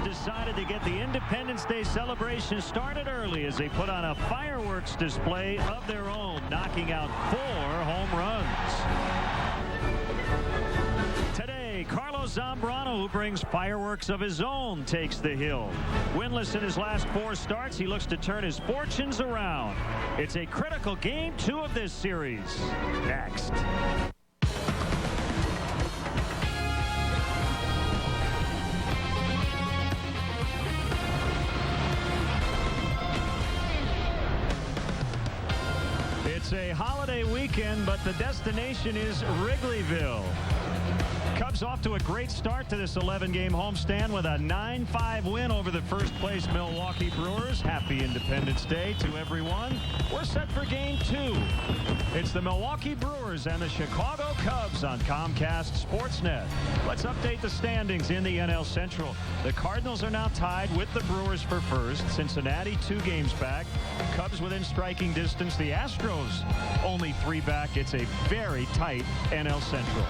decided to get the Independence Day celebration started early as they put on a fireworks display of their own, knocking out 4 home runs. Today, Carlos Zambrano, who brings fireworks of his own, takes the hill. Winless in his last 4 starts, he looks to turn his fortunes around. It's a critical game 2 of this series. Next. It's a holiday weekend, but the destination is Wrigleyville. Cubs off to a great start to this 11-game homestand with a 9-5 win over the first-place Milwaukee Brewers. Happy Independence Day to everyone. We're set for Game 2. It's the Milwaukee Brewers and the Chicago Cubs on Comcast Sportsnet. Let's update the standings in the NL Central. The Cardinals are now tied with the Brewers for first. Cincinnati 2 games back. Cubs within striking distance. The Astros only 3 back. It's a very tight NL Central.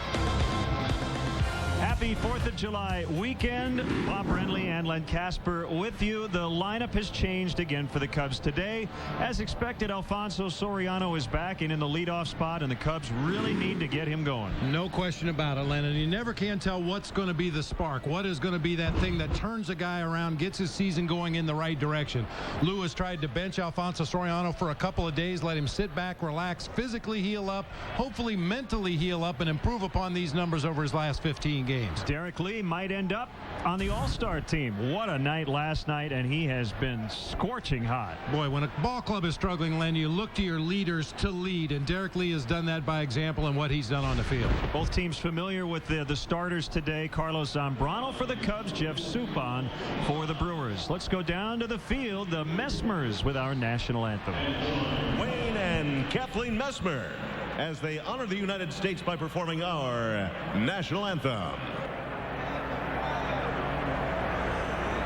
Happy 4th of July weekend. Bob Brenly and Len Casper with you. The lineup has changed again for the Cubs today. As expected, Alfonso Soriano is back and in the leadoff spot, and the Cubs really need to get him going. No question about it, Len. And you never can tell what's going to be the spark. What is going to be that thing that turns a guy around, gets his season going in the right direction. Lewis tried to bench Alfonso Soriano for a couple of days, let him sit back, relax, physically heal up, hopefully mentally heal up, and improve upon these numbers over his last 15 games. Derek Lee might end up on the All-Star team. What a night last night, and he has been scorching hot. Boy, when a ball club is struggling, Len, you look to your leaders to lead, and Derek Lee has done that by example in what he's done on the field. Both teams familiar with the starters today. Carlos Zambrano for the Cubs, Jeff Suppan for the Brewers. Let's go down to the field, the Messmers with our national anthem. Wayne and Kathleen Messmer, as they honor the United States by performing our national anthem.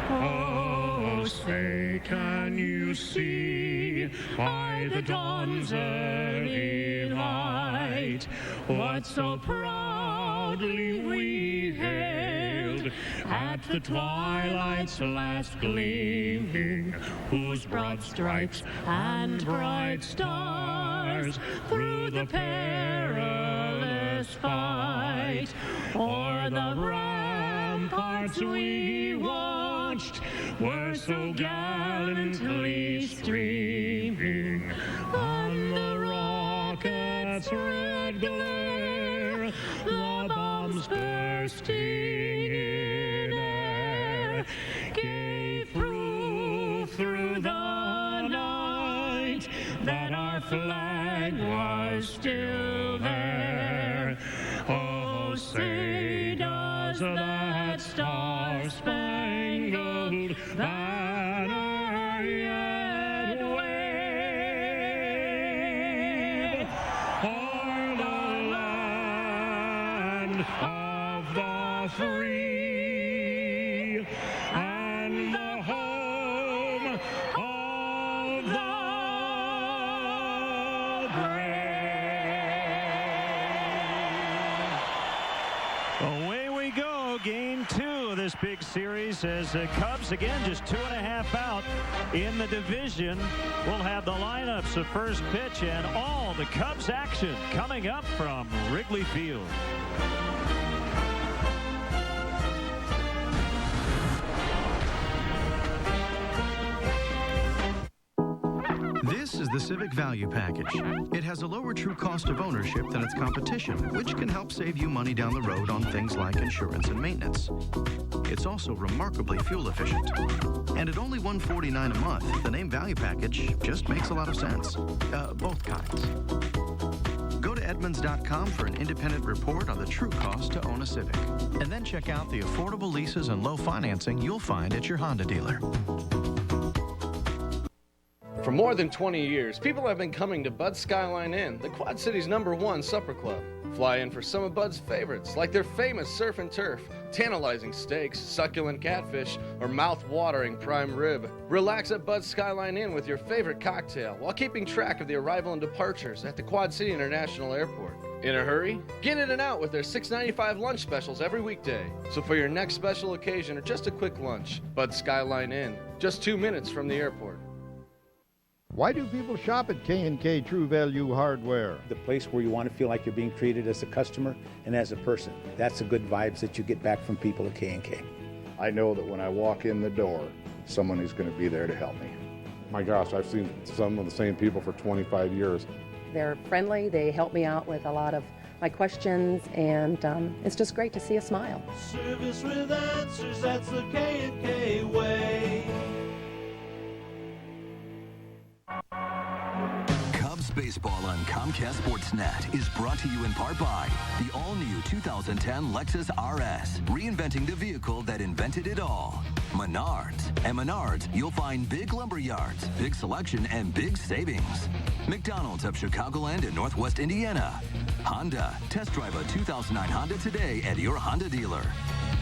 Oh, say, can you see by the dawn's early light what so proudly we hailed at the twilight's last gleaming, whose broad stripes and bright stars through the perilous fight o'er the ramparts we watched were so gallantly streaming on the rocket's red glare, the bombs bursting in air gave proof through the night that our flag was still there. Oh, say does that star-spangled banner yet wave o'er the land of the free and the home of the brave. Away we go. Game 2 of this big series as the Cubs again just 2.5 out in the division. We'll have the lineups, the first pitch, and all the Cubs action coming up from Wrigley Field. This is the Civic Value Package. It has a lower true cost of ownership than its competition, which can help save you money down the road on things like insurance and maintenance. It's also remarkably fuel efficient. And at only $149 a month, the name Value Package just makes a lot of sense. Both kinds. Go to Edmunds.com for an independent report on the true cost to own a Civic. And then check out the affordable leases and low financing you'll find at your Honda dealer. For more than 20 years, people have been coming to Bud Skyline Inn, the Quad City's #1 supper club. Fly in for some of Bud's favorites, like their famous surf and turf, tantalizing steaks, succulent catfish, or mouth-watering prime rib. Relax at Bud's Skyline Inn with your favorite cocktail while keeping track of the arrival and departures at the Quad City International Airport. In a hurry? Get in and out with their $6.95 lunch specials every weekday. So for your next special occasion or just a quick lunch, Bud's Skyline Inn, just 2 minutes from the airport. Why do people shop at K&K True Value Hardware? The place where you want to feel like you're being treated as a customer and as a person. That's the good vibes that you get back from people at K&K. I know that when I walk in the door, someone is going to be there to help me. My gosh, I've seen some of the same people for 25 years. They're friendly, they help me out with a lot of my questions, and it's just great to see a smile. Service with answers, that's the K&K way. Cubs baseball on Comcast Sportsnet is brought to you in part by the all-new 2010 Lexus RS, reinventing the vehicle that invented it all. Menards. At Menards, you'll find big lumber yards, big selection, and big savings. McDonald's of Chicagoland and Northwest Indiana. Honda. Test drive a 2009 Honda today at your Honda dealer.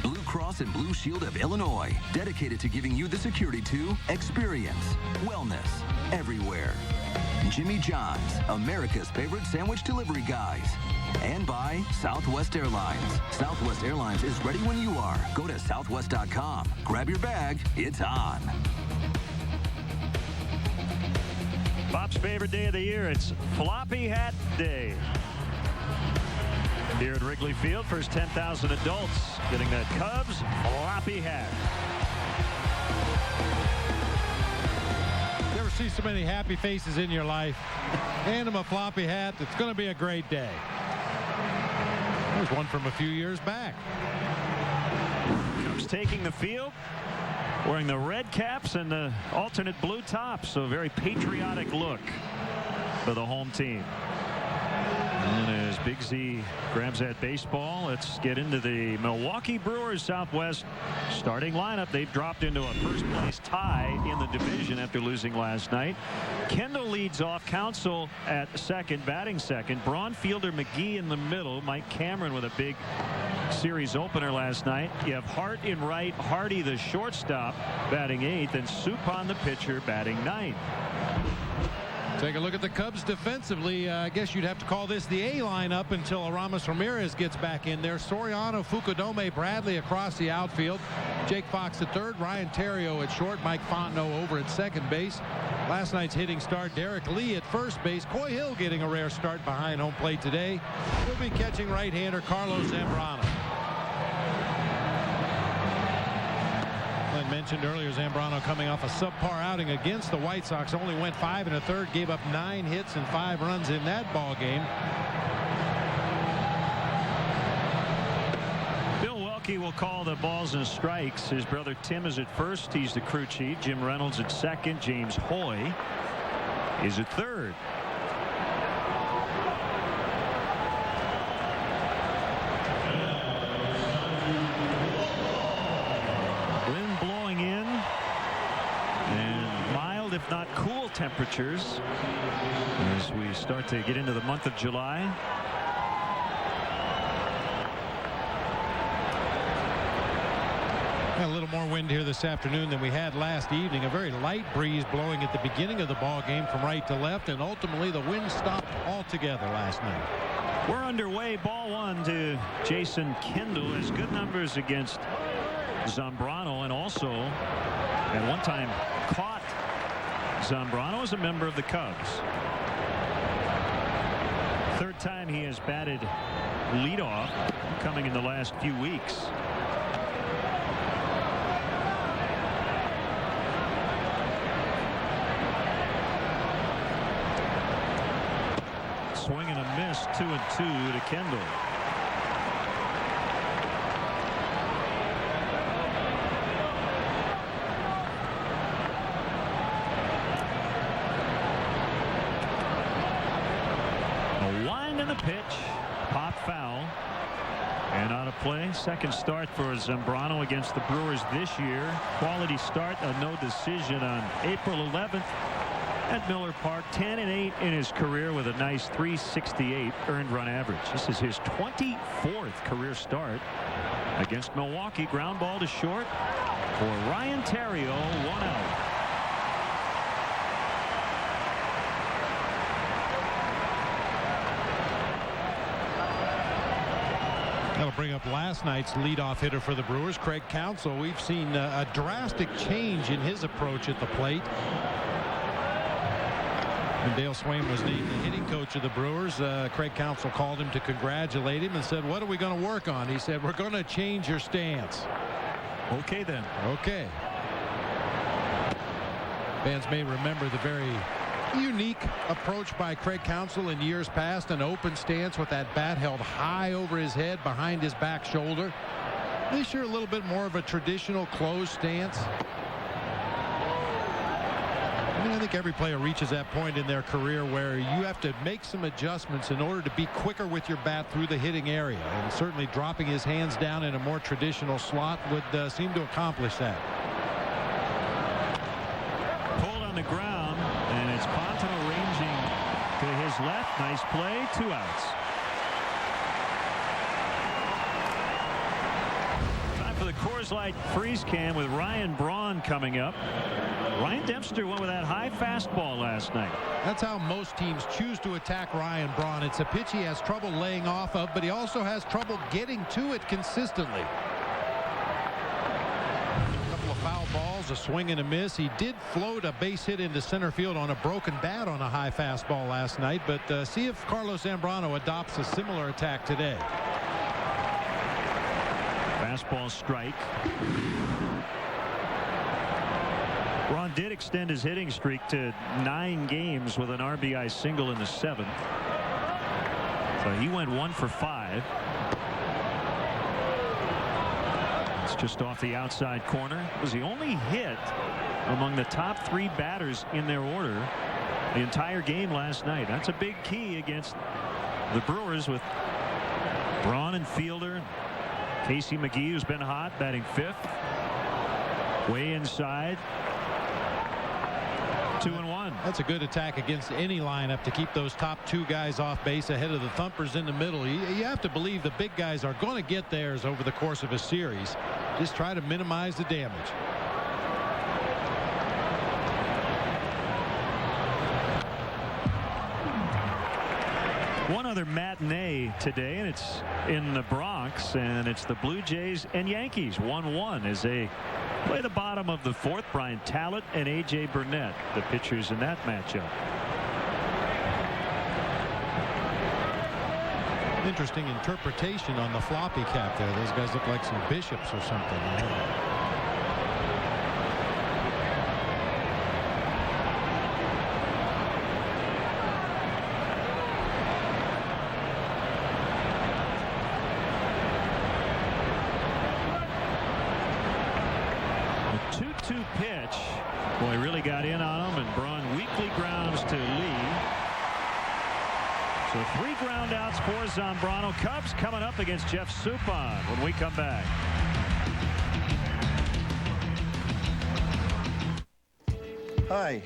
Blue Cross and Blue Shield of Illinois, dedicated to giving you the security to experience wellness everywhere. Jimmy John's, America's favorite sandwich delivery guys. And by Southwest Airlines. Southwest Airlines is ready when you are. Go to southwest.com. Grab your bag. It's on. Bob's favorite day of the year. It's Floppy Hat Day. Here at Wrigley Field, first 10,000 adults getting that Cubs floppy hat. Never see so many happy faces in your life. Hand them a floppy hat. It's going to be a great day. There's one from a few years back. Cubs taking the field, wearing the red caps and the alternate blue tops. So a very patriotic look for the home team. And as Big Z grabs that baseball, let's get into the Milwaukee Brewers Southwest starting lineup. They've dropped into a first-place tie in the division after losing last night. Kendall leads off. Counsell at second, batting second. Braun, Fielder, McGee in the middle. Mike Cameron with a big series opener last night. You have Hart in right, Hardy the shortstop batting eighth, and Suppan the pitcher batting ninth. Take a look at the Cubs defensively. I guess you'd have to call this the A lineup until Aramis Ramirez gets back in there. Soriano, Fukudome, Bradley across the outfield. Jake Fox at third. Ryan Theriot at short. Mike Fontenot over at second base. Last night's hitting start, Derek Lee at first base. Coy Hill getting a rare start behind home plate today. He'll be catching right-hander Carlos Zambrano. Glenn mentioned earlier, Zambrano coming off a subpar outing against the White Sox. Only went 5 1/3, gave up 9 hits and 5 runs in that ball game. Bill Welke will call the balls and strikes. His brother Tim is at first. He's the crew chief. Jim Reynolds at second. James Hoy is at third. If not cool temperatures as we start to get into the month of July. A little more wind here this afternoon than we had last evening. A very light breeze blowing at the beginning of the ball game from right to left, and ultimately the wind stopped altogether last night. We're underway. Ball one to Jason Kendall. Has good numbers against Zambrano, and also at one time caught Zambrano is a member of the Cubs. Third time he has batted leadoff coming in the last few weeks. Swing and a miss, 2-2 to Kendall. Pitch, pop foul, and out of play. Second start for Zambrano against the Brewers this year. Quality start, a no decision on April 11th. at Miller Park. 10-8 in his career with a nice .368 earned run average. This is his 24th career start against Milwaukee. Ground ball to short for Ryan Theriot. 1 out. That'll bring up last night's leadoff hitter for the Brewers, Craig Counsell. We've seen a drastic change in his approach at the plate. When Dale Swain was named the hitting coach of the Brewers, Craig Counsell called him to congratulate him and said, "What are we going to work on?" He said, "We're going to change your stance." Okay, then. Okay. Fans may remember the very unique approach by Craig Counsell in years past, an open stance with that bat held high over his head behind his back shoulder. This year a little bit more of a traditional closed stance. I think every player reaches that point in their career where you have to make some adjustments in order to be quicker with your bat through the hitting area, and certainly dropping his hands down in a more traditional slot would seem to accomplish that. Pulled on the ground, and it's Pontano ranging to his left. Nice play. 2 outs. Time for the Coors Light freeze can with Ryan Braun coming up. Ryan Dempster went with that high fastball last night. That's how most teams choose to attack Ryan Braun. It's a pitch he has trouble laying off of, but he also has trouble getting to it consistently. A couple of foul balls, a swing and a miss. He did float a base hit into center field on a broken bat on a high fastball last night, but see if Carlos Zambrano adopts a similar attack today. Fastball strike. Braun did extend his hitting streak to 9 games with an RBI single in the 7th. So he went 1 for 5. It's just off the outside corner. It was the only hit among the top 3 batters in their order the entire game last night. That's a big key against the Brewers with Braun and Fielder. Casey McGee, who's been hot, batting 5th. Way inside. 2-1. That's a good attack against any lineup to keep those top 2 guys off base ahead of the thumpers in the middle. You have to believe the big guys are going to get theirs over the course of a series. Just try to minimize the damage. One other matinee today, and it's in the Bronx, and it's the Blue Jays and Yankees. 1-1 as they play the bottom of the 4th. Brian Tallett and A.J. Burnett, the pitchers in that matchup. Interesting interpretation on the floppy cap there. Those guys look like some bishops or something. Pitch. Boy, really got in on him, and Braun weakly grounds to Lee. So 3 ground outs for Zambrano. Cubs coming up against Jeff Suppan when we come back. Hi.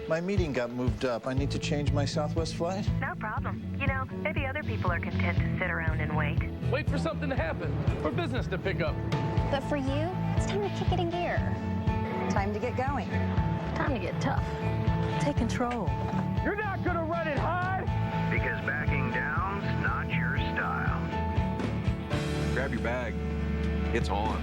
My meeting got moved up. I need to change my Southwest flight? No problem. You know, maybe other people are content to sit around and wait. Wait for something to happen, for business to pick up. But for you, it's time to kick it in gear. Time to get going. Time to get tough. Take control. You're not gonna run and hide! Because backing down's not your style. Grab your bag. It's on.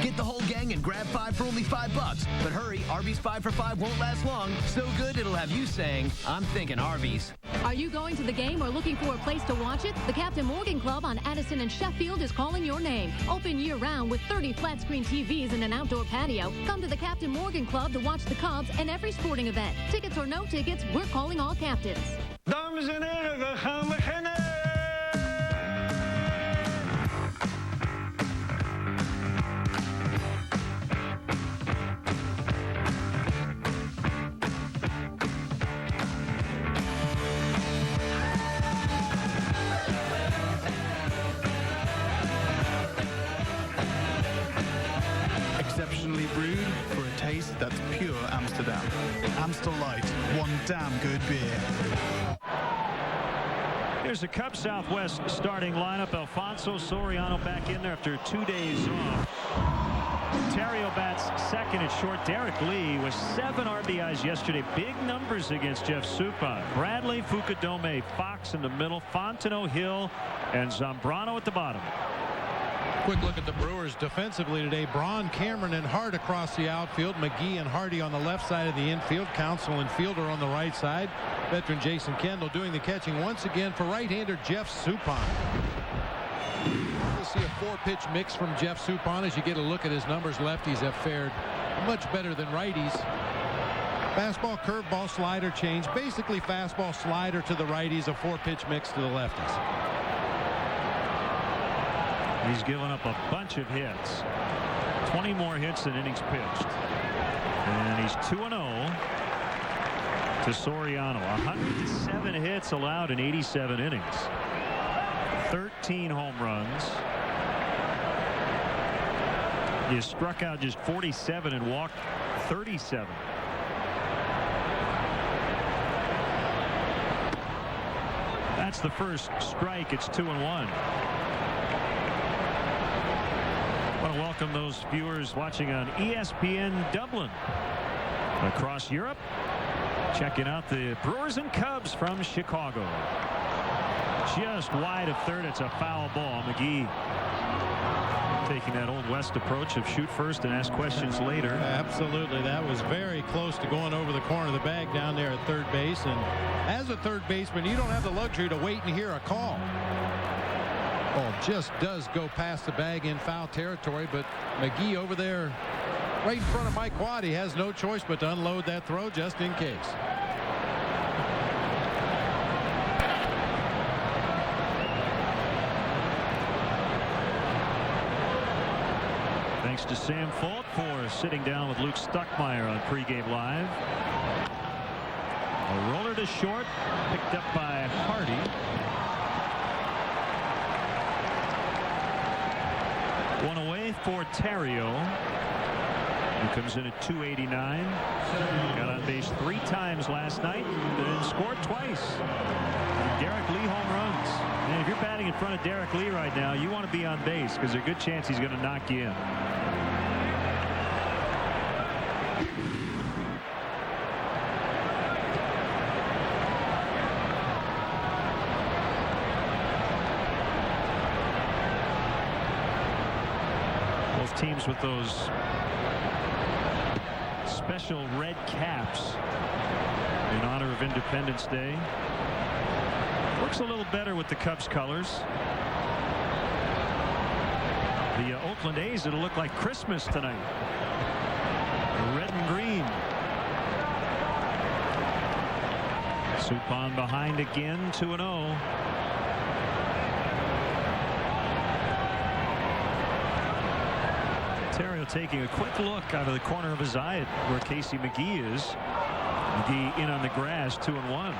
Get the whole gang and grab 5 for only $5. But hurry, Arby's 5 for $5 won't last long. So good it'll have you saying, "I'm thinking Arby's." Are you going to the game or looking for a place to watch it? The Captain Morgan Club on Addison and Sheffield is calling your name. Open year-round with 30 flat-screen TVs and an outdoor patio. Come to the Captain Morgan Club to watch the Cubs and every sporting event. Tickets or no tickets, we're calling all captains. Dames en heren, we gaan beginnen. professionally brewed for a taste that's pure Amsterdam. Amstel Light, one damn good beer. Here's the Cubs Southwest starting lineup. Alfonso Soriano back in there after 2 days off. Ontario bats second at short. Derek Lee with 7 RBIs yesterday. Big numbers against Jeff Suppan. Bradley, Fukudome, Fox in the middle, Fontenot, Hill, and Zambrano at the bottom. Quick look at the Brewers defensively today. Braun, Cameron, and Hart across the outfield. McGee and Hardy on the left side of the infield. Counsell and Fielder on the right side. Veteran Jason Kendall doing the catching once again for right-hander Jeff Suppan. We'll see a 4-pitch mix from Jeff Suppan. As you get a look at his numbers, lefties have fared much better than righties. Fastball, curveball, slider change. Basically fastball, slider to the righties, a 4-pitch mix to the lefties. He's given up a bunch of hits. 20 more hits than innings pitched. And he's 2-0 to Soriano. 107 hits allowed in 87 innings. 13 home runs. He struck out just 47 and walked 37. That's the first strike. It's 2-1. I want to welcome those viewers watching on ESPN Dublin across Europe, checking out the Brewers and Cubs from Chicago. Just wide of third. It's a foul ball. McGee taking that Old West approach of shoot first and ask questions later. Absolutely. That was very close to going over the corner of the bag down there at third base. And as a third baseman, you don't have the luxury to wait and hear a call. Ball just does go past the bag in foul territory, but McGee over there right in front of Mike Watt. He has no choice but to unload that throw just in case. Thanks to Sam Folt for sitting down with Luke Stuckmeyer on pregame live. A roller to short, picked up by Hardy. One away for Terrio, who comes in at 289. Got on base 3 times last night and scored twice. Derek Lee home runs. And if you're batting in front of Derek Lee right now, you want to be on base because there's a good chance he's going to knock you in. Teams with those special red caps in honor of Independence Day. Looks a little better with the Cubs colors. The Oakland A's, it'll look like Christmas tonight. Red and green. Suppan behind again, 2-0. Terrio taking a quick look out of the corner of his eye at where Casey McGee is. McGee in on the grass, 2-1.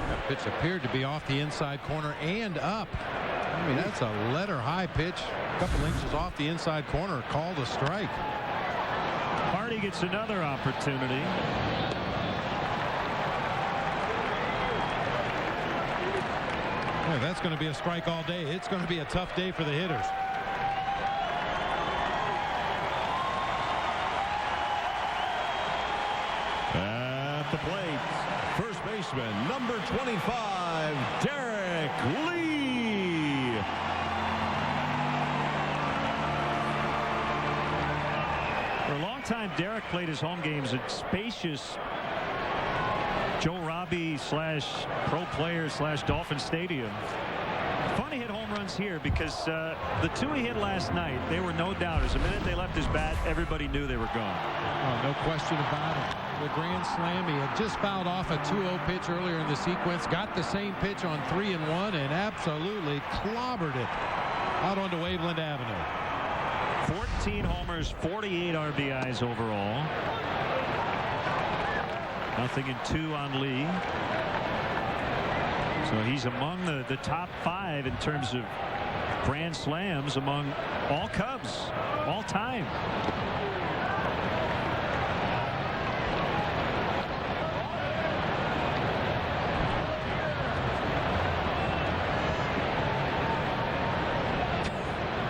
That pitch appeared to be off the inside corner and up. I mean, that's a letter high pitch. A couple inches off the inside corner, called a strike. Hardy gets another opportunity. Boy, that's going to be a strike all day. It's going to be a tough day for the hitters. At the plate, first baseman, number 25, Derek Lee. For a long time, Derek played his home games at spacious Joe Robbie / pro player / Dolphin Stadium. Fun to hit home runs here because the 2 he hit last night, they were no doubters. The minute they left his bat, everybody knew they were gone. Oh, no question about it. The grand slam, he had just fouled off a 2-0 pitch earlier in the sequence, got the same pitch on 3-1, and absolutely clobbered it out onto Waveland Avenue. 14 homers, 48 RBIs overall. Nothing in 2 on Lee. So he's among the top 5 in terms of grand slams among all Cubs, all time.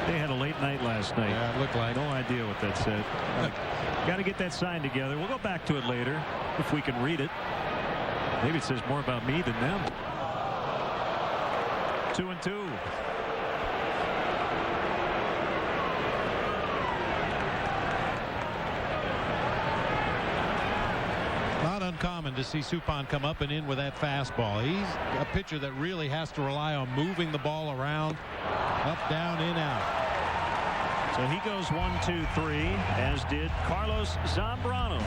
They had a late night last night. Yeah, it looked like. No idea what that said. Got to get that sign together. We'll go back to it later if we can read it. Maybe it says more about me than them. 2-2. Not uncommon to see Suppan come up and in with that fastball. He's a pitcher that really has to rely on moving the ball around, up, down, in, out. So he goes 1-2-3, as did Carlos Zambrano.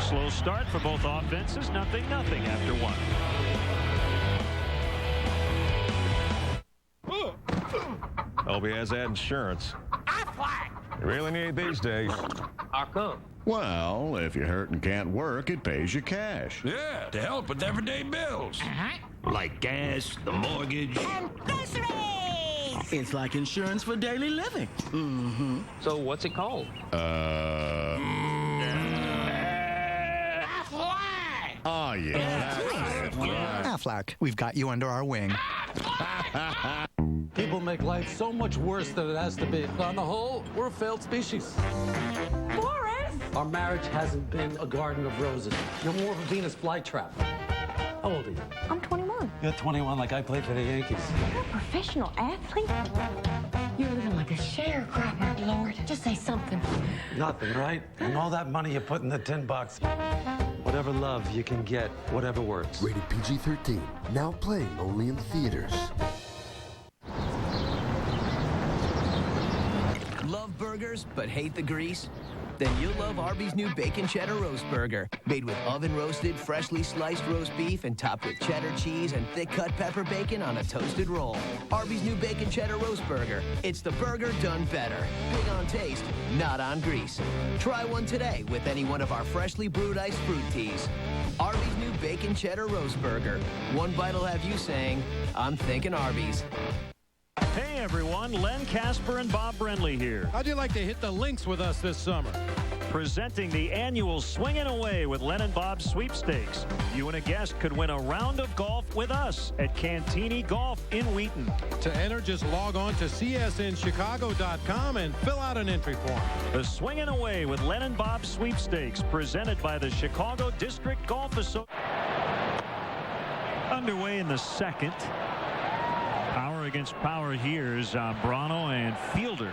Slow start for both offenses. 0-0 after 1. Hope he has that insurance. You really need these days. How come? Well, if you're hurt and can't work, it pays you cash. Yeah, to help with everyday bills. Like gas, the mortgage. And groceries! It's like insurance for daily living. Mm-hmm. So what's it called? Oh, yeah. Aflac, we've got you under our wing. People make life so much worse than it has to be. On the whole, we're a failed species. Boris! Our marriage hasn't been a garden of roses. You're more of a Venus flytrap. How old are you? I'm 21. You're 21 like I played for the Yankees. You're a professional athlete. You're living like a sharecropper, Lord. Just say something. Nothing, right? And all that money you put in the tin box. Whatever love you can get, whatever works. Rated PG-13. Now playing only in theaters. Love burgers but hate the grease? Then you'll love Arby's new Bacon Cheddar Roast Burger. Made with oven-roasted, freshly sliced roast beef and topped with cheddar cheese and thick-cut pepper bacon on a toasted roll. Arby's new Bacon Cheddar Roast Burger. It's the burger done better. Big on taste, not on grease. Try one today with any one of our freshly brewed iced fruit teas. Arby's new Bacon Cheddar Roast Burger. One bite'll have you saying, I'm thinking Arby's. Hey everyone, Len Casper and Bob Brenly here. How'd you like to hit the links with us this summer? Presenting the annual Swingin' Away with Len and Bob sweepstakes. You and a guest could win a round of golf with us at Cantini Golf in Wheaton. To enter, just log on to csnchicago.com and fill out an entry form. The Swingin' Away with Len and Bob sweepstakes presented by the Chicago District Golf Association. Underway in the second. Power against power here is Zambrano and Fielder.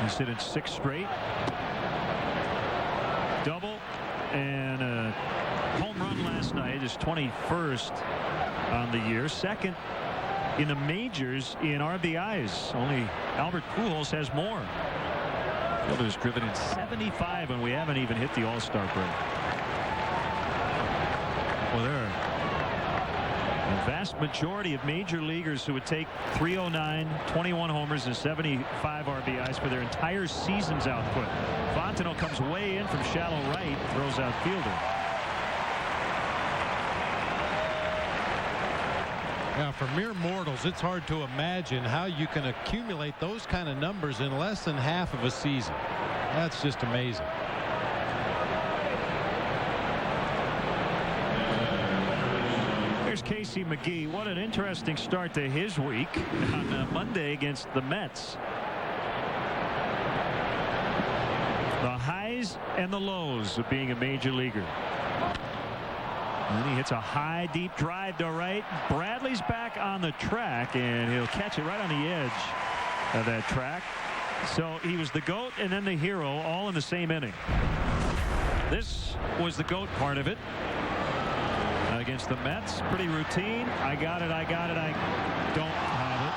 He's hit it 6 straight. Double and a home run last night. His 21st on the year. Second in the majors in RBIs. Only Albert Pujols has more. Fielder's driven in 75 and we haven't even hit the All-Star break. Well, there are the vast majority of major leaguers who would take 309, 21 homers, and 75 RBIs for their entire season's output. Fontenot comes way in from shallow right, throws out Fielder. Now, for mere mortals, it's hard to imagine how you can accumulate those kind of numbers in less than half of a season. That's just amazing. Casey McGee, what an interesting start to his week on Monday against the Mets. The highs and the lows of being a major leaguer. And he hits a high, deep drive to right. Bradley's back on the track, and he'll catch it right on the edge of that track. So he was the GOAT and then the hero all in the same inning. This was the GOAT part of it. Against the Mets, pretty routine. I got it, I don't have it.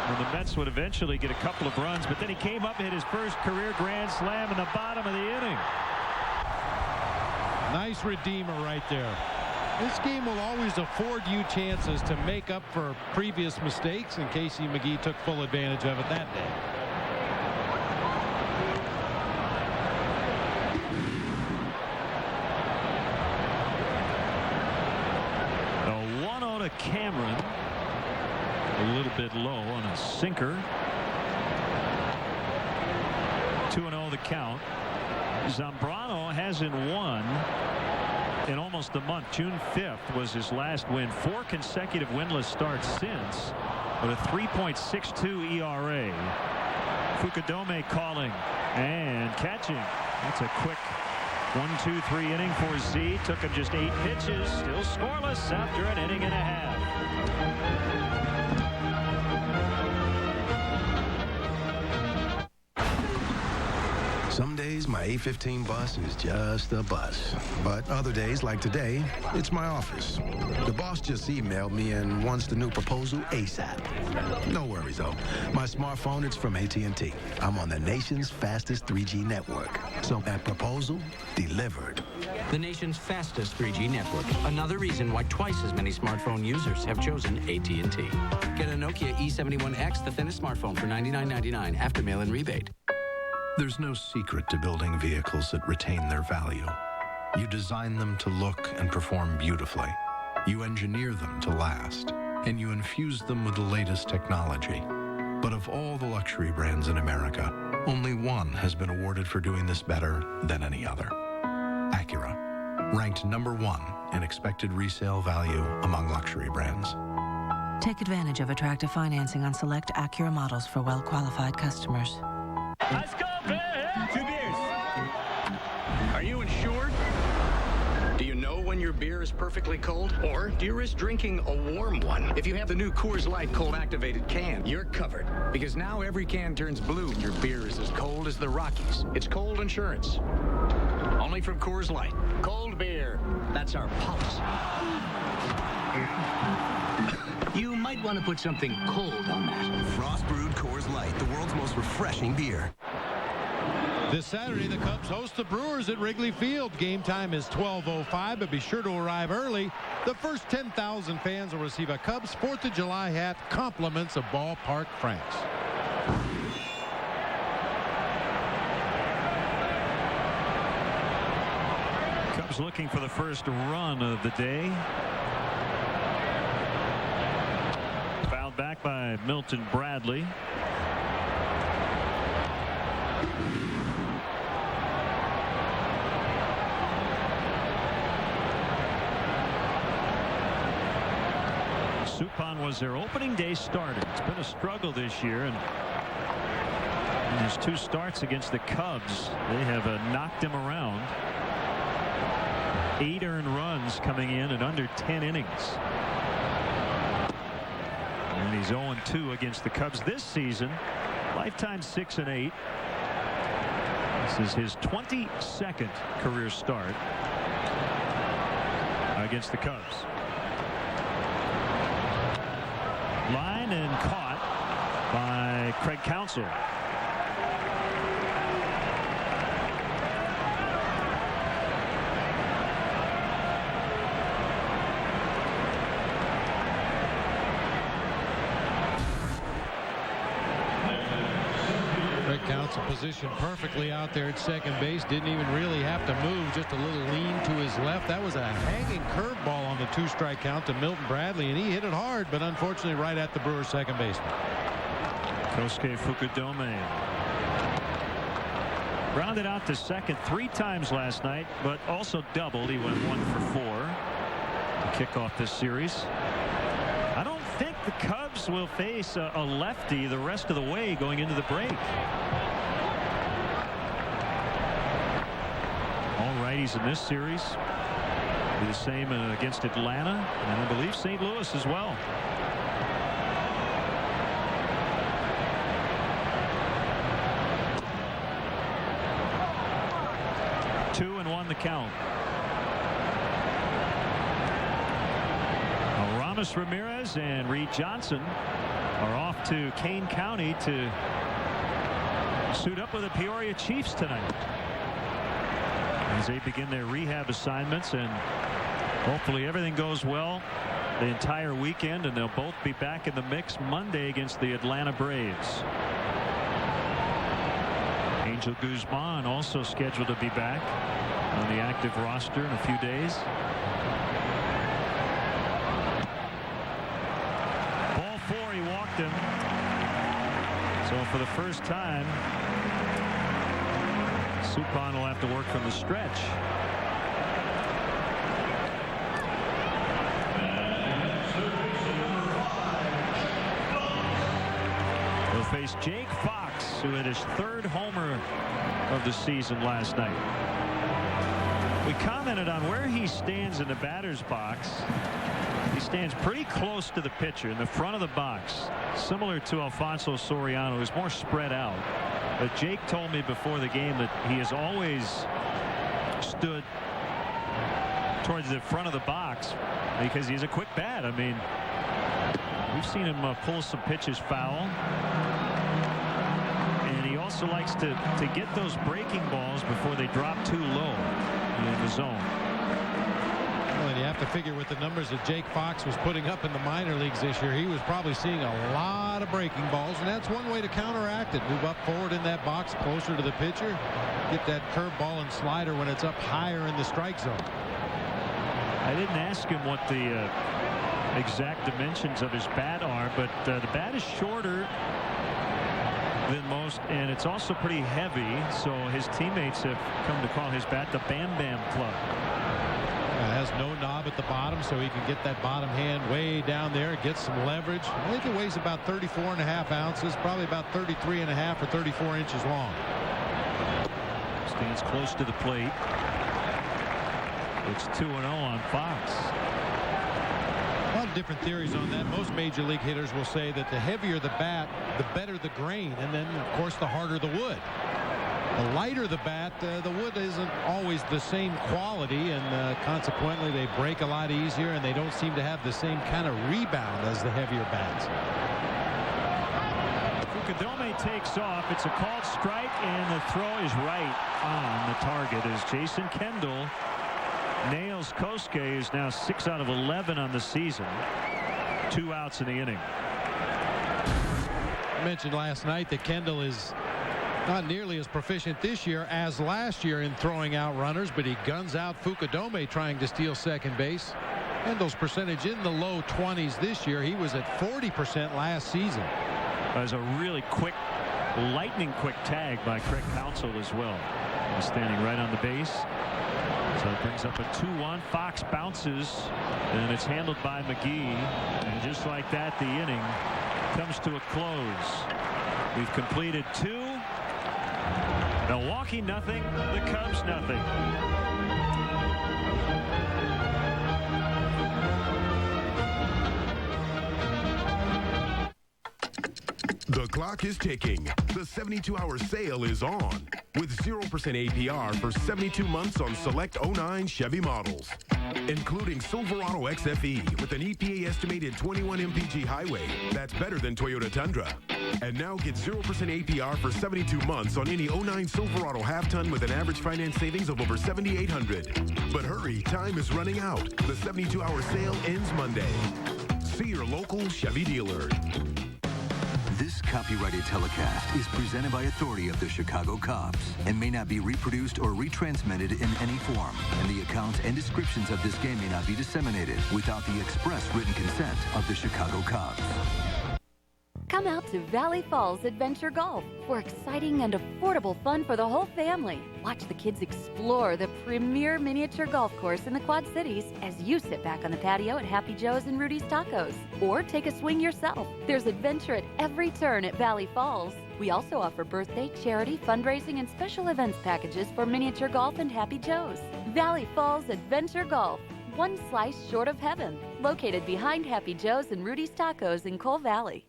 And the Mets would eventually get a couple of runs, but then he came up and hit his first career grand slam in the bottom of the inning. Nice redeemer right there. This game will always afford you chances to make up for previous mistakes, and Casey McGee took full advantage of it that day. to Cameron. A little bit low on a sinker. 2-0 the count. Zambrano hasn't won in almost a month. June 5th was his last win. 4 consecutive winless starts since, with a 3.62 ERA. Fukudome calling and catching. That's a quick 1-2-3 inning for Z. Took him just 8 pitches. Still scoreless after an inning and a half. Some days my 8:15 bus is just a bus. But other days, like today, it's my office. The boss just emailed me and wants the new proposal ASAP. No worries, though. My smartphone, it's from AT&T. I'm on the nation's fastest 3G network. So that proposal, delivered. The nation's fastest 3G network. Another reason why twice as many smartphone users have chosen AT&T. Get a Nokia E71X, the thinnest smartphone, for $99.99 after mail-in rebate. There's no secret to building vehicles that retain their value. You design them to look and perform beautifully. You engineer them to last. And you infuse them with the latest technology. But of all the luxury brands in America, only one has been awarded for doing this better than any other. Acura, ranked #1 in expected resale value among luxury brands. Take advantage of attractive financing on select Acura models for well-qualified customers. Let's go, Bear! 2 beers. Are you insured? Do you know when your beer is perfectly cold? Or do you risk drinking a warm one? If you have the new Coors Light cold activated can, you're covered. Because now every can turns blue. Your beer is as cold as the Rockies. It's cold insurance. Only from Coors Light. Cold beer. That's our policy. You might want to put something cold on that. Frost brewed Coors Light, the world's most refreshing beer. This Saturday, the Cubs host the Brewers at Wrigley Field. Game time is 12:05, but be sure to arrive early. The first 10,000 fans will receive a Cubs 4th of July hat, compliments of Ballpark Franks. Cubs looking for the first run of the day. Fouled back by Milton Bradley. Suppan was their opening day starter. It's been a struggle this year, and in his 2 starts against the Cubs, they have knocked him around. 8 earned runs coming in under 10 innings. And he's 0-2 against the Cubs this season. Lifetime 6-8. This is his 22nd career start against the Cubs. Line and caught by Craig Counsell. Counsell positioned perfectly out there at second base. Didn't even really have to move. Just a little lean to his left. That was a hanging curveball on the 2-strike count to Milton Bradley, and he hit it hard, but unfortunately right at the Brewers' second baseman. Kosuke Fukudome grounded out to second 3 times last night, but also doubled. He went 1 for 4 to kick off this series. I don't think the Cubs will face a lefty the rest of the way going into the break. All righties in this series. Be the same against Atlanta, and I believe St. Louis as well. Two and 1 the count. Ramos Ramirez and Reed Johnson are off to Kane County to suit up with the Peoria Chiefs tonight as they begin their rehab assignments, and hopefully everything goes well the entire weekend, and they'll both be back in the mix Monday against the Atlanta Braves. Angel Guzman also scheduled to be back on the active roster in a few days. him. So for the first time, Suppan will have to work from the stretch. He'll face Jake Fox, who hit his third homer of the season last night. We commented on where he stands in the batter's box. He stands pretty close to the pitcher in the front of the box, similar to Alfonso Soriano, who's more spread out. But Jake told me before the game that he has always stood towards the front of the box because he's a quick bat. I mean, we've seen him pull some pitches foul. And he also likes to get those breaking balls before they drop too low in the zone. Well, and you have to figure with the numbers that Jake Fox was putting up in the minor leagues this year, he was probably seeing a lot of breaking balls, and that's one way to counteract it. Move up forward in that box closer to the pitcher. Get that curveball and slider when it's up higher in the strike zone. I didn't ask him what the exact dimensions of his bat are, but the bat is shorter than most, and it's also pretty heavy, so his teammates have come to call his bat the Bam Bam Club. It has no knob at the bottom, so he can get that bottom hand way down there, get some leverage. I think it weighs about 34.5 ounces, probably about 33.5 or 34 inches long. Stands close to the plate. It's 2-0 on Fox. A lot of different theories on that. Most major league hitters will say that the heavier the bat, the better the grain, and then, of course, the harder the wood. The lighter the bat, the wood isn't always the same quality, and consequently they break a lot easier, and they don't seem to have the same kind of rebound as the heavier bats. Fukudome takes off. It's a called strike, and the throw is right on the target as Jason Kendall nails Kosuke, who's now 6 out of 11 on the season. 2 outs in the inning. I mentioned last night that Kendall is not nearly as proficient this year as last year in throwing out runners, but he guns out Fukudome trying to steal second base. Kendall's percentage in the low 20s this year. He was at 40% last season. That was a really quick, lightning quick tag by Craig Counsell as well. He's standing right on the base. So it brings up a 2-1. Fox bounces, and it's handled by McGee. And just like that, the inning comes to a close. We've completed 2. Milwaukee nothing. The Cubs nothing. The clock is ticking. The 72-hour sale is on with 0% APR for 72 months on select 09 Chevy models, including Silverado XFE with an EPA estimated 21 mpg highway. That's better than Toyota Tundra. And now get 0% APR for 72 months on any 09 Silverado half-ton with an average finance savings of over $7,800. But hurry, time is running out. The 72-hour sale ends Monday. See your local Chevy dealer. This copyrighted telecast is presented by authority of the Chicago Cubs and may not be reproduced or retransmitted in any form. And the accounts and descriptions of this game may not be disseminated without the express written consent of the Chicago Cubs. Come out to Valley Falls Adventure Golf for exciting and affordable fun for the whole family. Watch the kids explore the premier miniature golf course in the Quad Cities as you sit back on the patio at Happy Joe's and Rudy's Tacos. Or take a swing yourself. There's adventure at every turn at Valley Falls. We also offer birthday, charity, fundraising, and special events packages for miniature golf and Happy Joe's. Valley Falls Adventure Golf, one slice short of heaven. Located behind Happy Joe's and Rudy's Tacos in Cole Valley.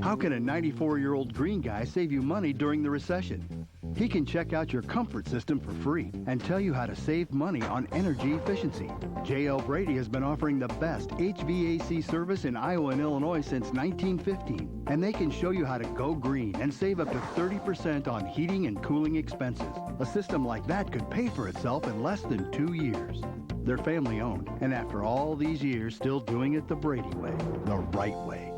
How can a 94-year-old green guy save you money during the recession? He can check out your comfort system for free and tell you how to save money on energy efficiency. J.L. Brady has been offering the best HVAC service in Iowa and Illinois since 1915, and they can show you how to go green and save up to 30% on heating and cooling expenses. A system like that could pay for itself in less than 2 years. They're family-owned, and after all these years, still doing it the Brady way, the right way.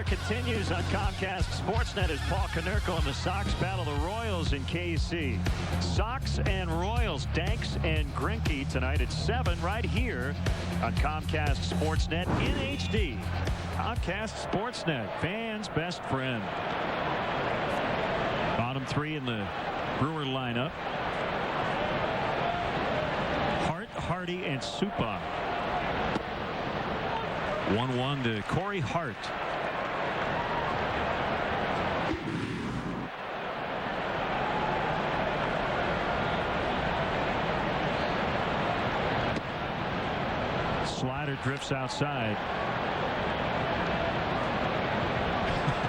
continues on Comcast Sportsnet as Paul Konerko and the Sox battle the Royals in KC. Sox and Royals, Danks and Greinke tonight at 7 right here on Comcast Sportsnet in HD. Comcast Sportsnet, fans' best friend. Bottom 3 in the Brewer lineup. Hart, Hardy, and Suppan. 1-1 to Corey Hart. Slider drifts outside.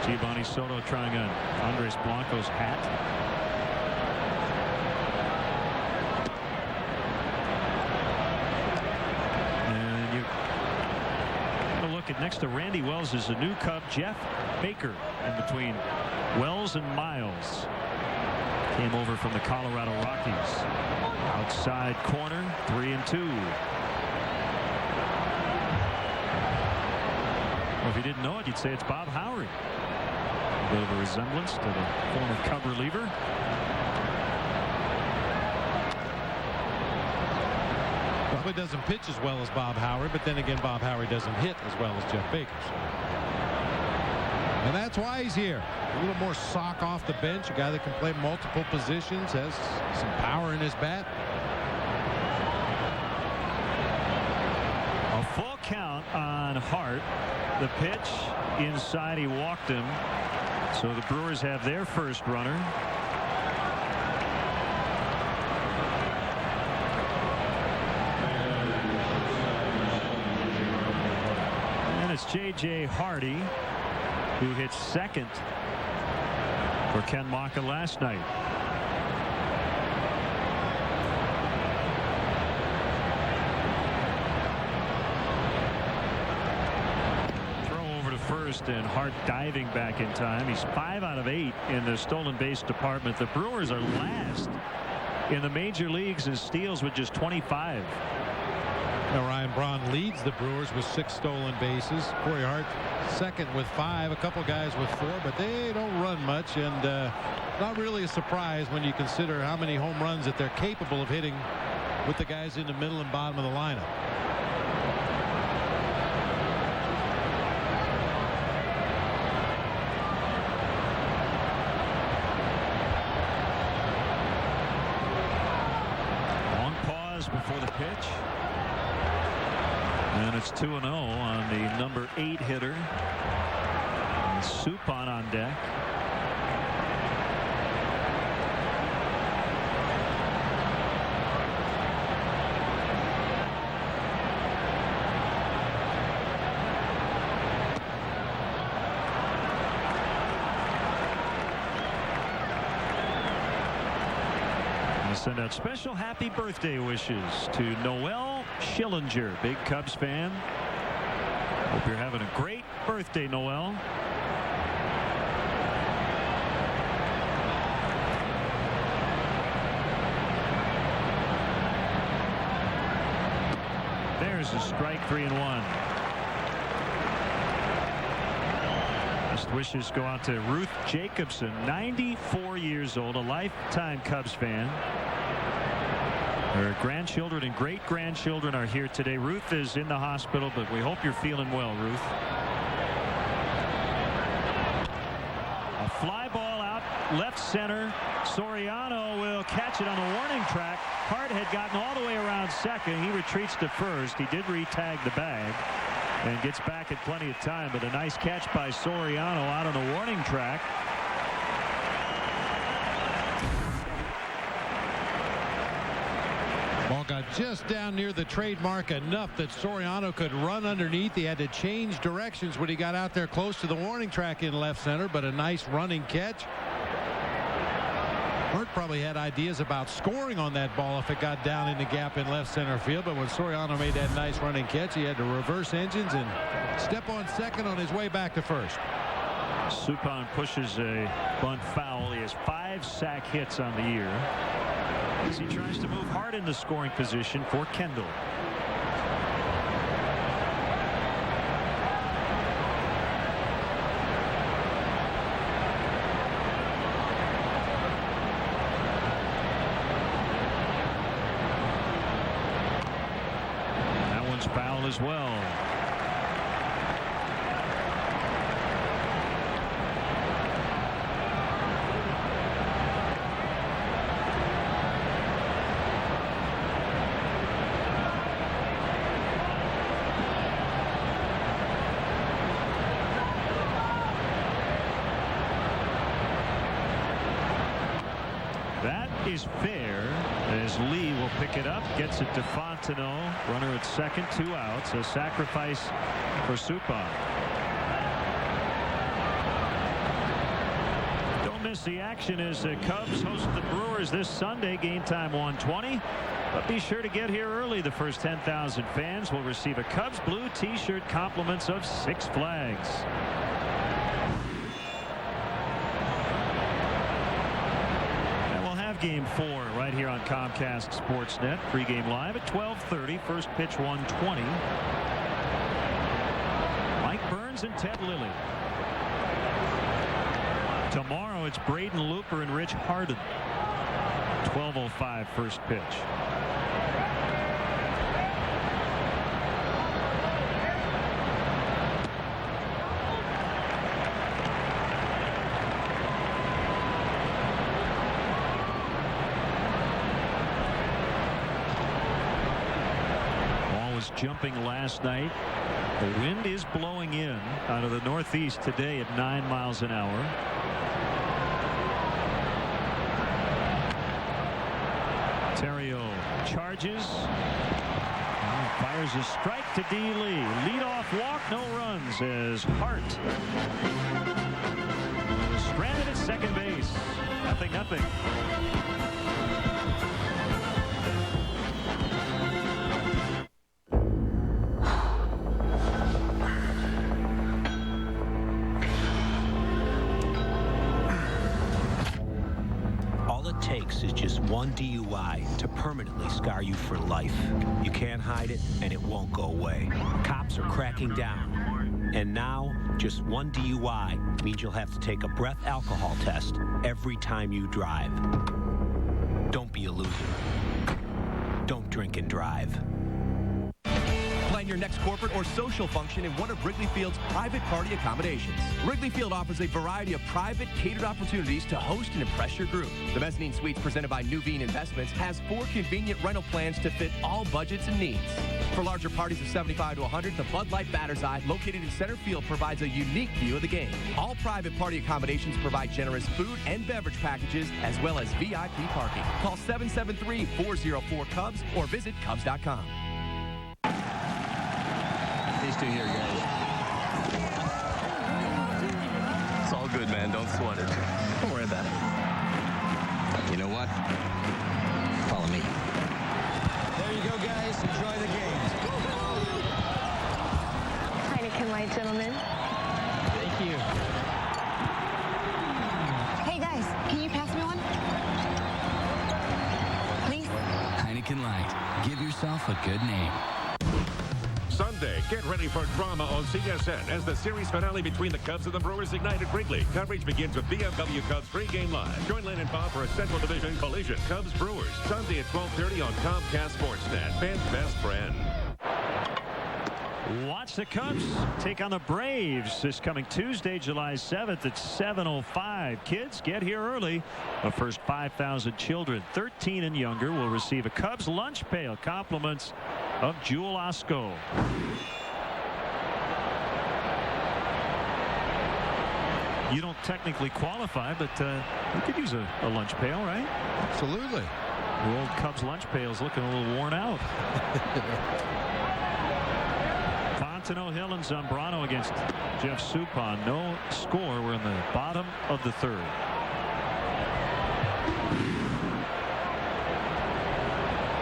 Giovanni Soto trying on Andres Blanco's hat. And you look at next to Randy Wells is a new Cub, Jeff Baker, in between Wells and Miles. Came over from the Colorado Rockies. Outside corner, 3-2. Well, if you didn't know it, you'd say it's Bob Howry. A bit of a resemblance to the former Cub reliever. Probably doesn't pitch as well as Bob Howry, but then again, Bob Howry doesn't hit as well as Jeff Baker. And that's why he's here. A little more sock off the bench. A guy that can play multiple positions, has some power in his bat. A full count on Hart. The pitch inside, he walked him. So the Brewers have their first runner. And it's J.J. Hardy, who hit second for Ken Maka last night. And Hart diving back in time. He's 5 out of 8 in the stolen base department. The Brewers are last in the major leagues in steals with just 25. Now Ryan Braun leads the Brewers with 6 stolen bases. Corey Hart second with 5. A couple guys with 4, but they don't run much, and not really a surprise when you consider how many home runs that they're capable of hitting with the guys in the middle and bottom of the lineup. Before the pitch, and it's 2-0 on the number 8 hitter. And Suppan on deck. Send out special happy birthday wishes to Noel Schillinger, big Cubs fan. Hope you're having a great birthday, Noel. There's a strike, 3-1. Best wishes go out to Ruth Jacobson, 94 years old, a lifetime Cubs fan. Her grandchildren and great-grandchildren are here today. Ruth is in the hospital, but we hope you're feeling well, Ruth. A fly ball out left center. Soriano will catch it on the warning track. Hart had gotten all the way around second. He retreats to first. He did re-tag the bag and gets back in plenty of time, but a nice catch by Soriano out on the warning track. Ball got just down near the trademark enough that Soriano could run underneath. He had to change directions when he got out there close to the warning track in left center, but a nice running catch. Hart probably had ideas about scoring on that ball if it got down in the gap in left center field, but when Soriano made that nice running catch, he had to reverse engines and step on second on his way back to first. Suppan pushes a bunt foul. He has 5 sack hits on the year as he tries to move Hart into scoring position for Kendall. foul as well. That is fair as Lee will pick it up, gets it to Fontenot. Runner at second, 2 outs. A sacrifice for Suppan. Don't miss the action as the Cubs host the Brewers this Sunday. Game time 1:20. But be sure to get here early. The first 10,000 fans will receive a Cubs blue t-shirt compliments of 6 Flags. Game 4 right here on Comcast Sportsnet. Pregame live at 12:30. First pitch 120. Mike Burns and Ted Lilly. Tomorrow it's Braden Looper and Rich Harden. 12:05 first pitch. Jumping last night. The wind is blowing in out of the northeast today at 9 miles an hour. Terrio charges. Fires a strike to D. Lee. Leadoff walk, no runs as Hart stranded at second base. 0-0. Is just one DUI to permanently scar you for life. You can't hide it, and it won't go away. Cops are cracking down. And now, just one DUI means you'll have to take a breath alcohol test every time you drive. Don't be a loser. Don't drink and drive. Plan your next corporate or social function in one of Wrigley Field's private party accommodations. Wrigley Field offers a variety of private catered opportunities to host and impress your group. The Mezzanine Suites presented by Nuveen Investments has 4 convenient rental plans to fit all budgets and needs. For larger parties of 75 to 100, the Bud Light Batter's Eye, located in center field, provides a unique view of the game. All private party accommodations provide generous food and beverage packages, as well as VIP parking. Call 773-404-CUBS or visit Cubs.com. These two here, guys. It's all good, man. Don't sweat it. Don't worry about it. You know what? Follow me. There you go, guys. Enjoy the game. Heineken Light, gentlemen. Thank you. Hey, guys. Can you pass me one? Please? Heineken Light. Give yourself a good name. Sunday, get ready for drama on CSN as the series finale between the Cubs and the Brewers ignite at Wrigley. Coverage begins with BMW Cubs pregame live. Join Lynn and Bob for a Central Division collision. Cubs Brewers, Sunday at 12:30 on Comcast Sportsnet. Fans' best friend. Watch the Cubs take on the Braves this coming Tuesday, July 7th at 7:05. Kids, get here early. The first 5,000 children, 13 and younger, will receive a Cubs lunch pail. Compliments of Jewel Osco. You don't technically qualify, but you could use a lunch pail, right? Absolutely. The old Cubs lunch pail's looking a little worn out. Fontenot, Hill, and Zambrano against Jeff Suppan. No score. We're in the bottom of the third.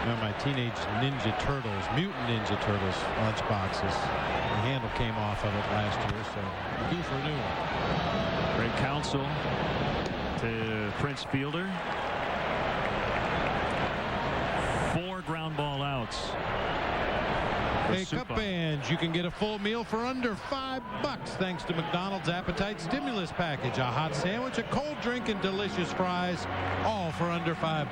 Now my teenage Ninja Turtles, Mutant Ninja Turtles lunch boxes. The handle came off of it last year, so we're due for a new one. Great counsel to Prince Fielder. 4 ground ball outs. Hey, Cup fans, you can get a full meal for under $5 thanks to McDonald's Appetite Stimulus Package. A hot sandwich, a cold drink, and delicious fries, all for under $5.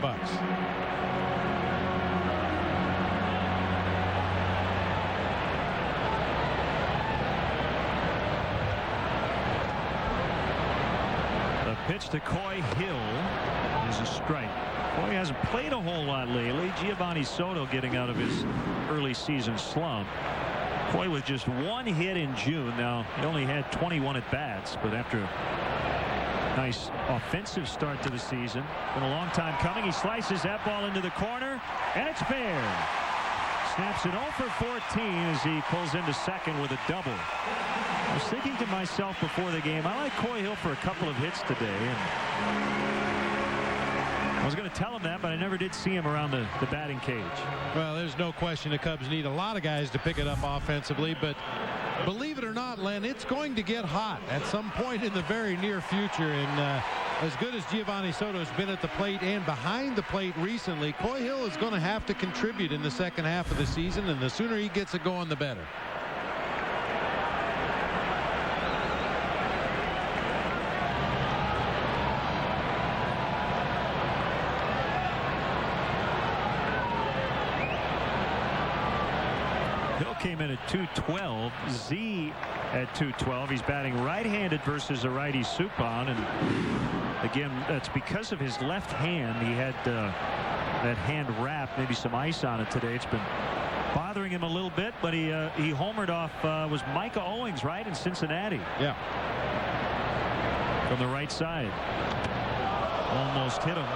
Pitch to Coy Hill is a strike. Coy hasn't played a whole lot lately. Giovanni Soto getting out of his early season slump. Coy with just 1 hit in June. Now he only had 21 at bats, but after a nice offensive start to the season, been a long time coming. He slices that ball into the corner, and it's fair. Snaps it 0 for 14 as he pulls into second with a double. I was thinking to myself before the game, I like Coy Hill for a couple of hits today. And I was going to tell him that, but I never did see him around the batting cage. Well, there's no question the Cubs need a lot of guys to pick it up offensively, but believe it or not, Len, it's going to get hot at some point in the very near future. And as good as Giovanni Soto has been at the plate and behind the plate recently, Coy Hill is going to have to contribute in the second half of the season, and the sooner he gets it going, the better. Hill came in at 212. Z at 212. He's batting right-handed versus a righty Suppan, and again, that's because of his left hand. He had that hand wrapped, maybe some ice on it today. It's been bothering him a little bit, but he homered off was Micah Owings, right, in Cincinnati. Yeah. From the right side. Almost hit him.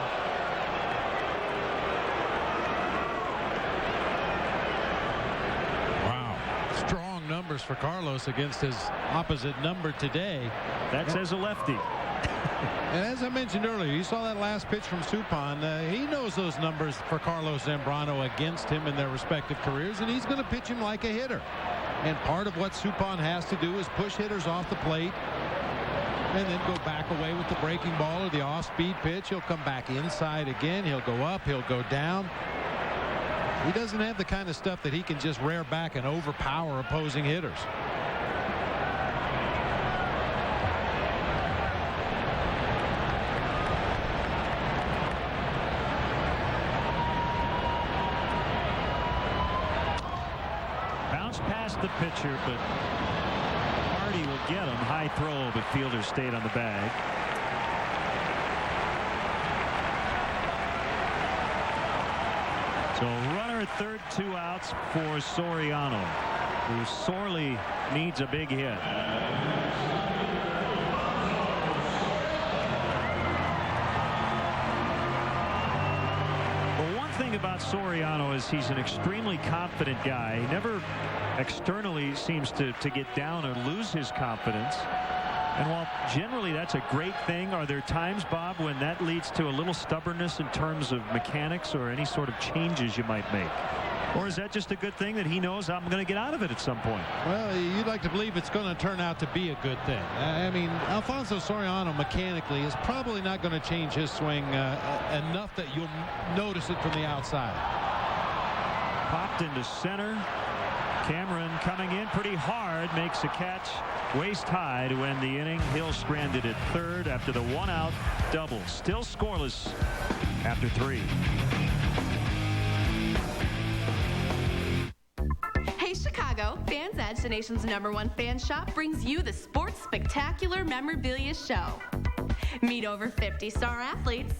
Numbers for Carlos against his opposite number today. That's as a lefty. And as I mentioned earlier, you saw that last pitch from Suppan. He knows those numbers for Carlos Zambrano against him in their respective careers, and he's going to pitch him like a hitter. And part of what Suppan has to do is push hitters off the plate and then go back away with the breaking ball or the off-speed pitch. He'll come back inside again. He'll go up. He'll go down. He doesn't have the kind of stuff that he can just rear back and overpower opposing hitters. Bounce past the pitcher, but Hardy will get him. High throw, but fielder stayed on the bag. So runner at third, 2 outs for Soriano, who sorely needs a big hit. Well, one thing about Soriano is he's an extremely confident guy. He never externally seems to get down or lose his confidence. And while generally that's a great thing, are there times, Bob, when that leads to a little stubbornness in terms of mechanics or any sort of changes you might make? Or is that just a good thing that he knows I'm going to get out of it at some point? Well, you'd like to believe it's going to turn out to be a good thing. I mean, Alfonso Soriano mechanically is probably not going to change his swing enough that you'll notice it from the outside. Popped into center. Cameron coming in pretty hard, makes a catch waist high to end the inning. Hill stranded at third after the 1-out double. Still scoreless after 3. Hey Chicago, Fans Edge, the nation's #1 fan shop, brings you the Sports Spectacular Memorabilia Show. Meet over 50 star athletes.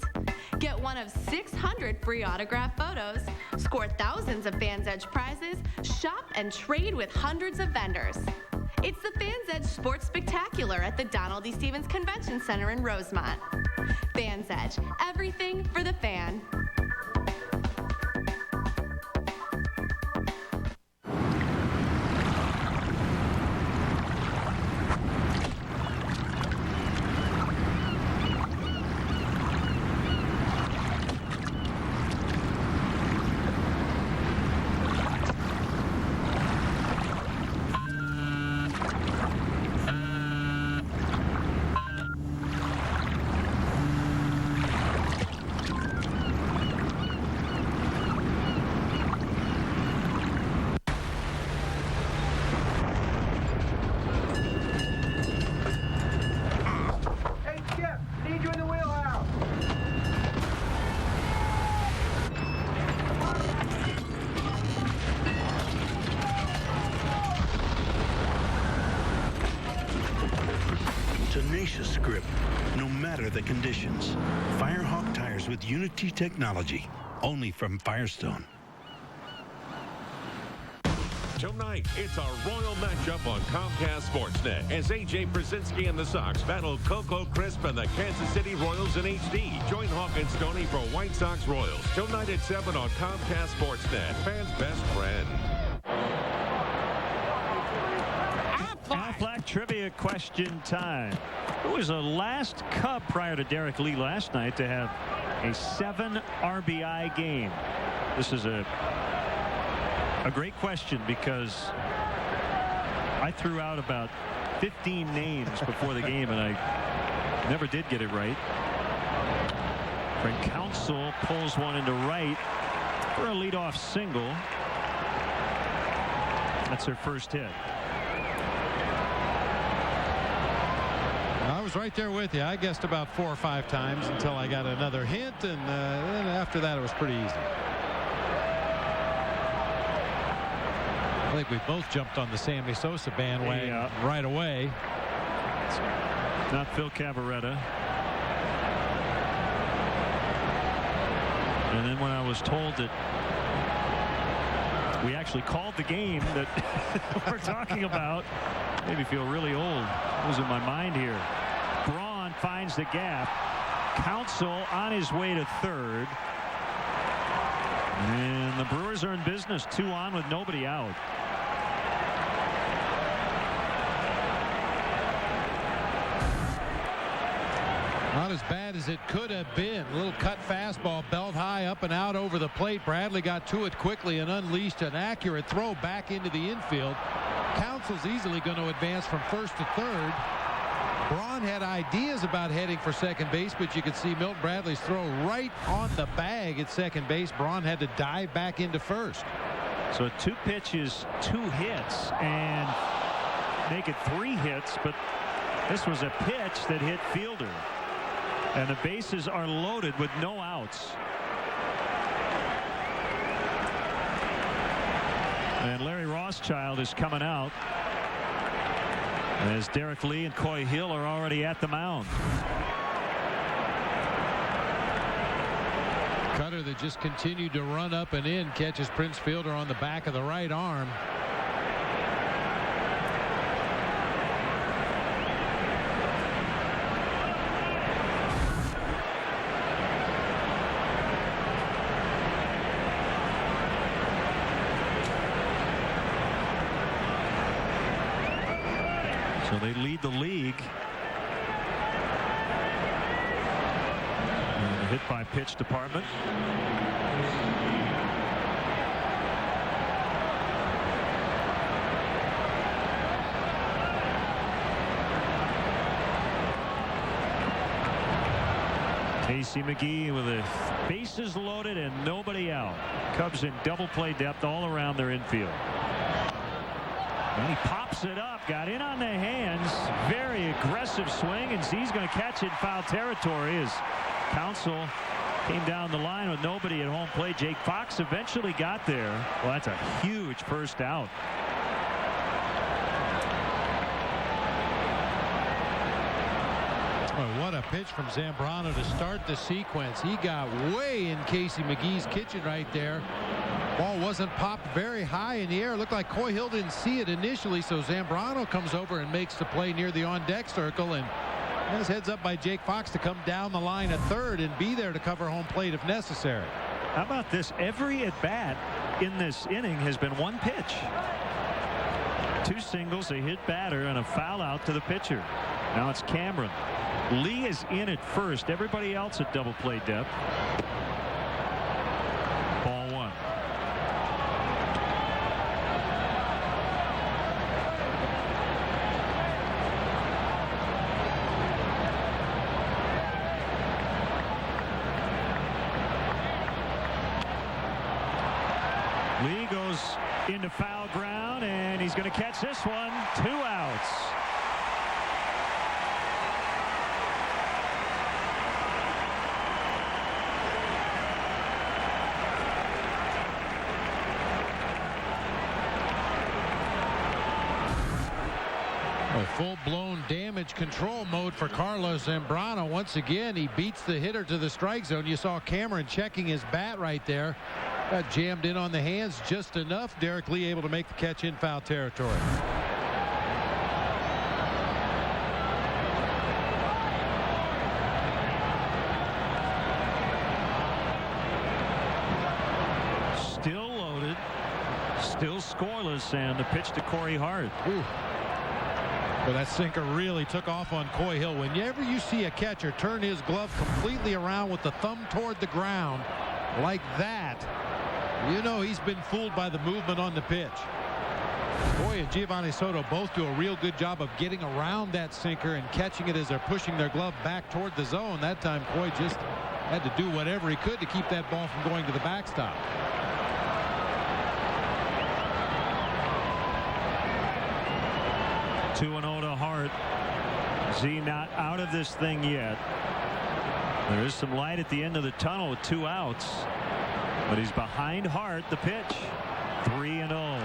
Get one of 600 free autograph photos, score thousands of Fans Edge prizes, shop and trade with hundreds of vendors. It's the Fans Edge Sports Spectacular at the Donald E. Stevens Convention Center in Rosemont. Fans Edge, everything for the fan. matter the conditions. Firehawk tires with Unity technology, only from Firestone. Tonight, it's a royal matchup on Comcast Sportsnet as A.J. Brzezinski and the Sox battle Coco Crisp and the Kansas City Royals in HD. Join Hawk and Stoney for White Sox Royals. Tonight at 7 on Comcast Sportsnet. Fans' best friend. Aflac trivia question time. Who was the last Cub prior to Derek Lee last night to have a 7 RBI game? This is a great question because I threw out about 15 names before the game and I never did get it right. Frank Counsell pulls one into right for a leadoff single. That's their first hit. I was right there with you. I guessed about 4 or 5 times until I got another hint, and then after that it was pretty easy. I think we both jumped on the Sammy Sosa bandwagon right away. Not Phil Cavarretta. And then when I was told that we actually called the game that we're talking about, made me feel really old. Losing my mind here. Braun finds the gap. Counsell on his way to third. And the Brewers are in business. 2 on with nobody out. Not as bad as it could have been. A little cut fastball, belt high, up and out over the plate. Bradley got to it quickly and unleashed an accurate throw back into the infield. Counsell's easily going to advance from first to third. Braun had ideas about heading for second base, but you could see Milton Bradley's throw right on the bag at second base. Braun had to dive back into first. So 2 pitches, 2 hits, and make it 3 hits, but this was a pitch that hit Fielder. And the bases are loaded with no outs. And Larry Rothschild is coming out as Derek Lee and Coy Hill are already at the mound. Cutter that just continued to run up and in catches Prince Fielder on the back of the right arm. So they lead the league. And a hit by pitch department. Casey McGee with the bases loaded and nobody out. Cubs in double play depth all around their infield. And he pops it up, got in on the hands, very aggressive swing, and Z's going to catch it in foul territory as Counsell came down the line with nobody at home plate. Jake Fox eventually got there. Well, that's a huge first out. Well, what a pitch from Zambrano to start the sequence. He got way in Casey McGee's kitchen right there. Ball wasn't popped very high in the air. It looked like Coy Hill didn't see it initially, so Zambrano comes over and makes the play near the on-deck circle, and his heads up by Jake Fox to come down the line at third and be there to cover home plate if necessary. How about this? Every at-bat in this inning has been 1 pitch. 2 singles, a hit batter, and a foul out to the pitcher. Now it's Cameron. Lee is in at first. Everybody else at double play depth. Ball 1. Lee goes into foul ground, and he's going to catch this one. 2 outs. A full-blown damage control mode for Carlos Zambrano. Once again, he beats the hitter to the strike zone. You saw Cameron checking his bat right there. Got jammed in on the hands just enough. Derek Lee able to make the catch in foul territory. Still loaded, still scoreless, and the pitch to Corey Hart. Ooh. Well, that sinker really took off on Coy Hill. Whenever you see a catcher turn his glove completely around with the thumb toward the ground like that, you know he's been fooled by the movement on the pitch. Coy and Giovanni Soto both do a real good job of getting around that sinker and catching it as they're pushing their glove back toward the zone. That time Coy just had to do whatever he could to keep that ball from going to the backstop. 2-0 to Hart. Z not out of this thing yet. There is some light at the end of the tunnel with 2 outs. But he's behind Hart. The pitch. 3-0.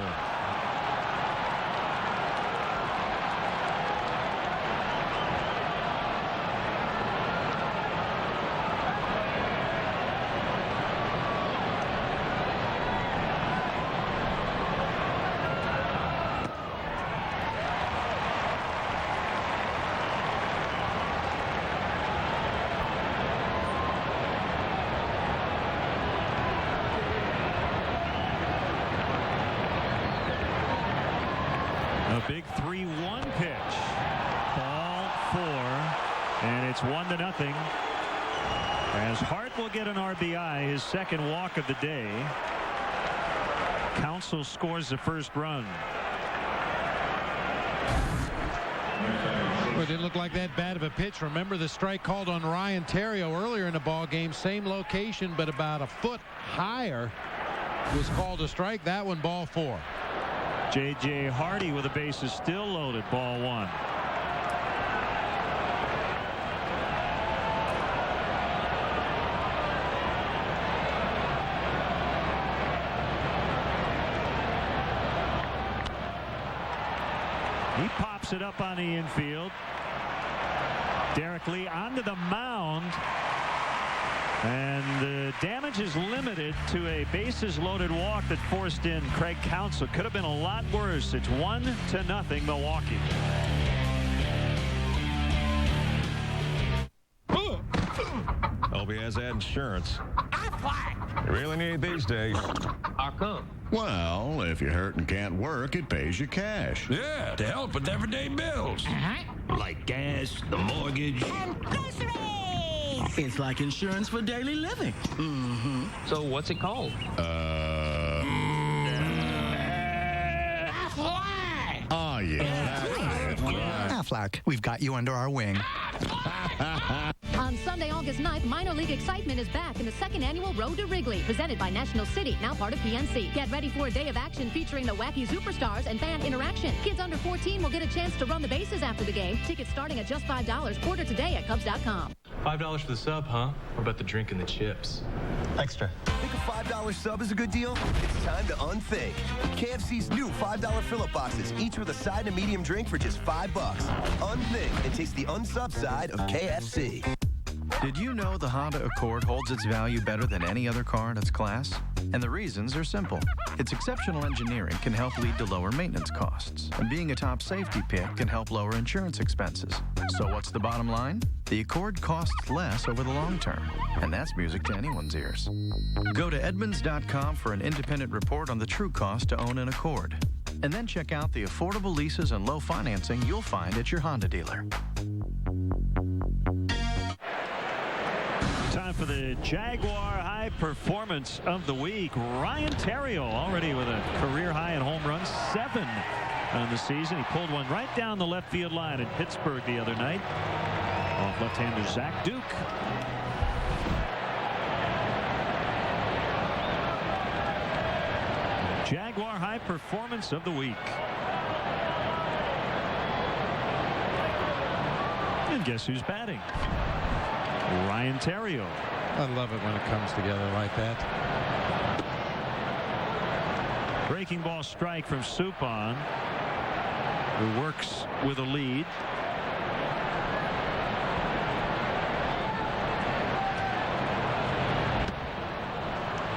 A big 3-1 pitch. Ball 4. And it's 1-0. As Hart will get an RBI, his second walk of the day. Counsell scores the first run. Well, it didn't look like that bad of a pitch. Remember the strike called on Ryan Theriot earlier in the ball game. Same location, but about a foot higher was called a strike. That one, ball 4. J.J. Hardy with the bases still loaded. Ball 1. He pops it up on the infield. Derek Lee onto the mound. And the damage is limited to a bases loaded walk that forced in Craig Counsell. Could have been a lot worse. It's 1-0 Milwaukee. Hope he has that insurance. You really need these days. How come? Well, if you're hurt and can't work, it pays you cash. Yeah, to help with everyday bills. Like gas, the mortgage. And groceries! It's like insurance for daily living. Mm-hmm. So what's it called? Oh, yeah. Aflac, we've got you under our wing. On Sunday, August 9th, minor league excitement is back in the second annual Road to Wrigley, presented by National City, now part of PNC. Get ready for a day of action featuring the wacky superstars and fan interaction. Kids under 14 will get a chance to run the bases after the game. Tickets starting at just $5. Order today at Cubs.com. $5 for the sub, huh? What about the drink and the chips? Extra. Think a $5 sub is a good deal? It's time to unthink. KFC's new $5 fill-up boxes, each with a side and medium drink for just $5. Unthink and taste the unsub side of KFC. Did you know the Honda Accord holds its value better than any other car in its class? And the reasons are simple. Its exceptional engineering can help lead to lower maintenance costs. And being a top safety pick can help lower insurance expenses. So what's the bottom line? The Accord costs less over the long term. And that's music to anyone's ears. Go to Edmunds.com for an independent report on the true cost to own an Accord. And then check out the affordable leases and low financing you'll find at your Honda dealer. Time for the Jaguar High Performance of the Week. Ryan Theriot already with a career high in home runs, 7 on the season. He pulled one right down the left field line in Pittsburgh the other night off left-hander Zach Duke. Jaguar High Performance of the Week. And guess who's batting? Ryan Theriot. I love it when it comes together like that. Breaking ball strike from Suppan. who works with a lead.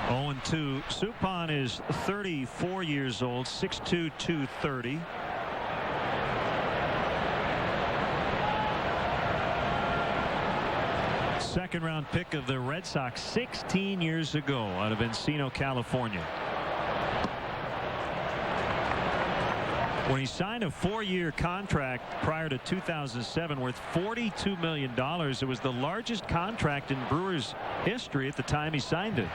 Oh, 2. Suppan is 34 years old, 6'2", 230. Second-round pick of the Red Sox 16 years ago out of Encino, California. When he signed a 4-year contract prior to 2007 worth $42 million, it was the largest contract in Brewers history at the time he signed it.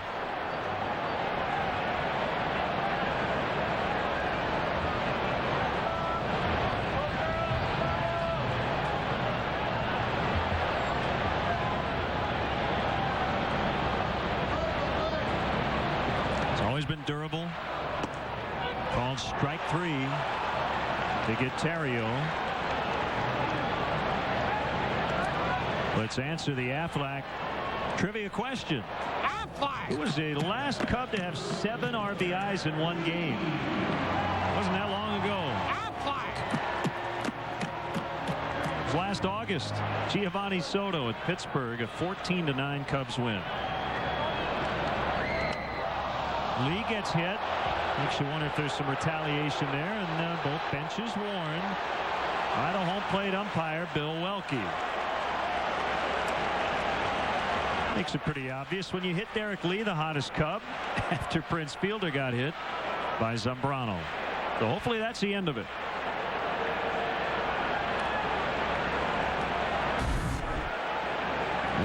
Been durable. Called strike 3 to get Terrio. Let's answer the Aflac trivia question. Who was the last Cub to have 7 RBIs in one game? Wasn't that long ago. It was last August. Giovanni Soto at Pittsburgh, a 14-9 Cubs win. Lee gets hit. Makes you wonder if there's some retaliation there, and both benches warned by the home plate umpire Bill Welke. Makes it pretty obvious when you hit Derek Lee, the hottest Cub, after Prince Fielder got hit by Zambrano. So hopefully that's the end of it.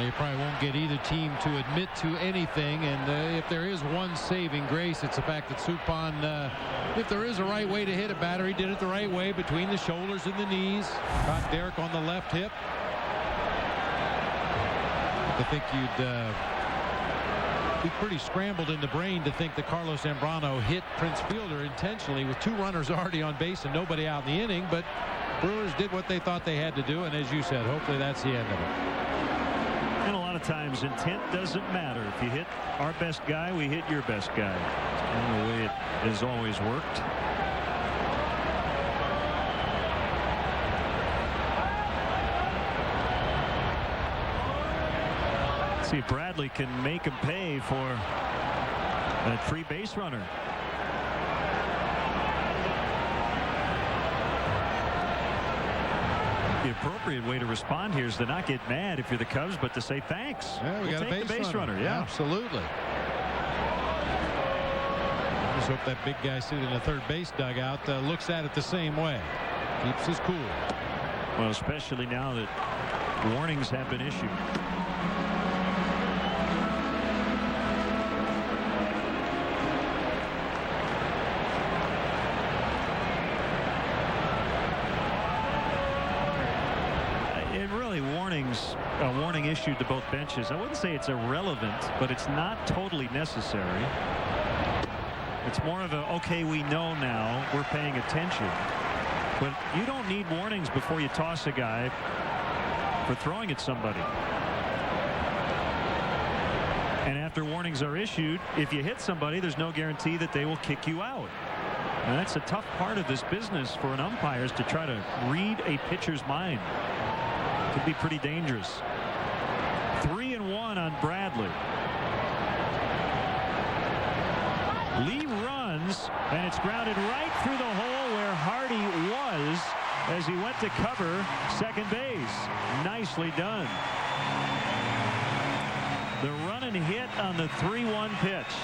You probably won't get either team to admit to anything, and if there is one saving grace, it's the fact that Suppan, if there is a right way to hit a batter, he did it the right way between the shoulders and the knees. Caught Derek on the left hip. I think you'd be pretty scrambled in the brain to think that Carlos Zambrano hit Prince Fielder intentionally with 2 runners already on base and nobody out in the inning, but Brewers did what they thought they had to do, and as you said, hopefully that's the end of it. And a lot of times intent doesn't matter. If you hit our best guy, we hit your best guy. And the way it has always worked. Let's see if Bradley can make him pay for a free base runner. The appropriate way to respond here is to not get mad if you're the Cubs, but to say thanks. Yeah, we got a base runner. Yeah, absolutely. Just hope that big guy sitting in the third base dugout looks at it the same way. Keeps his cool. Well, especially now that warnings have been issued. A warning issued to both benches. I wouldn't say it's irrelevant, but it's not totally necessary. It's more of a, okay, we know now, we're paying attention. But you don't need warnings before you toss a guy for throwing at somebody. And after warnings are issued, if you hit somebody, there's no guarantee that they will kick you out. And that's a tough part of this business for an umpire, is to try to read a pitcher's mind. Could be pretty dangerous. 3-1 on Bradley. Lee runs, and it's grounded right through the hole where Hardy was as he went to cover second base. Nicely done. The run and hit on the 3-1 pitch.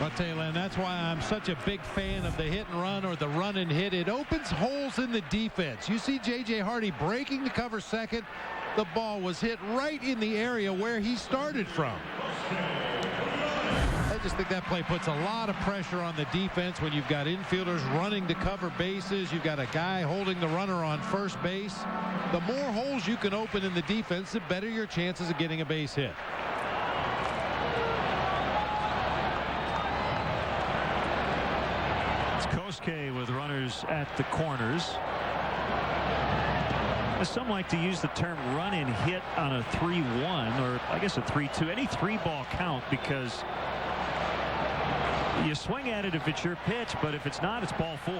I'll tell you, Len, that's why I'm such a big fan of the hit and run or the run and hit. It opens holes in the defense. You see J.J. Hardy breaking to cover second. The ball was hit right in the area where he started from. I just think that play puts a lot of pressure on the defense when you've got infielders running to cover bases. You've got a guy holding the runner on first base. The more holes you can open in the defense, the better your chances of getting a base hit. Kosuke with runners at the corners. Some like to use the term run and hit on a 3-1, or I guess a 3-2, any 3-ball count, because You swing at it if it's your pitch, but if it's not, it's ball 4.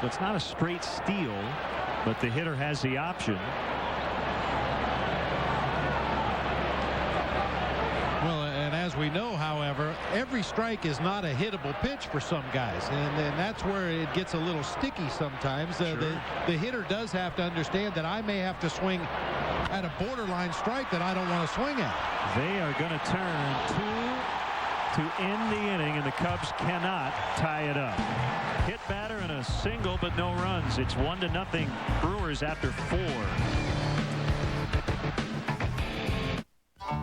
So it's not a straight steal, but the hitter has the option. Well, and as we know, however, every strike is not a hittable pitch for some guys, and that's where it gets a little sticky sometimes. Sure. The hitter does have to understand that I may have to swing at a borderline strike that I don't want to swing at. They are going to turn 2 to end the inning, and the Cubs cannot tie it up. Hit batter and a single, but no runs. It's 1-0 Brewers after 4.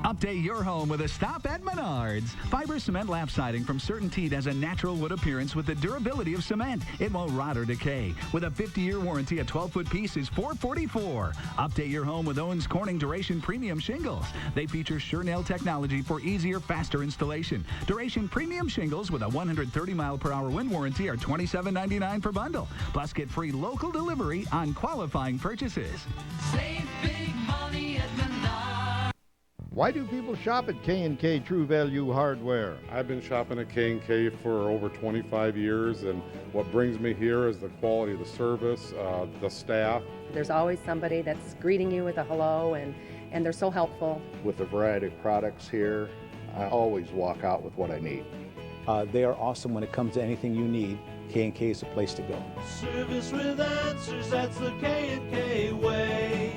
Update your home with a stop at Menards. Fiber cement lap siding from CertainTeed has a natural wood appearance with the durability of cement. It won't rot or decay. With a 50-year warranty, a 12-foot piece is $444. Update your home with Owens Corning Duration Premium Shingles. They feature SureNail technology for easier, faster installation. Duration Premium Shingles with a 130-mile-per-hour wind warranty are $27.99 per bundle. Plus, get free local delivery on qualifying purchases. Save big money at Menards. Why do people shop at K&K True Value Hardware? I've been shopping at K&K for over 25 years, and what brings me here is the quality of the service, the staff. There's always somebody that's greeting you with a hello, and they're so helpful. With a variety of products here, I always walk out with what I need. They are awesome when it comes to anything you need. K&K is the place to go. Service with answers, that's the K&K way.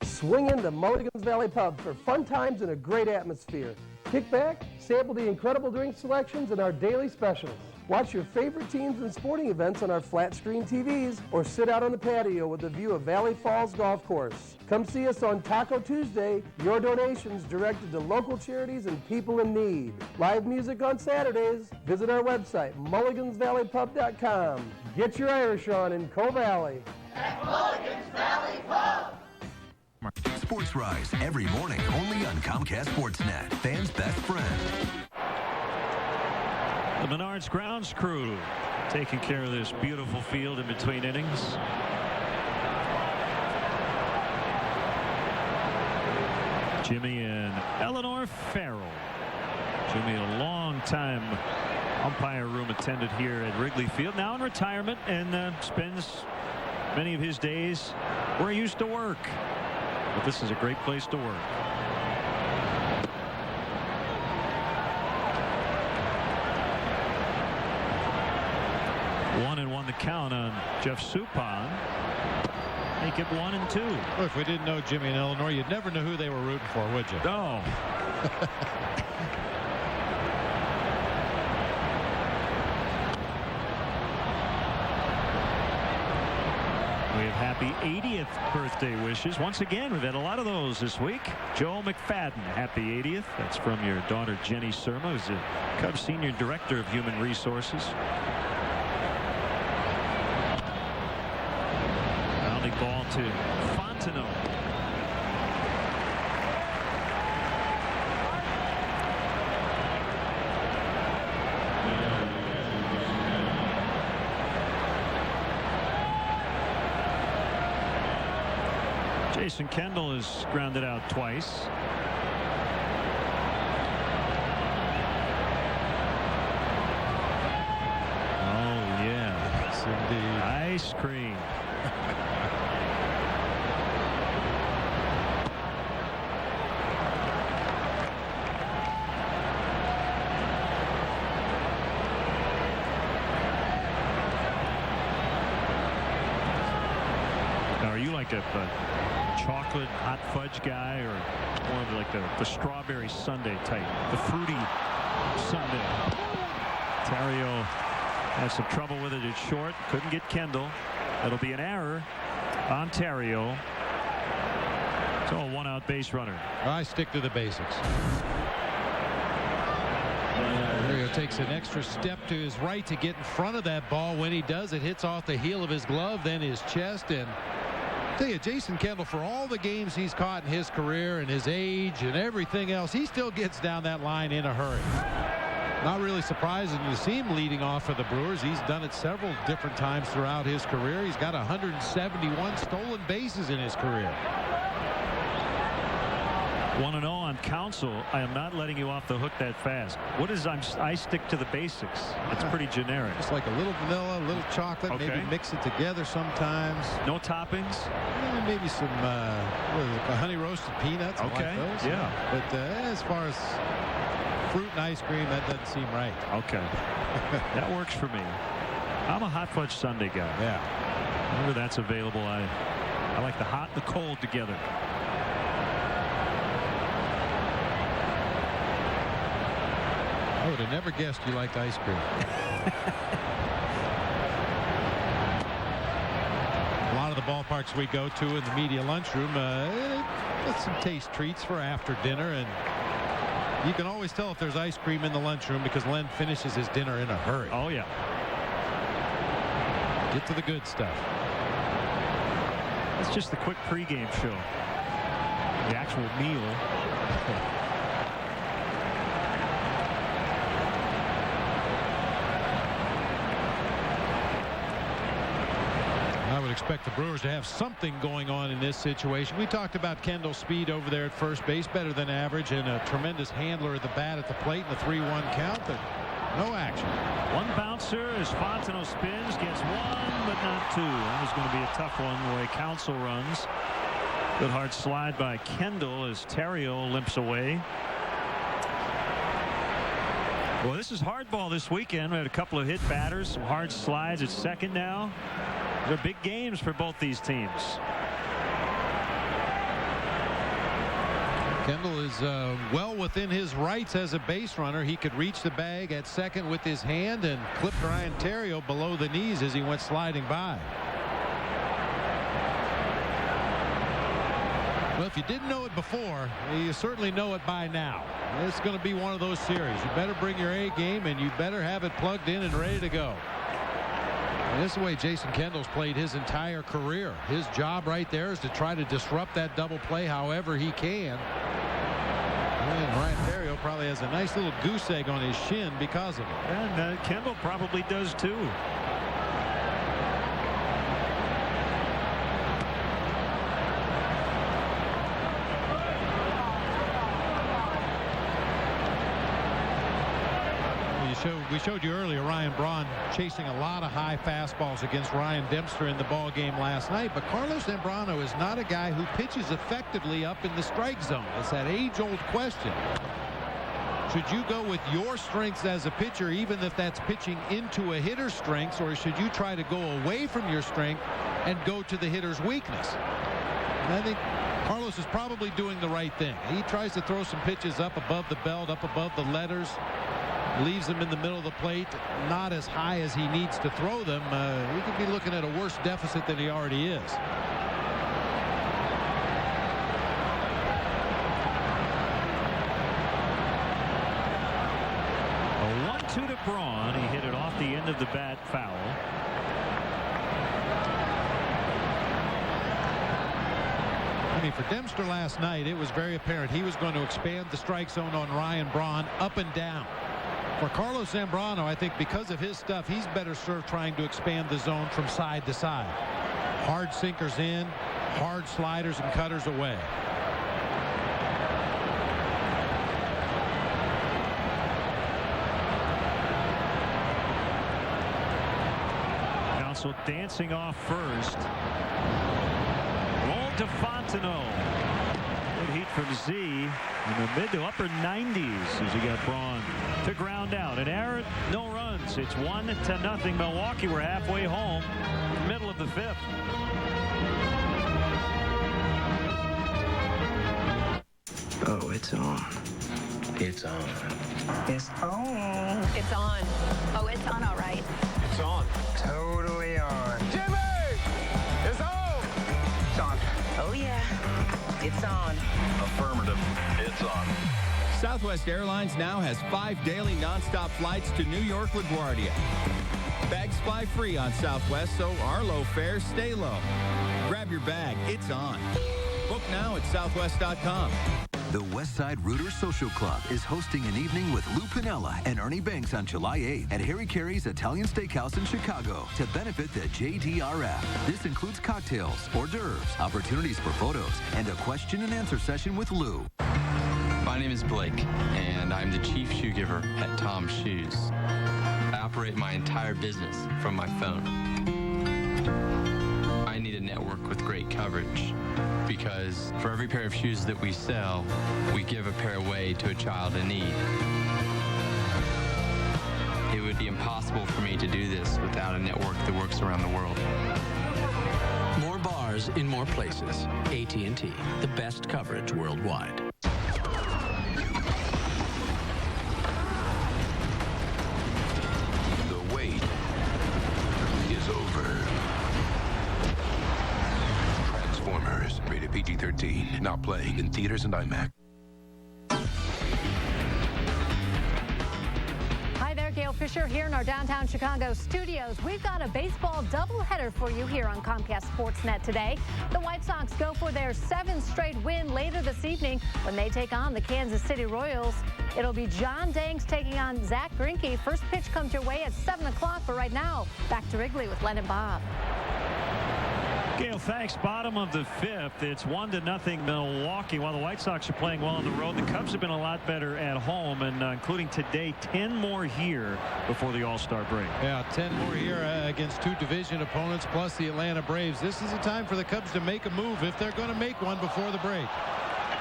Swing into Mulligan's Valley Pub for fun times and a great atmosphere. Kick back, sample the incredible drink selections and our daily specials. Watch your favorite teams and sporting events on our flat screen TVs or sit out on the patio with a view of Valley Falls Golf Course. Come see us on Taco Tuesday. Your donations directed to local charities and people in need. Live music on Saturdays. Visit our website, mulligansvalleypub.com. Get your Irish on in Coe Valley. At Mulligan's Valley Pub. Sports Rise every morning only on Comcast Sportsnet. Fans' best friend. The Menards grounds crew taking care of this beautiful field in between innings. Jimmy and Eleanor Farrell. Jimmy, a long-time umpire room attendant here at Wrigley Field, now in retirement, and spends many of his days where he used to work. But this is a great place to work. One and one to count on Jeff Suppan. Make it 1-2. Well, if we didn't know Jimmy and Eleanor, you'd never know who they were rooting for, would you? No. We have happy 80th birthday wishes. Once again, we've had a lot of those this week. Joe McFadden, happy 80th. That's from your daughter, Jenny Surma, who's the Cubs Senior Director of Human Resources. Rounding ball to Fontenot. Jason Kendall is grounded out twice. Oh, yeah. Yes, indeed. Ice cream. Now, are you like a chocolate hot fudge guy, or more of like the strawberry sundae type, the fruity sundae? Terrio had some trouble with it at short, couldn't get Kendall. It'll be an error on Terrio. So a one-out base runner. I stick to the basics. Terrio takes an extra step to his right to get in front of that ball. When he does, it hits off the heel of his glove, then his chest, and tell you, Jason Kendall, for all the games he's caught in his career and his age and everything else, he still gets down that line in a hurry. Not really surprising to see him leading off for the Brewers. He's done it several different times throughout his career. He's got 171 stolen bases in his career. 1-0 on Council. I am not letting you off the hook that fast. What is I stick to the basics? It's pretty generic. Just like a little vanilla, a little chocolate, okay. Maybe mix it together sometimes. No toppings? Yeah, maybe some honey roasted peanuts. Okay, I like those. yeah. But as far as fruit and ice cream, that doesn't seem right. Okay. That works for me. I'm a hot fudge sundae guy. Yeah. Whenever that's available, I like the hot and the cold together. I would have never guessed you liked ice cream. A lot of the ballparks we go to in the media lunchroom, get some taste treats for after dinner, and you can always tell if there's ice cream in the lunchroom because Len finishes his dinner in a hurry. Oh, yeah. Get to the good stuff. It's just the quick pregame show. The actual meal. I would expect the Brewers to have something going on in this situation. We talked about Kendall's speed over there at first base, better than average, and a tremendous handler of the bat at the plate in the 3-1 count, but no action. One bouncer as Fontenot spins, gets one, but not two. That was going to be a tough one the way Council runs. Good hard slide by Kendall as Terrio limps away. Well, this is hardball this weekend. We had a couple of hit batters, some hard slides at second now. They're big games for both these teams. Kendall is well within his rights as a base runner. He could reach the bag at second with his hand and clipped Ryan Terrio below the knees as he went sliding by. Well, if you didn't know it before, you certainly know it by now. It's going to be one of those series. You better bring your A game, and you better have it plugged in and ready to go. And this is the way Jason Kendall's played his entire career. His job right there is to try to disrupt that double play however he can. And Ryan Terrio probably has a nice little goose egg on his shin because of it. And Kendall probably does too. We showed you earlier Ryan Braun chasing a lot of high fastballs against Ryan Dempster in the ball game last night, but Carlos Zambrano is not a guy who pitches effectively up in the strike zone. It's that age-old question. Should you go with your strengths as a pitcher, even if that's pitching into a hitter's strengths, or should you try to go away from your strength and go to the hitter's weakness? And I think Carlos is probably doing the right thing. He tries to throw some pitches up above the belt, up above the letters. Leaves them in the middle of the plate, not as high as he needs to throw them. He could be looking at a worse deficit than he already is. A 1-2 to Braun. He hit it off the end of the bat, foul. I mean, for Dempster last night, it was very apparent he was going to expand the strike zone on Ryan Braun up and down. For Carlos Zambrano, I think because of his stuff, he's better served trying to expand the zone from side to side. Hard sinkers in, hard sliders and cutters away. Council dancing off first. Rolled to Fontenot. Good heat from Z in the mid to upper 90s as he got Braun to ground out. An error, no runs. It's 1-0 Milwaukee. We're halfway home, middle of the fifth. Oh, it's on. It's on. It's on. It's on. Oh, it's on all right. It's on. Totally on. Jimmy! It's on! It's on. Oh, yeah. It's on. Affirmative. It's on. Southwest Airlines now has 5 daily nonstop flights to New York LaGuardia. Bags fly free on Southwest, so our low fares stay low. Grab your bag. It's on. Book now at southwest.com. The Westside Rooters Social Club is hosting an evening with Lou Piniella and Ernie Banks on July 8th at Harry Carey's Italian Steakhouse in Chicago to benefit the JDRF. This includes cocktails, hors d'oeuvres, opportunities for photos, and a question and answer session with Lou. My name is Blake, and I'm the chief shoe giver at Tom's Shoes. I operate my entire business from my phone. I need a network with great coverage because for every pair of shoes that we sell, we give a pair away to a child in need. It would be impossible for me to do this without a network that works around the world. More bars in more places. AT&T, the best coverage worldwide. The wait is over. Transformers, rated PG-13, now playing in theaters and IMAX. Gail Fisher here in our downtown Chicago studios. We've got a baseball doubleheader for you here on Comcast Sportsnet today. The White Sox go for their 7th straight win later this evening when they take on the Kansas City Royals. It'll be John Danks taking on Zach Greinke. First pitch comes your way at 7 o'clock, but right now, back to Wrigley with Len and Bob. Gail, thanks. Bottom of the 5th. It's 1-0 Milwaukee. While the White Sox are playing well on the road, the Cubs have been a lot better at home, and including today, 10 more here before the All-Star break. Yeah, 10 more here against 2 division opponents plus the Atlanta Braves. This is a time for the Cubs to make a move if they're going to make one before the break.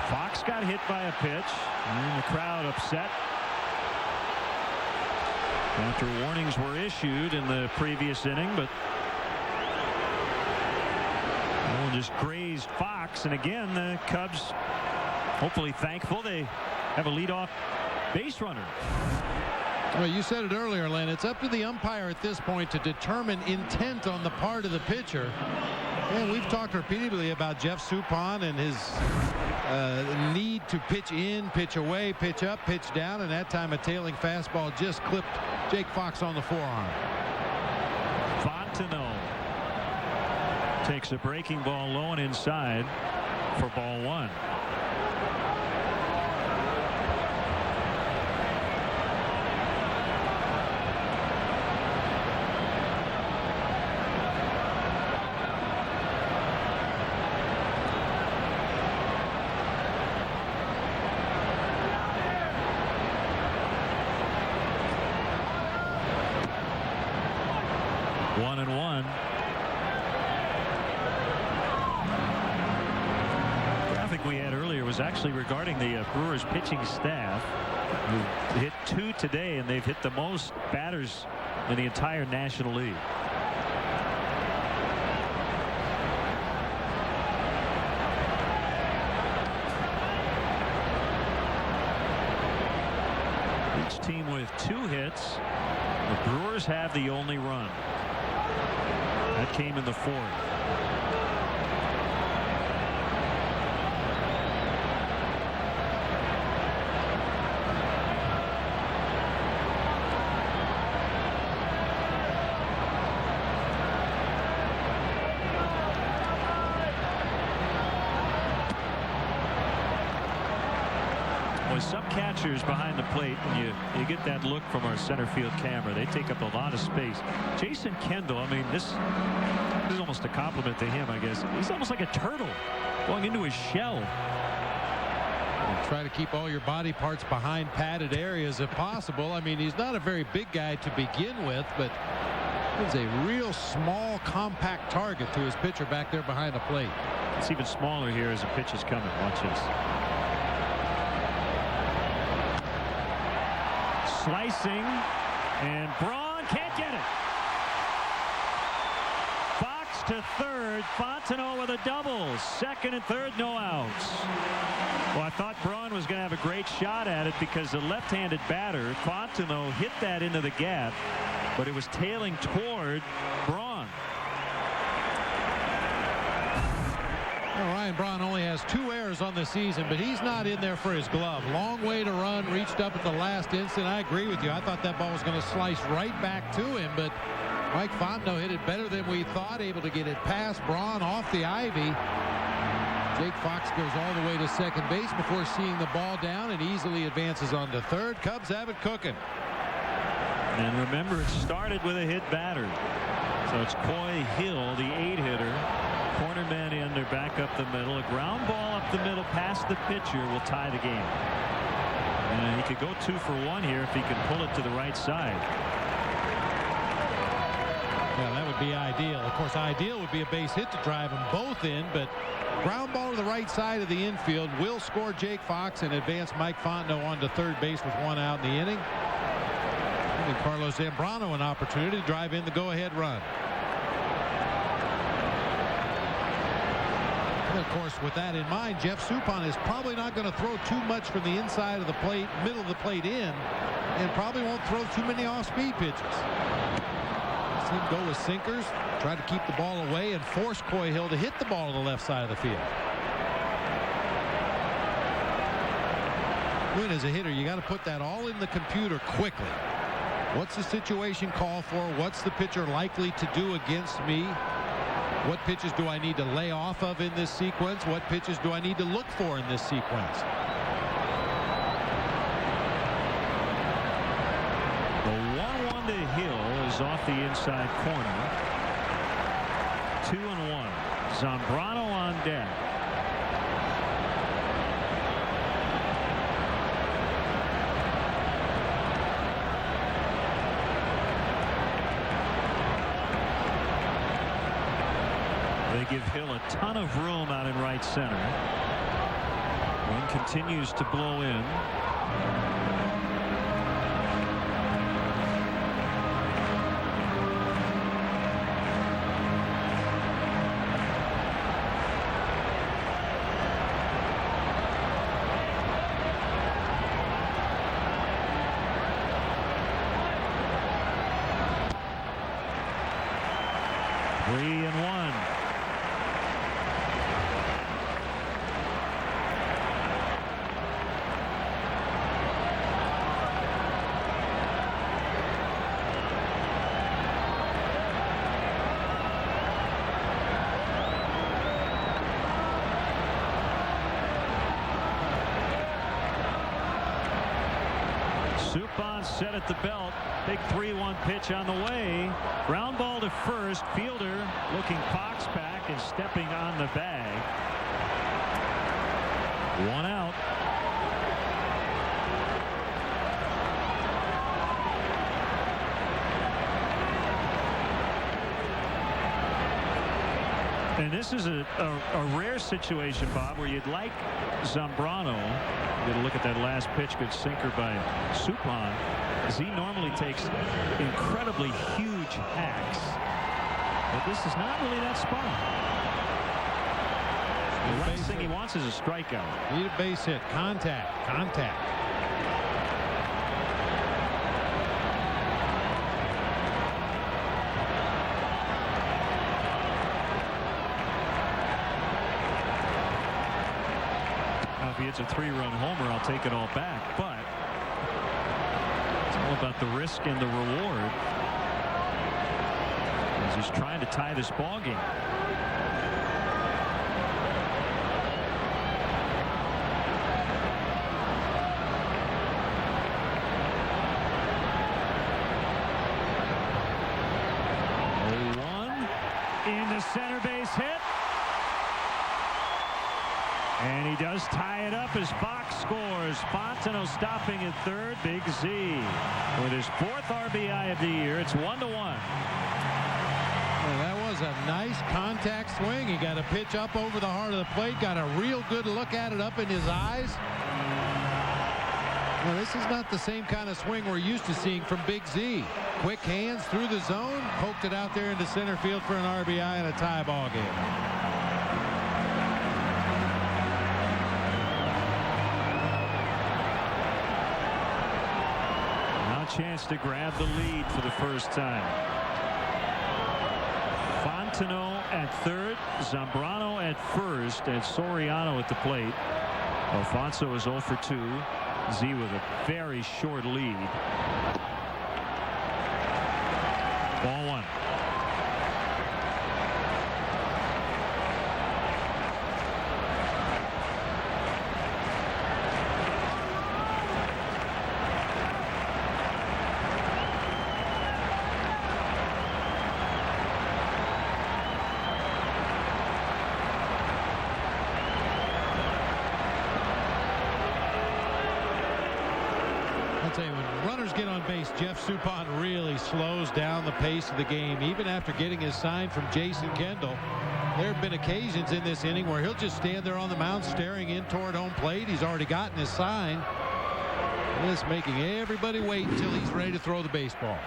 Fox got hit by a pitch, and the crowd upset after warnings were issued in the previous inning, but just grazed Fox, and again the Cubs hopefully thankful they have a leadoff base runner. Well, you said it earlier, Len. It's up to the umpire at this point to determine intent on the part of the pitcher. And we've talked repeatedly about Jeff Suppan and his need to pitch in, pitch away, pitch up, pitch down, and that time a tailing fastball just clipped Jake Fox on the forearm. Fontenot takes a breaking ball low and inside for ball 1. Actually regarding the Brewers pitching staff, who hit 2 today, and they've hit the most batters in the entire National League. Each team with 2 hits. The Brewers have the only run. That came in the 4th. Some catchers behind the plate, and you get that look from our center field camera. They take up a lot of space. Jason Kendall, I mean, this is almost a compliment to him, I guess. He's almost like a turtle going into his shell. And try to keep all your body parts behind padded areas if possible. I mean, he's not a very big guy to begin with, but he's a real small, compact target to his pitcher back there behind the plate. It's even smaller here as the pitch is coming. Watch this. Slicing, and Braun can't get it. Fox to third. Fontenot with a double. Second and third, no outs. Well, I thought Braun was going to have a great shot at it because the left-handed batter, Fontenot, hit that into the gap, but it was tailing toward Braun. Well, Ryan Braun only has 2 errors on the season, but he's not in there for his glove. Long way to run, reached up at the last instant. I agree with you. I thought that ball was going to slice right back to him, but Mike Fontenot hit it better than we thought, able to get it past Braun off the ivy. Jake Fox goes all the way to second base before seeing the ball down and easily advances on to third. Cubs have it cooking. And remember, it started with a hit batter. So it's Coy Hill, the 8-hitter, Corner man in, they're back up the middle. A ground ball up the middle past the pitcher will tie the game. And he could go 2 for 1 here if he can pull it to the right side. Yeah, that would be ideal. Of course, ideal would be a base hit to drive them both in, but ground ball to the right side of the infield will score Jake Fox and advance Mike Fontenot onto third base with 1 out in the inning. Giving Carlos Zambrano an opportunity to drive in the go-ahead run. And of course, with that in mind, Jeff Suppan is probably not going to throw too much from the inside of the plate, middle of the plate in, and probably won't throw too many off-speed pitches. See him go with sinkers, try to keep the ball away, and force Coy Hill to hit the ball to the left side of the field. When as a hitter, you got to put that all in the computer quickly. What's the situation call for? What's the pitcher likely to do against me? What pitches do I need to lay off of in this sequence? What pitches do I need to look for in this sequence? The 1-1 to Hill is off the inside corner. 2-1. Zambrano on deck. They give Hill a ton of room out in right center. Wind continues to blow in. Suppan set at the belt. Big 3-1 pitch on the way. Ground ball to first. Fielder looking Cox back and stepping on the bag. 1 out. And this is a rare situation, Bob, where you'd like Zambrano. Get a look at that last pitch. Good sinker by Suppan, as he normally takes incredibly huge hacks. But this is not really that spot. The last thing he wants is a strikeout. Need a base hit. Contact. If he hits a 3-run homer, I'll take it all back, but it's all about the risk and the reward as he's trying to tie this ball game. In the center base hit. And he does tie it up as Fox scores. Fontenot stopping at third. Big Z with his 4th RBI of the year. It's 1-1. Well, that was a nice contact swing. He got a pitch up over the heart of the plate. Got a real good look at it up in his eyes. Well, this is not the same kind of swing we're used to seeing from Big Z. Quick hands through the zone. Poked it out there into center field for an RBI and a tie ball game. Chance to grab the lead for the first time. Fontenot at third, Zambrano at first, and Soriano at the plate. Alfonso is 0 for 2. Z with a very short lead. Ball 1. runners get on base, Jeff Suppan really slows down the pace of the game. Even after getting his sign from Jason Kendall, there have been occasions in this inning where he'll just stand there on the mound staring in toward home plate. He's already gotten his sign. This making everybody wait until he's ready to throw the baseball.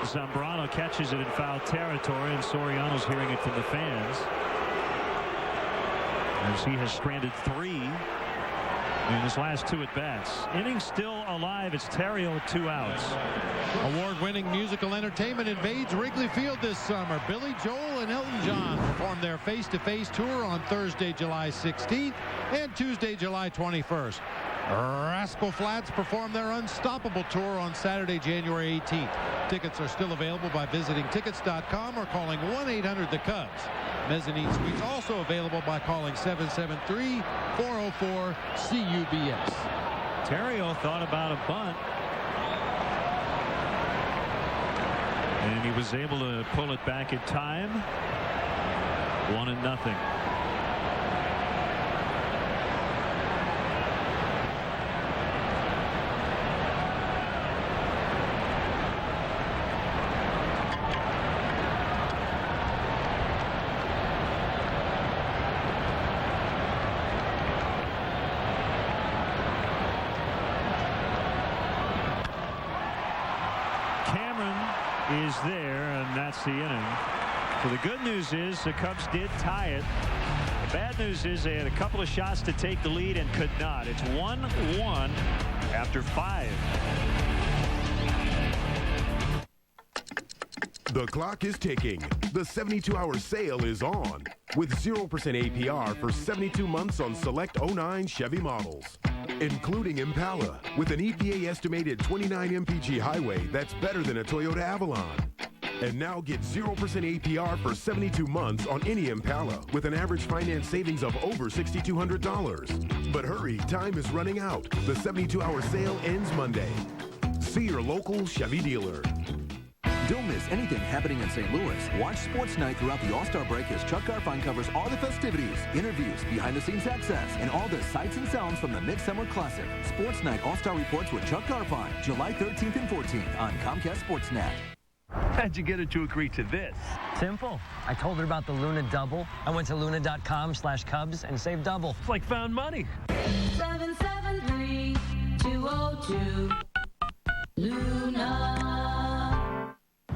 Zambrano catches it in foul territory, and Soriano's hearing it from the fans as he has stranded 3 in his last 2 at-bats. Inning still alive. It's Theriot with 2 outs. Award-winning musical entertainment invades Wrigley Field this summer. Billy Joel and Elton John performed their face-to-face tour on Thursday, July 16th and Tuesday, July 21st. Rascal Flatts performed their Unstoppable tour on Saturday, January 18th. Tickets are still available by visiting tickets.com or calling 1-800-THE-CUBS. Mezzanine suites also available by calling 773-404-CUBS. Theriot thought about a bunt, and he was able to pull it back in time. 1-0. Is there, and that's the inning. So the good news is the Cubs did tie it. The bad news is they had a couple of shots to take the lead and could not. It's 1-1 after 5. The clock is ticking. The 72-hour sale is on with 0% APR for 72 months on select 09 Chevy models, including Impala, with an EPA estimated 29 mpg highway that's better than a Toyota Avalon. And now get 0% APR for 72 months on any Impala with an average finance savings of over $6,200. But hurry, time is running out. The 72-hour sale ends Monday. See your local Chevy dealer. Don't miss anything happening in St. Louis. Watch Sports Night throughout the All-Star break as Chuck Garfien covers all the festivities, interviews, behind-the-scenes access, and all the sights and sounds from the Midsummer Classic. Sports Night All-Star Reports with Chuck Garfien, July 13th and 14th on Comcast Sportsnet. How'd you get her to agree to this? Simple. I told her about the Luna Double. I went to luna.com/Cubs and saved double. It's like found money. 773-202 Luna.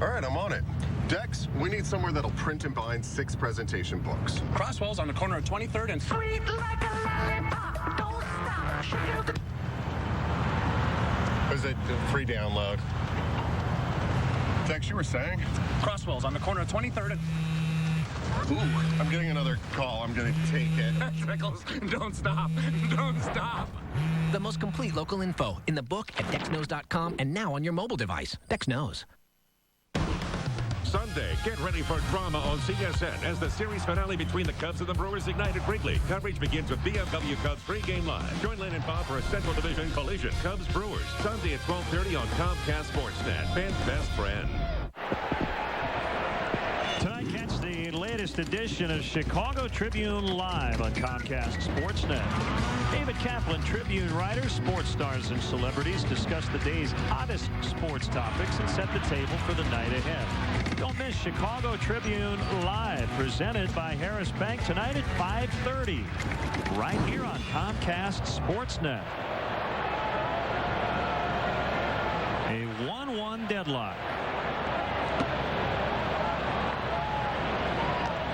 All right, I'm on it. Dex, we need somewhere that'll print and bind 6 presentation books. Crosswell's on the corner of 23rd and... Sweet like a lollipop, don't stop. Is it a free download? Dex, you were saying? Crosswell's on the corner of 23rd and... Ooh, I'm getting another call. I'm going to take it. Trickles, don't stop. Don't stop. The most complete local info in the book at DexKnows.com and now on your mobile device. Dex knows. Sunday, get ready for drama on CSN as the series finale between the Cubs and the Brewers ignite at Wrigley. Coverage begins with BMW Cubs pregame live. Join Lynn and Bob for a Central Division collision. Cubs Brewers, Sunday at 12:30 on Comcast Sportsnet. Fans' best friend. Tonight, catch the latest edition of Chicago Tribune Live on Comcast Sportsnet. David Kaplan, Tribune writers, sports stars, and celebrities discuss the day's hottest sports topics and set the table for the night ahead. Don't miss Chicago Tribune Live, presented by Harris Bank, tonight at 5:30, right here on Comcast Sportsnet. A 1-1 deadlock.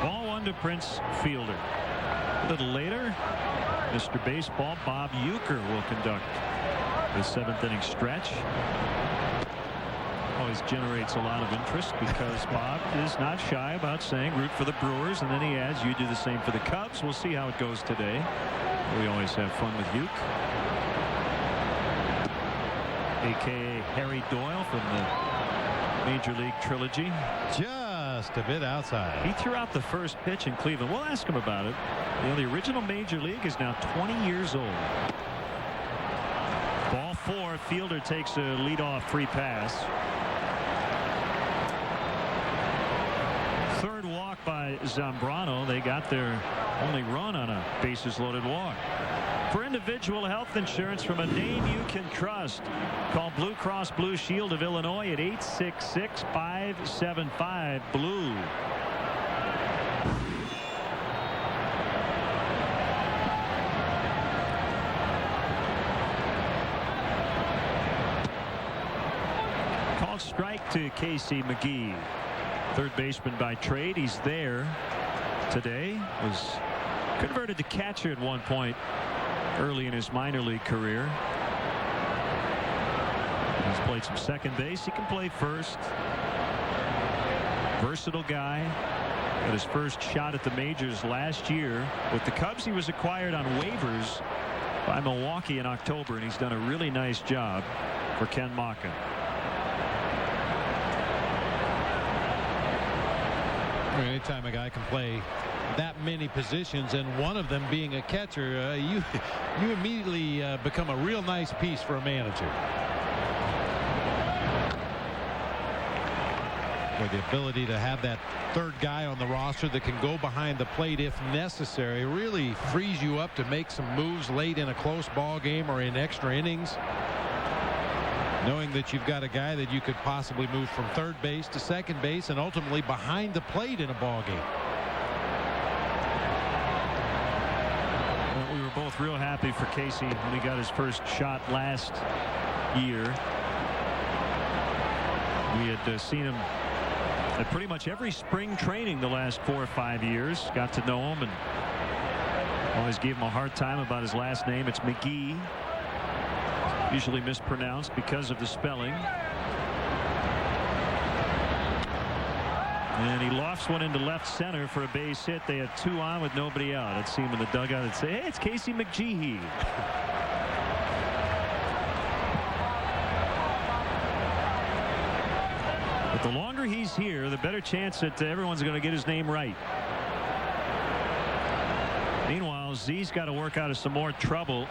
Ball 1 to Prince Fielder. A little later, Mr. Baseball Bob Uecker will conduct the 7th inning stretch. Always generates a lot of interest because Bob is not shy about saying root for the Brewers, and then he adds, you do the same for the Cubs. We'll see how it goes today. We always have fun with Ueck, a.k.a. Harry Doyle from the Major League trilogy. Just a bit outside. He threw out the first pitch in Cleveland. We'll ask him about it. You know, the original Major League is now 20 years old. Ball 4. Fielder takes a leadoff free pass. Third walk by Zambrano. They got their only run on a bases loaded walk. For individual health insurance from a name you can trust, call Blue Cross Blue Shield of Illinois at 866-575-BLUE. Called strike to Casey McGee. Third baseman by trade. He's there today. Was converted to catcher at one point early in his minor league career. He's played some second base. He can play first. Versatile guy. Got his first shot at the majors last year. With the Cubs, he was acquired on waivers by Milwaukee in October, and he's done a really nice job for Ken Maka. Anytime a guy can play that many positions and one of them being a catcher, you immediately become a real nice piece for a manager. With the ability to have that third guy on the roster that can go behind the plate if necessary really frees you up to make some moves late in a close ball game or in extra innings. Knowing that you've got a guy that you could possibly move from third base to second base and ultimately behind the plate in a ball game. Well, we were both real happy for Casey when he got his first shot last year. We had seen him at pretty much every spring training the last 4 or 5 years. Got to know him and always gave him a hard time about his last name. It's McGee. Usually mispronounced because of the spelling. And he lofts one into left center for a base hit. They had 2 on with nobody out. I'd see him in the dugout and say, hey, it's Casey McGee. But the longer he's here, the better chance that everyone's going to get his name right. Meanwhile, Z's got to work out of some more trouble.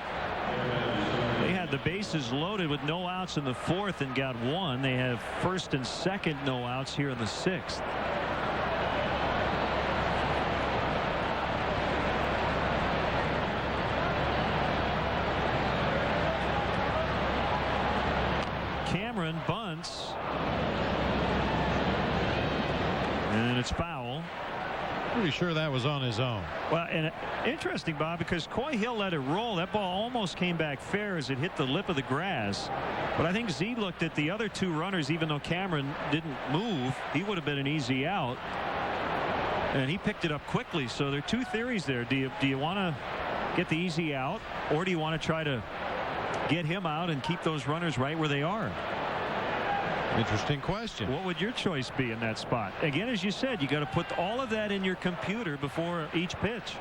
They had the bases loaded with no outs in the 4th and got 1. They have first and second no outs here in the 6th. Cameron bunts. And it's foul. Pretty sure that was on his own. Well, and interesting, Bob, because Coy Hill let it roll. That ball almost came back fair as it hit the lip of the grass. But I think Z looked at the other 2 runners. Even though Cameron didn't move, he would have been an easy out. And he picked it up quickly. So there are 2 theories there. Do you want to get the easy out, or do you want to try to get him out and keep those runners right where they are? Interesting question. What would your choice be in that spot? Again, as you said, you got to put all of that in your computer before each pitch.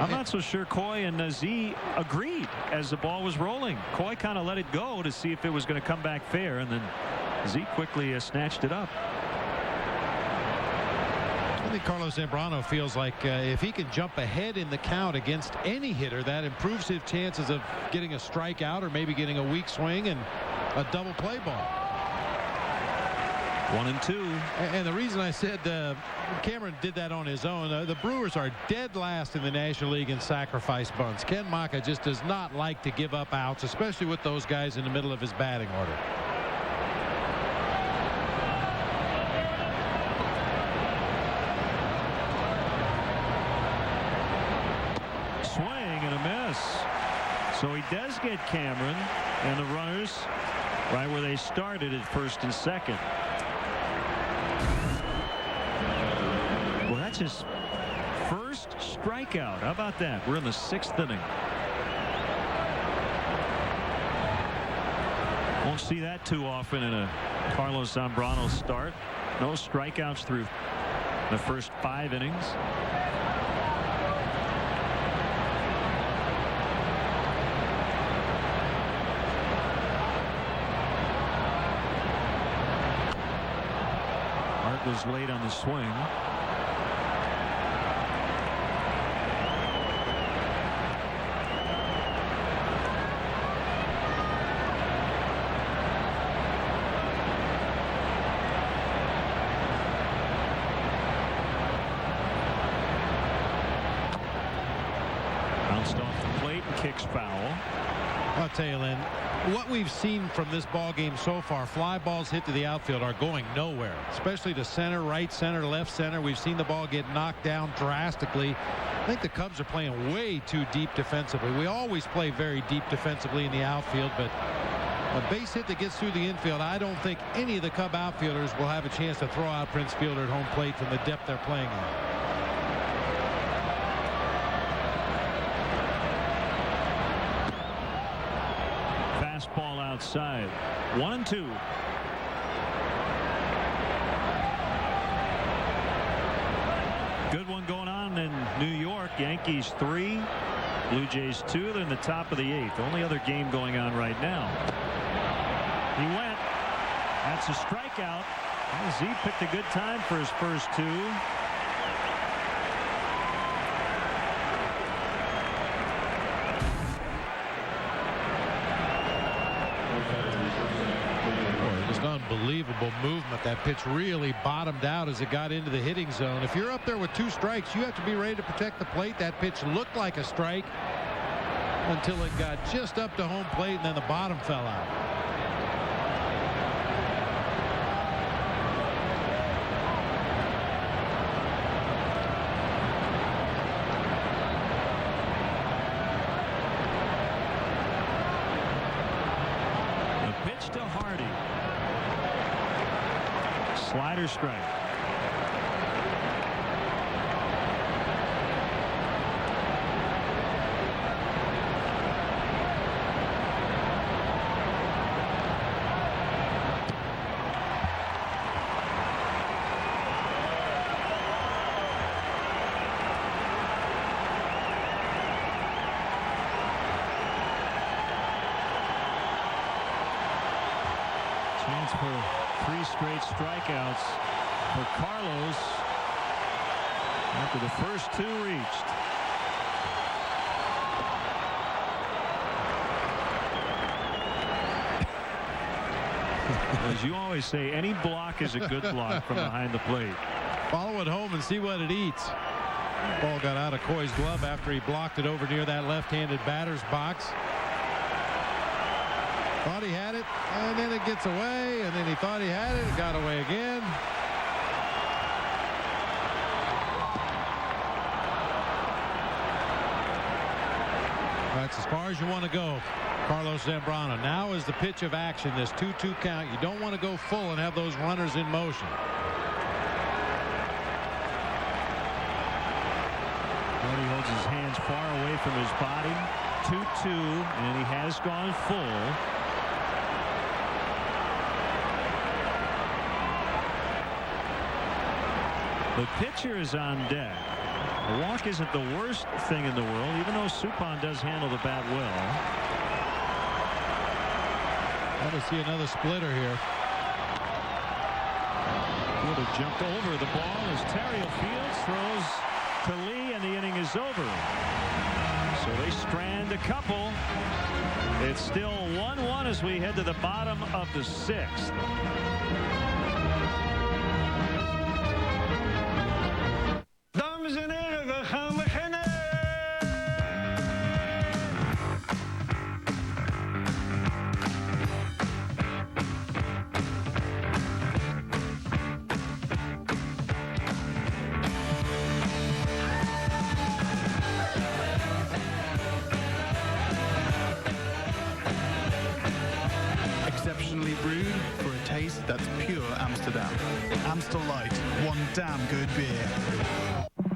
I'm not so sure Coy and Z agreed as the ball was rolling. Coy kind of let it go to see if it was going to come back fair, and then Z quickly snatched it up. I think Carlos Zambrano feels like if he can jump ahead in the count against any hitter, that improves his chances of getting a strikeout or maybe getting a weak swing and a double play ball. 1-2. And the reason I said Cameron did that on his own, the Brewers are dead last in the National League in sacrifice bunts. Ken Maka just does not like to give up outs, especially with those guys in the middle of his batting order. Swing and a miss. So he does get Cameron and the runners right where they started at first and second. Well, that's his first strikeout. How about that? We're in the 6th inning. Won't see that too often in a Carlos Zambrano start. No strikeouts through the first 5 innings. was late on the swing. Bounced off the plate and kicks foul. I'll tell you, Lynn, what we've seen from this ball game so far, fly balls hit to the outfield are going nowhere, especially to center, right center, left center. We've seen the ball get knocked down drastically. I think the Cubs are playing way too deep defensively. We always play very deep defensively in the outfield, but a base hit that gets through the infield, I don't think any of the Cub outfielders will have a chance to throw out Prince Fielder at home plate from the depth they're playing in. Fastball outside. 1-2. Good one going on in New York. Yankees 3, Blue Jays 2. They're in the top of the 8th. Only other game going on right now. He went. That's a strikeout. Z picked a good time for his first 2. Unbelievable movement. That pitch really bottomed out as it got into the hitting zone. If you're up there with 2 strikes, you have to be ready to protect the plate. That pitch looked like a strike until it got just up to home plate, and then the bottom fell out. The pitch to Hardy. Slider strike. Chance for 3 straight strikeouts for Carlos after the first 2 reached. As you always say, any block is a good block from behind the plate. Follow it home and see what it eats. Ball got out of Coy's glove after he blocked it over near that left-handed batter's box. Thought he had it, and then it gets away, and then he thought he had it, got away again. That's as far as you want to go, Carlos Zambrano. Now is the pitch of action, this 2-2 count. You don't want to go full and have those runners in motion. He holds his hands far away from his body. 2-2, and he has gone full. The pitcher is on deck. A walk isn't the worst thing in the world, even though Suppan does handle the bat well. Want to see another splitter here. Would have jumped over the ball as Terrio Fields throws to Lee, and the inning is over. So they strand a couple. It's still 1-1 as we head to the bottom of the 6th. Dames en heren, we gaan beginnen. Exceptionally brewed for a taste that's pure Amsterdam. Amstel Light, one damn good beer.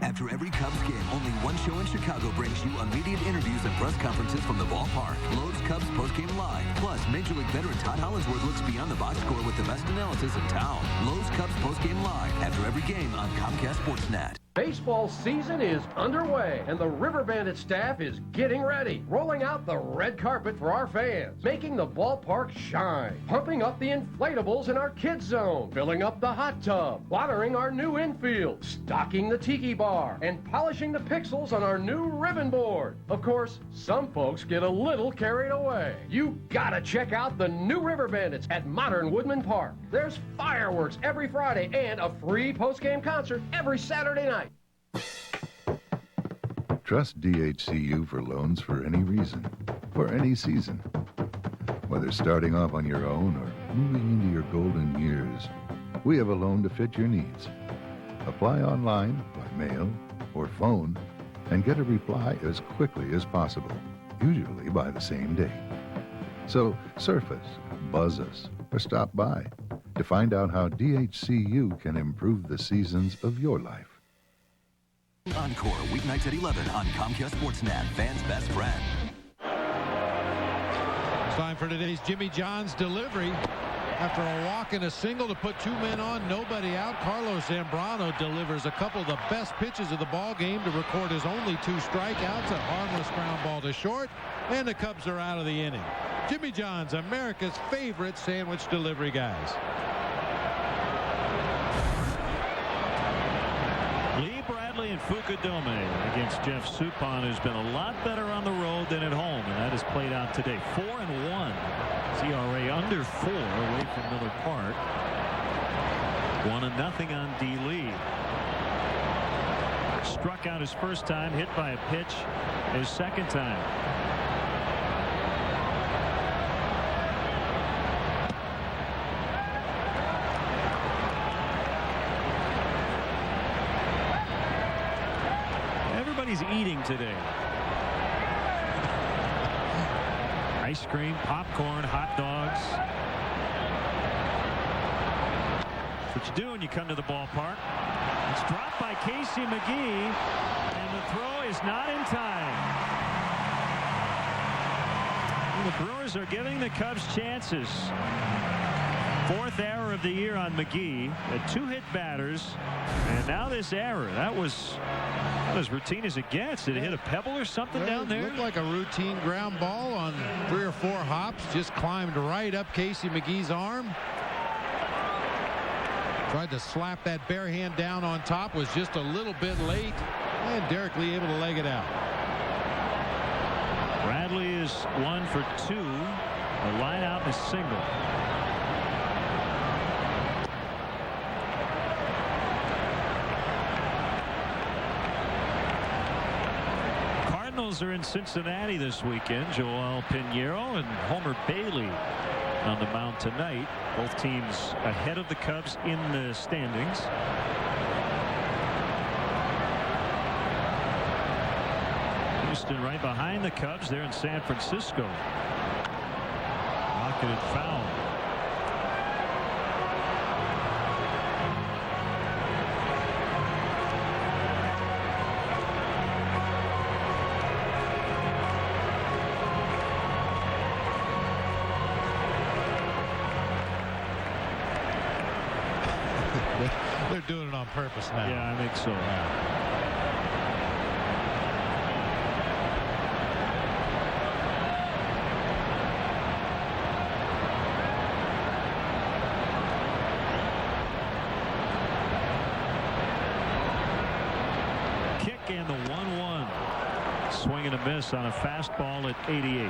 After every Cubs game, only one show in Chicago brings you immediate interviews and press conferences from the ballpark. Lowe's Cubs postgame live. Plus, Major League veteran Todd Hollandsworth looks beyond the box score with the best analysis in town. Lowe's Cubs postgame live after every game on Comcast Sportsnet. Baseball season is underway, and the River Bandit staff is getting ready, rolling out the red carpet for our fans, making the ballpark shine, pumping up the inflatables in our kids zone, filling up the hot tub, watering our new infield, stocking the tiki bar, and polishing the pixels on our new ribbon board. Of course, some folks get a little carried away. You gotta check out the new River Bandits at Modern Woodman Park. There's fireworks every Friday and a free post-game concert every Saturday night. Trust DHCU for loans for any reason, for any season. Whether starting off on your own or moving into your golden years, we have a loan to fit your needs. Apply online, by mail, or phone, and get a reply as quickly as possible, usually by the same day. So surf us, buzz us, or stop by to find out how DHCU can improve the seasons of your life. Encore, weeknights at 11 on Comcast Sportsnet, fans' best friend. Time for today's Jimmy John's delivery. After a walk and a single to put two men on, nobody out, Carlos Zambrano delivers a couple of the best pitches of the ball game to record his only two strikeouts, a harmless ground ball to short, and the Cubs are out of the inning. Jimmy John's, America's favorite sandwich delivery guys. Lee Bradley and Fukudome against Jeff Suppan, who's been a lot better on the road than at home, and that has played out today. 4-1. ERA under 4 away from Miller Park. 1-0 on D. Lee. Struck out his first time, hit by a pitch his second time. Everybody's eating today. Ice cream, popcorn, hot dogs. That's what you do when you come to the ballpark. It's dropped by Casey McGee, and the throw is not in time. And the Brewers are giving the Cubs chances. Fourth error of the year on McGee. Two-hit batters, and now this error. That was as routine as it gets. Did it hit a pebble or something down there? It looked like a routine ground ball on 3 or 4 hops. Just climbed right up Casey McGee's arm. Tried to slap that bare hand down on top. Was just a little bit late. And Derek Lee able to leg it out. Bradley is 1 for 2. A line out and a single. Are in Cincinnati this weekend. Joel Pinheiro and Homer Bailey on the mound tonight. Both teams ahead of the Cubs in the standings. Houston right behind the Cubs. They're in San Francisco. Rocketed foul. They're doing it on purpose now. Yeah, I think so. Kick and the 1-1. Swing and a miss on a fastball at 88.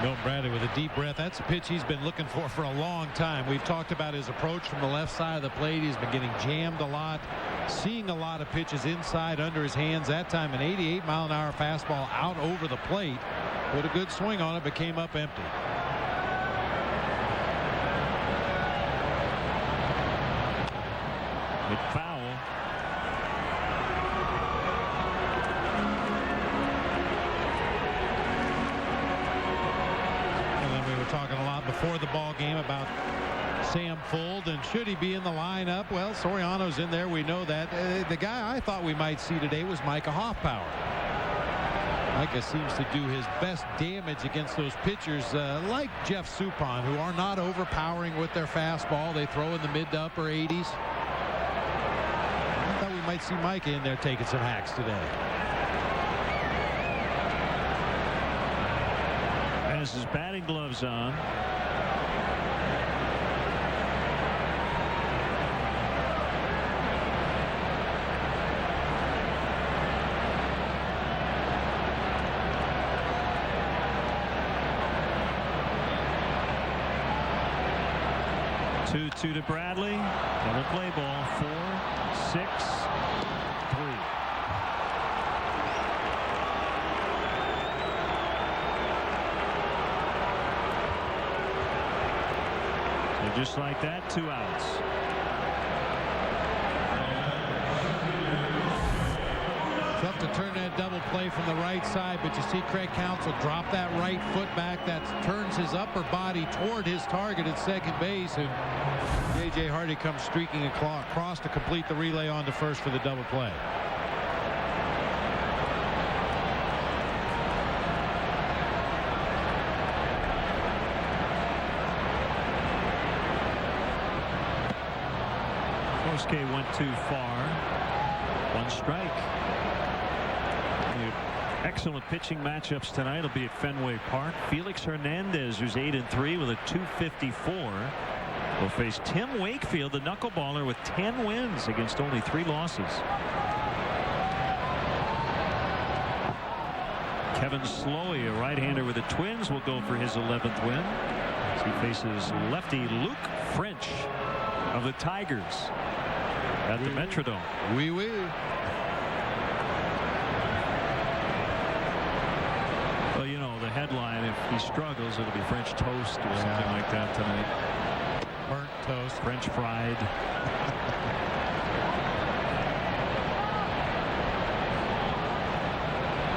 Bill Bradley with a deep breath. That's a pitch he's been looking for a long time. We've talked about his approach from the left side of the plate. He's been getting jammed a lot, seeing a lot of pitches inside under his hands. That time an 88-mile-an-hour fastball out over the plate. Put a good swing on it, but came up empty. Hit foul. Talking a lot before the ball game about Sam Fuld and should he be in the lineup. Well, Soriano's in there. We know that. The guy I thought we might see today was Micah Hoffpower. Micah seems to do his best damage against those pitchers like Jeff Suppan, who are not overpowering with their fastball. They throw in the mid to upper 80s. I thought we might see Micah in there taking some hacks today. Has his batting gloves on. Two to Bradley. Double play ball. 4, 6, 3. So just like that, 2 outs. Tough to turn that double play from the right side, but you see Craig Counsell drop that right foot back. That turns his upper body toward his target at second base, and J.J. Hardy comes streaking across to complete the relay on to first for the double play. Kosuke went too far. 1 strike. Excellent pitching matchups tonight will be at Fenway Park. Felix Hernandez, who's 8-3 with a 254, will face Tim Wakefield, the knuckleballer, with 10 wins against only 3 losses. Kevin Slowey, a right-hander with the Twins, will go for his 11th win as he faces lefty Luke French of the Tigers at the Metrodome. Oui, oui. Well, you know, the headline, if he struggles, it'll be French toast or something like that tonight. Burnt toast. French fried.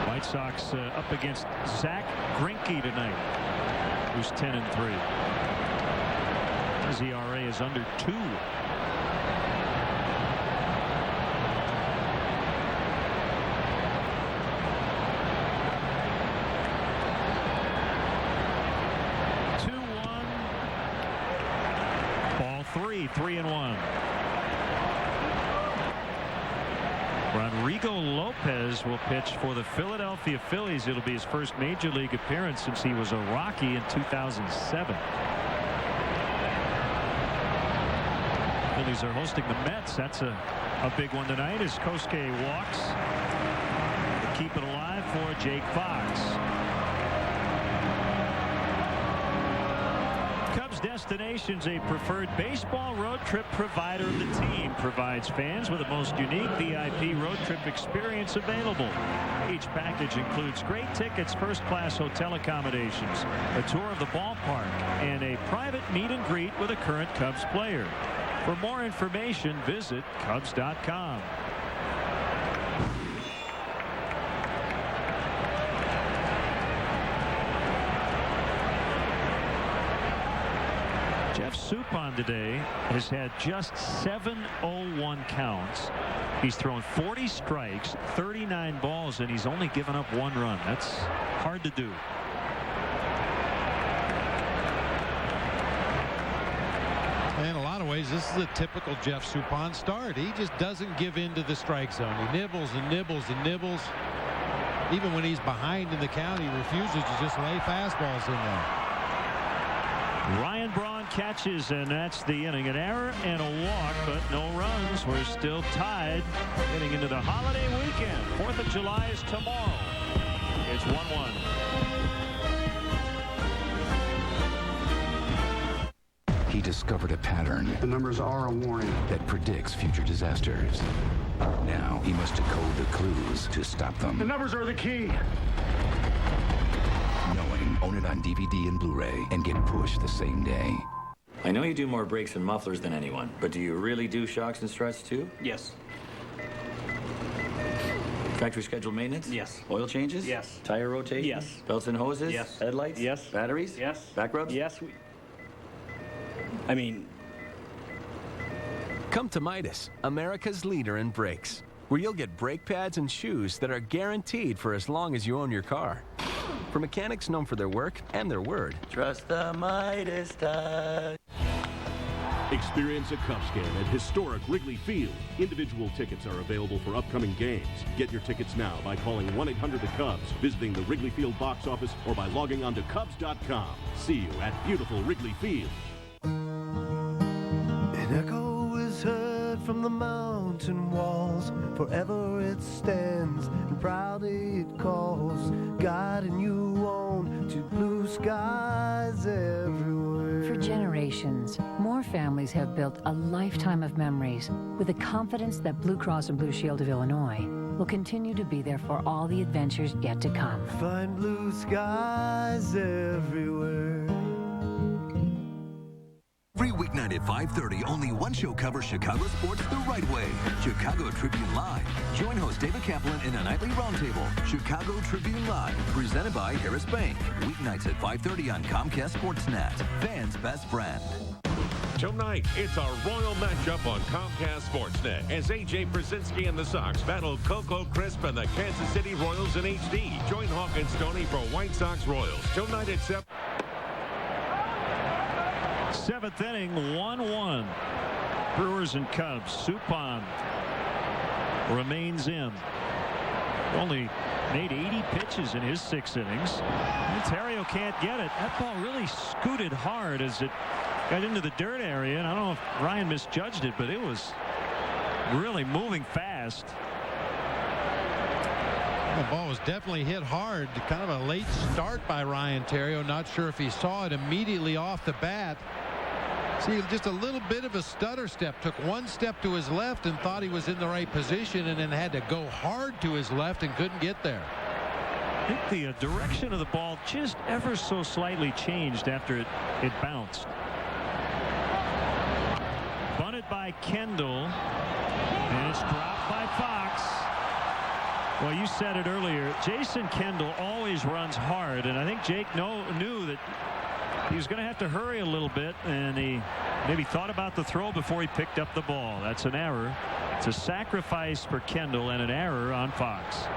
White Sox up against Zach Greinke tonight, who's 10-3. His ERA is under 2. Three and 1. Rodrigo Lopez will pitch for the Philadelphia Phillies. It'll be his first major league appearance since he was a Rocky in 2007. Phillies are hosting the Mets. That's a big one tonight as Kosuke walks to keep it alive for Jake Fox. Cubs Destination's a preferred baseball road trip provider of the team. Provides fans with the most unique VIP road trip experience available. Each package includes great tickets, first-class hotel accommodations, a tour of the ballpark, and a private meet and greet with a current Cubs player. For more information, visit Cubs.com. Jeff Suppan today has had just 7 0-1 counts. He's thrown 40 strikes, 39 balls, and he's only given up 1 run. That's hard to do. In a lot of ways, this is a typical Jeff Suppan start. He just doesn't give in to the strike zone. He nibbles and nibbles and nibbles. Even when he's behind in the count, he refuses to just lay fastballs in there. Ryan Braun catches, and that's the inning. An error and a walk, but no runs. We're still tied heading into the holiday weekend. 4th of July is tomorrow. It's 1-1. He discovered a pattern. The numbers are a warning that predicts future disasters. Now he must decode the clues to stop them. The numbers are the key. Knowing, own it on DVD and Blu-ray and get Push the same day. I know you do more brakes and mufflers than anyone, but do you really do shocks and struts too? Yes. Factory scheduled maintenance? Yes. Oil changes? Yes. Tire rotation? Yes. Belts and hoses? Yes. Headlights? Yes. Batteries? Yes. Back rubs? Yes. Come to Midas, America's leader in brakes. where you'll get brake pads and shoes that are guaranteed for as long as you own your car. For mechanics known for their work and their word. Trust the Midas touch. Experience a Cubs game at historic Wrigley Field. Individual tickets are available for upcoming games. Get your tickets now by calling 1-800-THE-CUBS, visiting the Wrigley Field box office, or by logging on to Cubs.com. See you at beautiful Wrigley Field. An echo is heard from the mountain walls. Forever it stands, and proudly it calls, guiding you on to blue skies everywhere. For generations, more families have built a lifetime of memories with the confidence that Blue Cross and Blue Shield of Illinois will continue to be there for all the adventures yet to come. Find blue skies everywhere. Every weeknight at 5:30, only one show covers Chicago sports the right way. Chicago Tribune Live. Join host David Kaplan in a nightly roundtable. Chicago Tribune Live, presented by Harris Bank. Weeknights at 5:30 on Comcast Sportsnet. Fans' best friend. Tonight, it's a royal matchup on Comcast Sportsnet as A.J. Brzezinski and the Sox battle Coco Crisp and the Kansas City Royals in HD. Join Hawk and Stoney for White Sox Royals. Tonight at 7. Seventh inning, 1-1. Brewers and Cubs. Suppan remains in. Only made 80 pitches in his 6 innings. Ontario can't get it. That ball really scooted hard as it got into the dirt area, and I don't know if Ryan misjudged it, but it was really moving fast. The ball was definitely hit hard. Kind of a late start by Ryan Theriot. Not sure if he saw it immediately off the bat. See, just a little bit of a stutter step. Took one step to his left and thought he was in the right position, and then had to go hard to his left and couldn't get there. I think the direction of the ball just ever so slightly changed after it bounced. Bunted by Kendall, and it's dropped by Fox. Well, you said it earlier. Jason Kendall always runs hard, and I think Jake knew that he was going to have to hurry a little bit, and he maybe thought about the throw before he picked up the ball. That's an error. It's a sacrifice for Kendall and an error on Fox.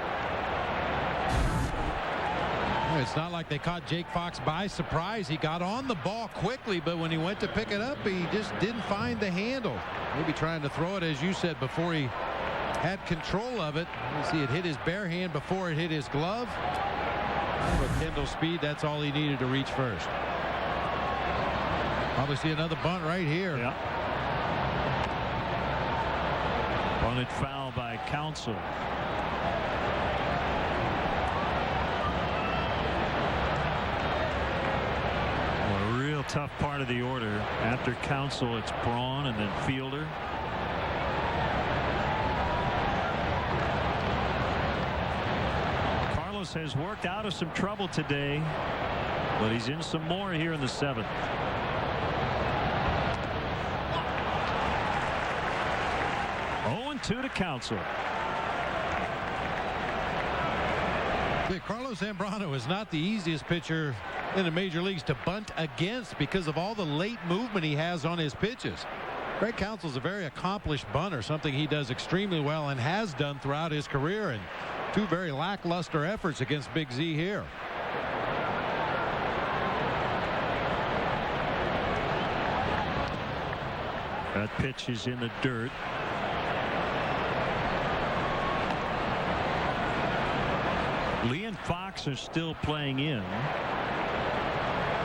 It's not like they caught Jake Fox by surprise. He got on the ball quickly, but when he went to pick it up, he just didn't find the handle. Maybe trying to throw it, as you said, before he had control of it. You see, it hit his bare hand before it hit his glove. With Kendall's speed, that's all he needed to reach first. Probably see another bunt right here. Yeah. Bunted foul by Counsell. Well, a real tough part of the order. After Counsell, it's Braun and then Fielder. Carlos has worked out of some trouble today, but he's in some more here in the 7th. To Counsell. Carlos Zambrano is not the easiest pitcher in the major leagues to bunt against because of all the late movement he has on his pitches. Greg Counsell is a very accomplished bunter, something he does extremely well and has done throughout his career, and 2 very lackluster efforts against Big Z here. That pitch is in the dirt. Lee and Fox are still playing in,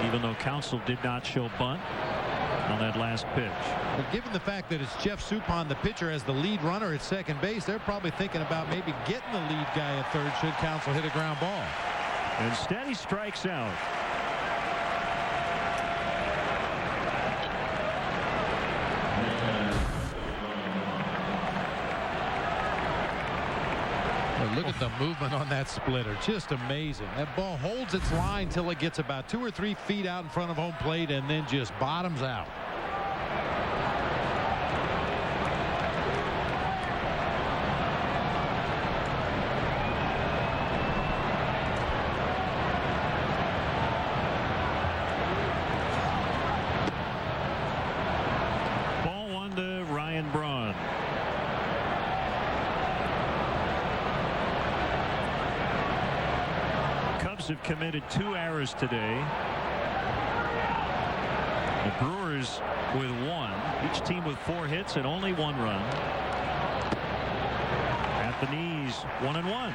even though Counsell did not show bunt on that last pitch. But given the fact that it's Jeff Suppan, the pitcher, as the lead runner at second base, they're probably thinking about maybe getting the lead guy at third should Counsell hit a ground ball. Instead, he strikes out. Look at the movement on that splitter. Just amazing. That ball holds its line till it gets about 2 or 3 feet out in front of home plate and then just bottoms out. Cubs have committed 2 errors today. The Brewers with 1. Each team with 4 hits and only 1 run. At the knees, 1-1.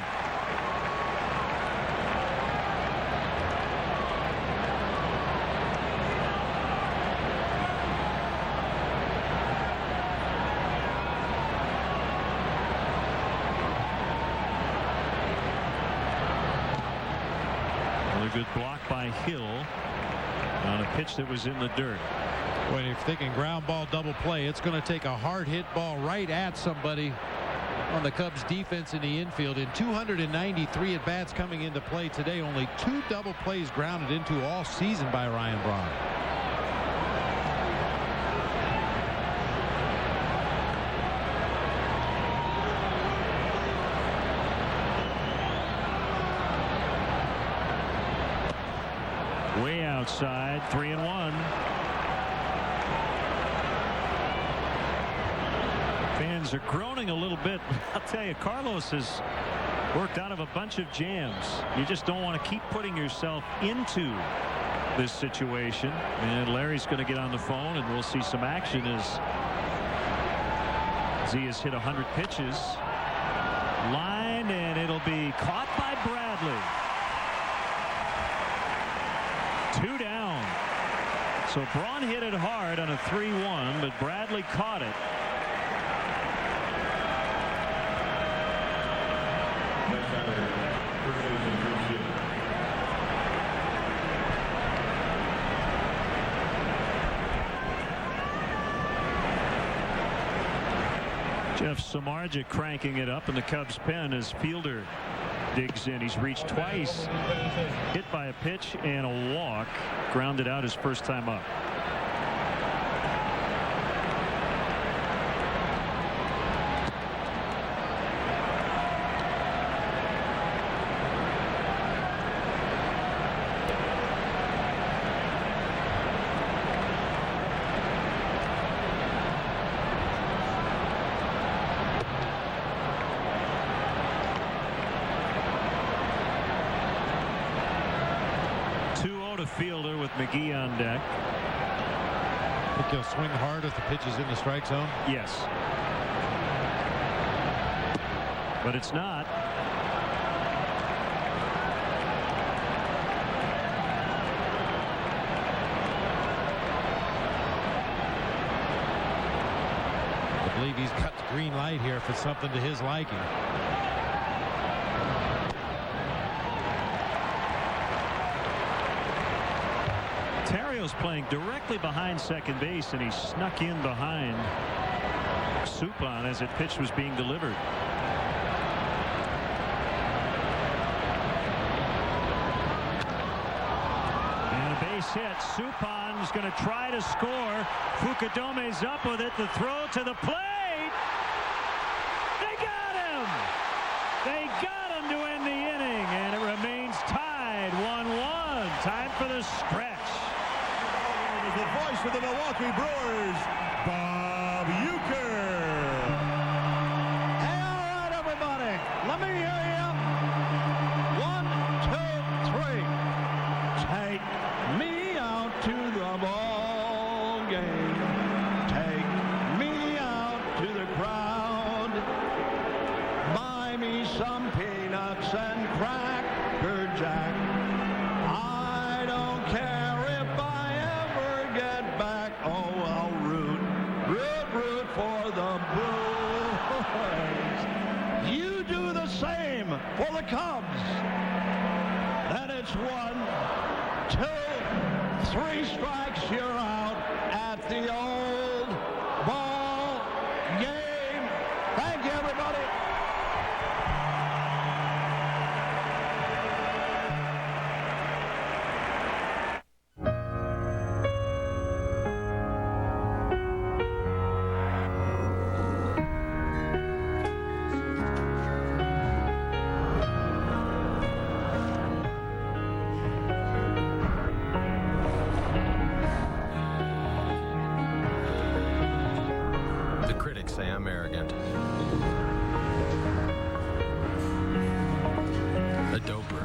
Good block by Hill on a pitch that was in the dirt. When you're thinking ground ball double play, it's going to take a hard hit ball right at somebody on the Cubs defense in the infield. In 293 at bats coming into play today, only 2 double plays grounded into all season by Ryan Braun. Way outside, 3-1. Fans are groaning a little bit. I'll tell you, Carlos has worked out of a bunch of jams. You just don't want to keep putting yourself into this situation. And Larry's going to get on the phone, and we'll see some action as he has hit 100 pitches. Line, and it'll be caught by Bradley. 2 down. So Braun hit it hard on a 3-1, but Bradley caught it. Jeff Samardzija cranking it up in the Cubs pen as Fielder digs in. He's reached twice, hit by a pitch and a walk, grounded out his first time up. Fielder with McGee on deck. Think he'll swing hard if the pitch is in the strike zone? Yes. But it's not. I believe he's got the green light here if it's something to his liking. Terrio's playing directly behind second base, and he snuck in behind Suppan as that pitch was being delivered. And a base hit. Suppan's going to try to score. Fukudome's up with it. The throw to the plate. They got him. They got him to end the inning, and it remains tied 1-1. Time for the stretch. The voice of the Milwaukee Brewers, Bob Uecker. Hey, all right, everybody. Let me hear you. 1, 2, 3. Take me out to the ball game. Take me out to the crowd. Buy me some peanuts and Cracker Jack. I don't care if I ever get back. Oh, I'll root for the Brewers. You do the same for the Cubs. And it's 1, 2, 3 strikes. You're out at the old ball game. Thank you, everybody. Say I'm arrogant. A doper.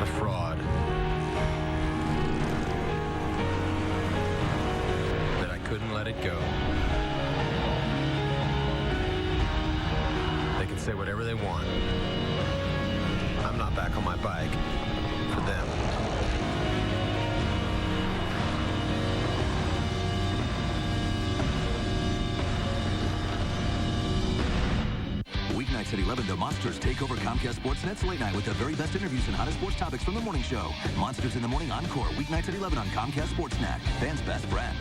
A fraud. That I couldn't let it go. They can say whatever they want. I'm not back on my bike for them. Weeknights at 11, the Monsters take over Comcast Sportsnet's Late Night with the very best interviews and hottest sports topics from the morning show. Monsters in the Morning Encore, weeknights at 11 on Comcast Sportsnet. Fans' best friend.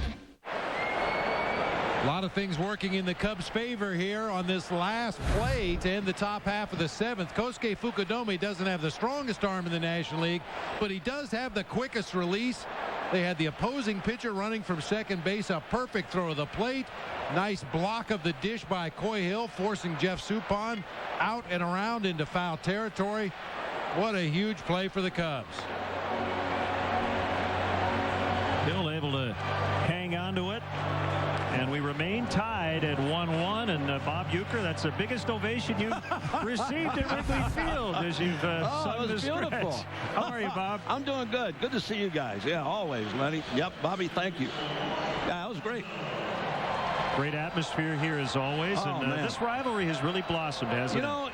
A lot of things working in the Cubs' favor here on this last play to end the top half of the seventh. Kosuke Fukudome doesn't have the strongest arm in the National League, but he does have the quickest release. They had the opposing pitcher running from second base, a perfect throw of the plate. Nice block of the dish by Coy Hill, forcing Jeff Suppan out and around into foul territory. What a huge play for the Cubs. Hill able to hang on to it. And we remain tied at 1-1. And Bob Uecker, that's the biggest ovation you've received at Wrigley Field as you've sung it was the beautiful. stretch. How are you, Bob? I'm doing good. Good to see you guys. Yeah, always, Lenny. Yep, Bobby, thank you. Yeah, that was great. Great atmosphere here as always. Oh, and man. This rivalry has really blossomed, hasn't it? You know,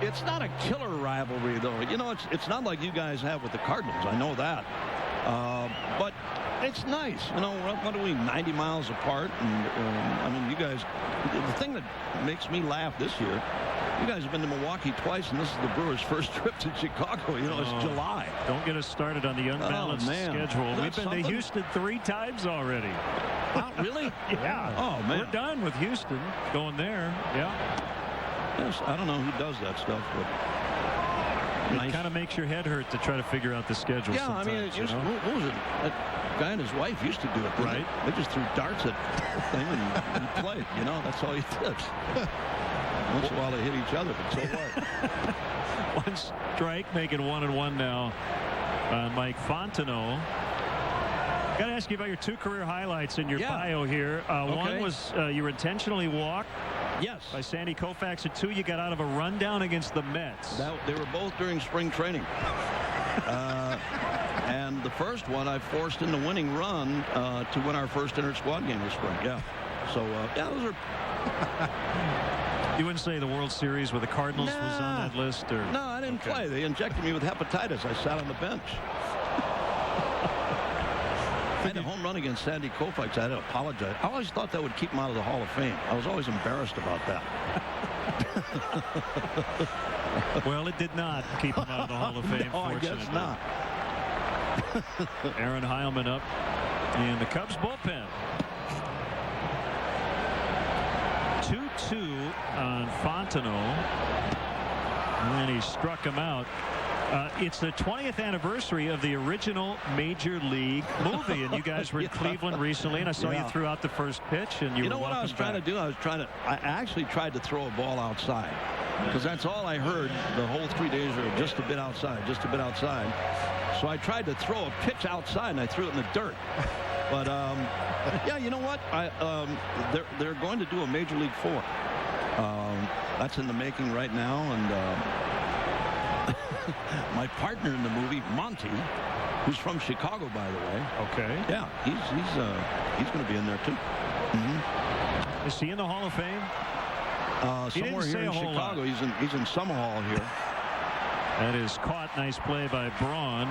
it's not a killer rivalry, though. You know, it's not like you guys have with the Cardinals. I know that. But it's nice. You know, what are we, 90 miles apart? And, I mean, you guys, the thing that makes me laugh this year, you guys have been to Milwaukee twice, and this is the Brewers' first trip to Chicago. You know, it's July. Don't get us started on the unbalanced schedule. We've been to Houston 3 times already. Oh, really? Yeah. Oh, man. We're done with Houston. Going there. Yeah. Yes, I don't know who does that stuff, but it kind of makes your head hurt to try to figure out the schedule. Yeah, I mean, it used, what was it? That guy and his wife used to do it. Right. They just threw darts at the thing and he played. You know, that's all he did. Once in a while they hit each other, but so what? One strike, making 1-1 now. Mike Fontenot. Got to ask you about your 2 career highlights in your bio here. One was you were intentionally walked. Yes. By Sandy Koufax. At 2, you got out of a rundown against the Mets. They were both during spring training. And the first one I forced in the winning run to win our first inter-squad game this spring. Yeah. So, yeah, those are... You wouldn't say the World Series with the Cardinals was on that list? Or? No, I didn't play. They injected me with hepatitis. I sat on the bench. I had a home run against Sandy Koufax. I had to apologize. I always thought that would keep him out of the Hall of Fame. I was always embarrassed about that. Well, it did not keep him out of the Hall of Fame, No, I fortunately. guess not. Aaron Heilman up in the Cubs bullpen. 2-2 on Fontenot. And then he struck him out. It's the 20th anniversary of the original Major League movie, and you guys were in Cleveland recently, and I saw you threw out the first pitch, and you know were what I was trying to do? I actually tried to throw a ball outside, because that's all I heard the whole 3 days, or just a bit outside, just a bit outside. So I tried to throw a pitch outside, and I threw it in the dirt. But yeah, you know what? They're going to do a Major League 4. That's in the making right now, and my partner in the movie, Monty, who's from Chicago, by the way. Okay. Yeah, he's going to be in there too. Mm-hmm. Is he in the Hall of Fame? Somewhere here in Chicago. He's in Summer Hall here. That is caught. Nice play by Braun.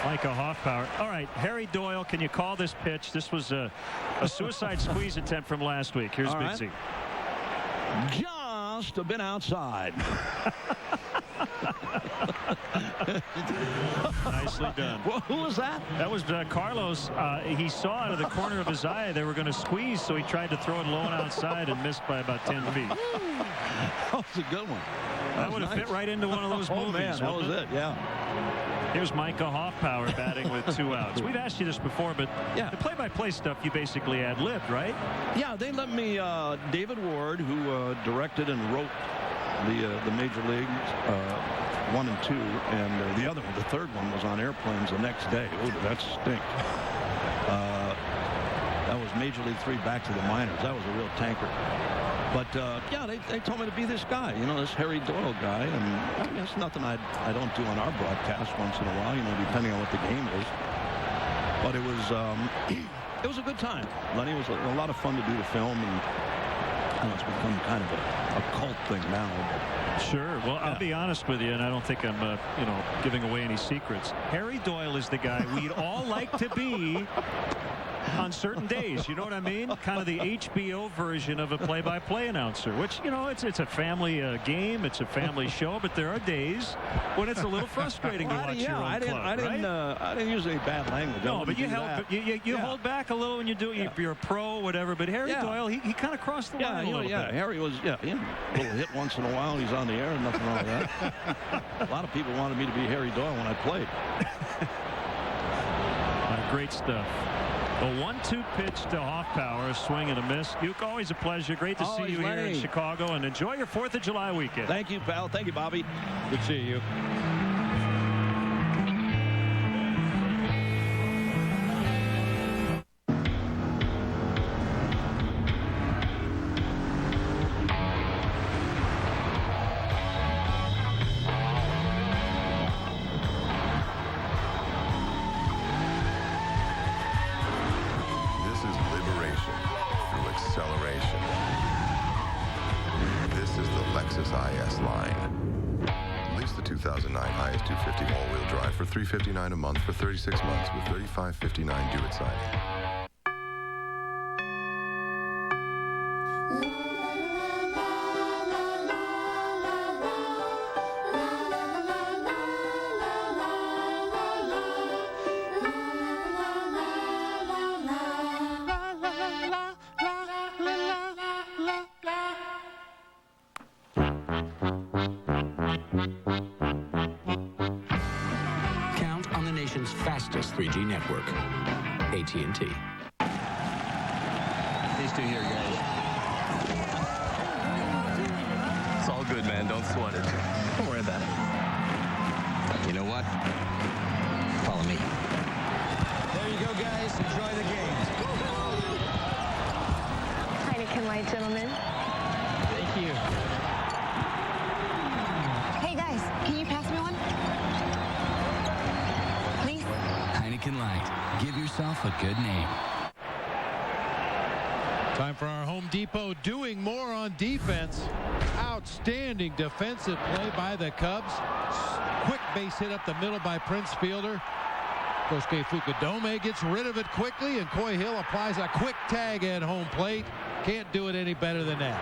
Micah Hoffpower. All right, Harry Doyle, can you call this pitch? This was a suicide squeeze attempt from last week. Here's Big Z. Just a bit outside. Nicely done. Well, who was that? That was Carlos. He saw out of the corner of his eye they were going to squeeze, so he tried to throw it low and outside and missed by about 10 feet. That was a good one. That would have fit right into one of those movies. Man, that was it, yeah. Here's Micah Hoffpower batting with 2 outs. We've asked you this before, but the play-by-play stuff you basically ad-libbed, right? Yeah, they let me, David Ward, who directed and wrote the Major League 1 and 2, and the other one, the third one, was on airplanes the next day. Oh, that stinks. That was Major League 3 back to the minors. That was a real tanker. But, yeah, they told me to be this guy, you know, this Harry Doyle guy. And I mean, it's nothing I don't do on our broadcast once in a while, you know, depending on what the game is. But it was a good time. Lenny, it was a lot of fun to do the film. And I know it's become kind of a cult thing now. Sure. Well, I'll be honest with you, and I don't think I'm, you know, giving away any secrets. Harry Doyle is the guy we'd all like to be on certain days. You know what I mean? Kind of the HBO version of a play-by-play announcer, which, you know, it's a family game. It's a family show, but there are days when it's a little frustrating to watch your own club, I didn't use any bad language. No, but you hold back a little when you do it. You're a pro, whatever. But Harry Doyle, he kind of crossed the line a little bit. Harry was, he had a little hit once in a while. He's on the air and nothing wrong with that. A lot of people wanted me to be Harry Doyle when I played. Great stuff. A 1-2 pitch to Hoffpower, swing and a miss. Duke, always a pleasure. Great to see you here in Chicago, and enjoy your 4th of July weekend. Thank you, pal. Thank you, Bobby. Good seeing you. $359 a month for 36 months with $35.59 due at signing. Fastest 3G network. AT&T. These two here, guys. It's all good, man. Don't sweat it. Don't worry about it. You know what? Follow me. There you go, guys. Enjoy the game. Heineken Light, gentlemen. Thank you. Hey, guys. Can you pass me one? Heineken Light. Give yourself a good name. Time for our Home Depot doing more on defense. Outstanding defensive play by the Cubs. Quick base hit up the middle by Prince Fielder. Kosuke Fukudome gets rid of it quickly, and Coy Hill applies a quick tag at home plate. Can't do it any better than that.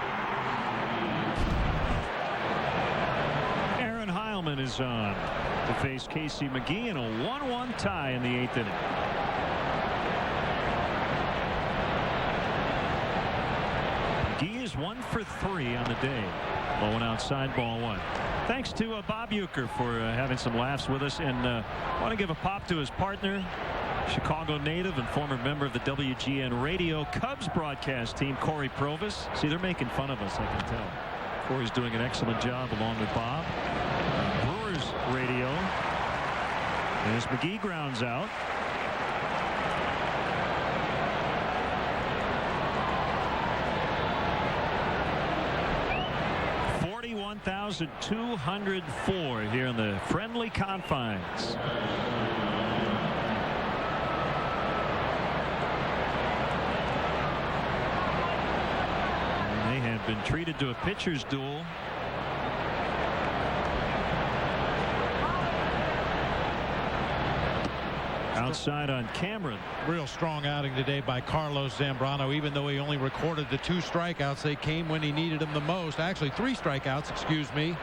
Aaron Heilman is on to face Casey McGee in a 1-1 tie in the 8th inning. McGee is 1 for 3 on the day. Blowing outside, ball 1. Thanks to Bob Uecker for having some laughs with us, and want to give a pop to his partner, Chicago native and former member of the WGN Radio Cubs broadcast team, Corey Provis. See, they're making fun of us, I can tell. Corey's doing an excellent job along with Bob. Brewers radio. As McGee grounds out. $41,204 here in the friendly confines. And they have been treated to a pitcher's duel. Outside on Cameron. Real strong outing today by Carlos Zambrano. Even though he only recorded the 2 strikeouts, they came when he needed them the most. Actually 3 strikeouts, excuse me.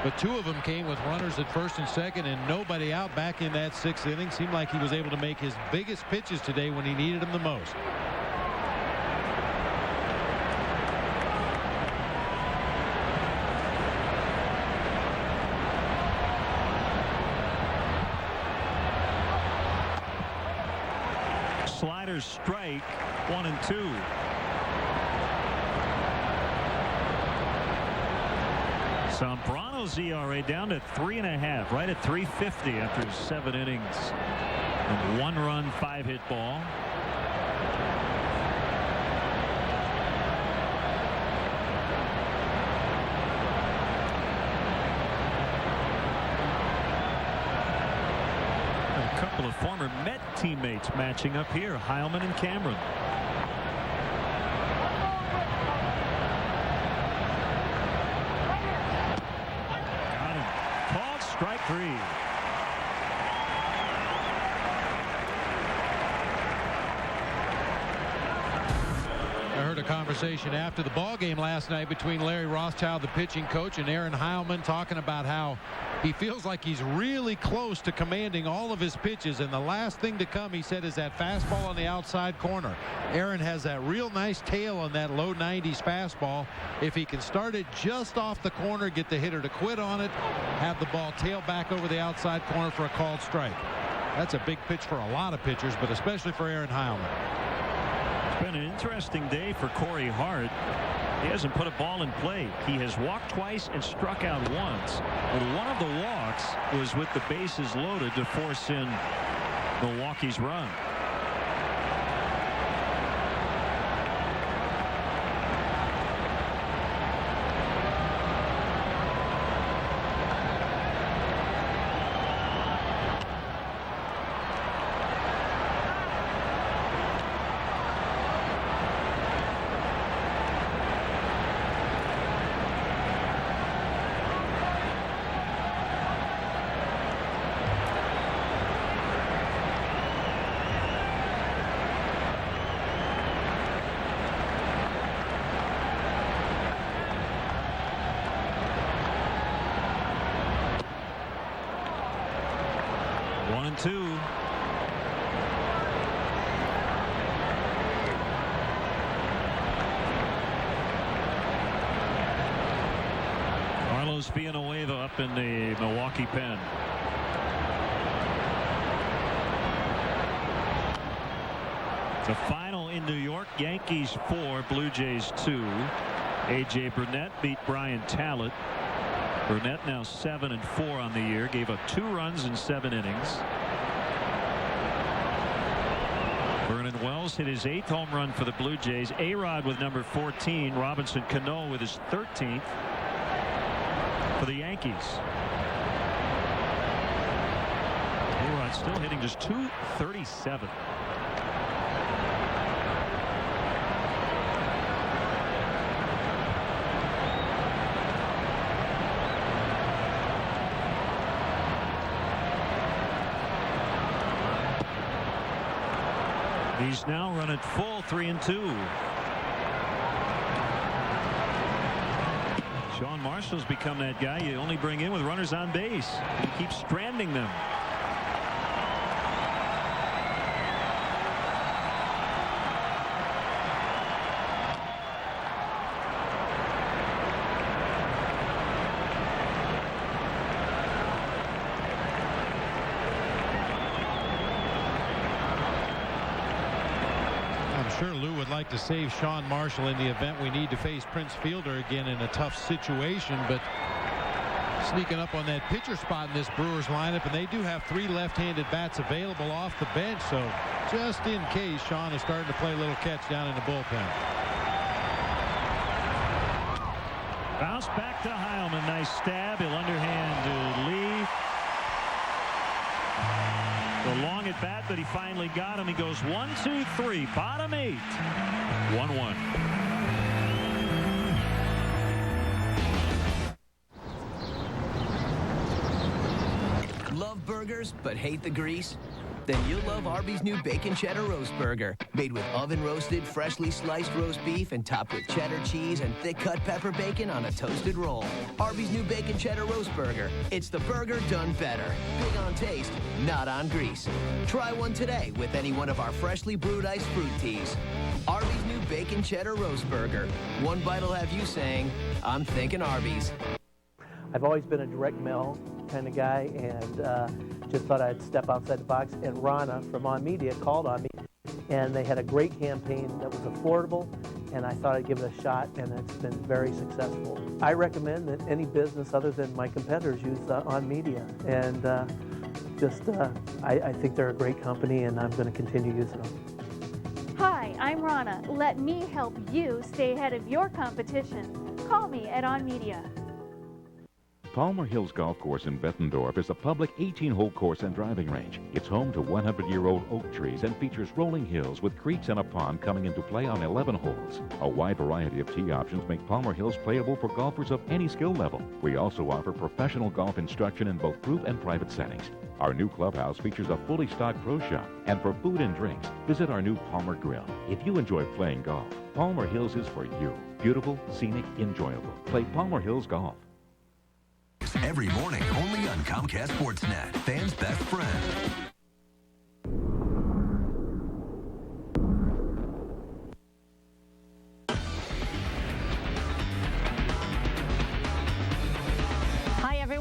But 2 of them came with runners at first and second and nobody out back in that 6th inning. Seemed like he was able to make his biggest pitches today when he needed them the most. Slider strike, 1 and 2. Zambrano's ERA down to 3.5, right at 350 after 7 innings and 1 run, 5-hit ball. A couple of former Met teammates matching up here, Heilman and Cameron. Got him. Called strike 3. I heard a conversation after the ball game last night between Larry Rothschild, the pitching coach, and Aaron Heilman, talking about how he feels like he's really close to commanding all of his pitches, and the last thing to come, he said, is that fastball on the outside corner. Aaron has that real nice tail on that low 90s fastball. If he can start it just off the corner, get the hitter to quit on it, have the ball tail back over the outside corner for a called strike. That's a big pitch for a lot of pitchers, but especially for Aaron Heilman. It's been an interesting day for Corey Hart. He hasn't put a ball in play. He has walked twice and struck out once. But one of the walks was with the bases loaded to force in Milwaukee's run. Villanueva up in the Milwaukee pen. The final in New York, Yankees 4, Blue Jays 2. A.J. Burnett beat Brian Tallett. Burnett now 7-4 on the year, gave up 2 runs in 7 innings. Vernon Wells hit his 8th home run for the Blue Jays. A-Rod with number 14. Robinson Cano with his 13th for the Yankees. A-Rod still hitting just .237. He's now running full 3-2. Sean Marshall's become that guy you only bring in with runners on base. He keeps stranding them. Sure, Lou would like to save Sean Marshall in the event we need to face Prince Fielder again in a tough situation, but sneaking up on that pitcher spot in this Brewers lineup, and they do have 3 left-handed bats available off the bench, so just in case, Sean is starting to play a little catch down in the bullpen. Bounce back to Heilman. Nice stab. He'll underhand to Lee. The long at bat, but he finally got him. He goes 1, 2, 3, bottom 8. 1-1. Love burgers but hate the grease? Then you'll love Arby's new Bacon Cheddar Roast Burger. Made with oven-roasted, freshly sliced roast beef and topped with cheddar cheese and thick-cut pepper bacon on a toasted roll. Arby's new Bacon Cheddar Roast Burger. It's the burger done better. Big on taste, not on grease. Try one today with any one of our freshly brewed iced fruit teas. Arby's new Bacon Cheddar Roast Burger. One bite will have you saying, I'm thinking Arby's. I've always been a direct mail kind of guy, and just thought I'd step outside the box. And Rana from On Media called on me, and they had a great campaign that was affordable, and I thought I'd give it a shot, and it's been very successful. I recommend that any business other than my competitors use On Media, and I think they're a great company, and I'm going to continue using them. Hi, I'm Rana. Let me help you stay ahead of your competition. Call me at On Media. Palmer Hills Golf Course in Bettendorf is a public 18-hole course and driving range. It's home to 100-year-old oak trees and features rolling hills with creeks and a pond coming into play on 11 holes. A wide variety of tee options make Palmer Hills playable for golfers of any skill level. We also offer professional golf instruction in both group and private settings. Our new clubhouse features a fully stocked pro shop. And for food and drinks, visit our new Palmer Grill. If you enjoy playing golf, Palmer Hills is for you. Beautiful, scenic, enjoyable. Play Palmer Hills Golf. Every morning, only on Comcast Sportsnet, fans' best friend.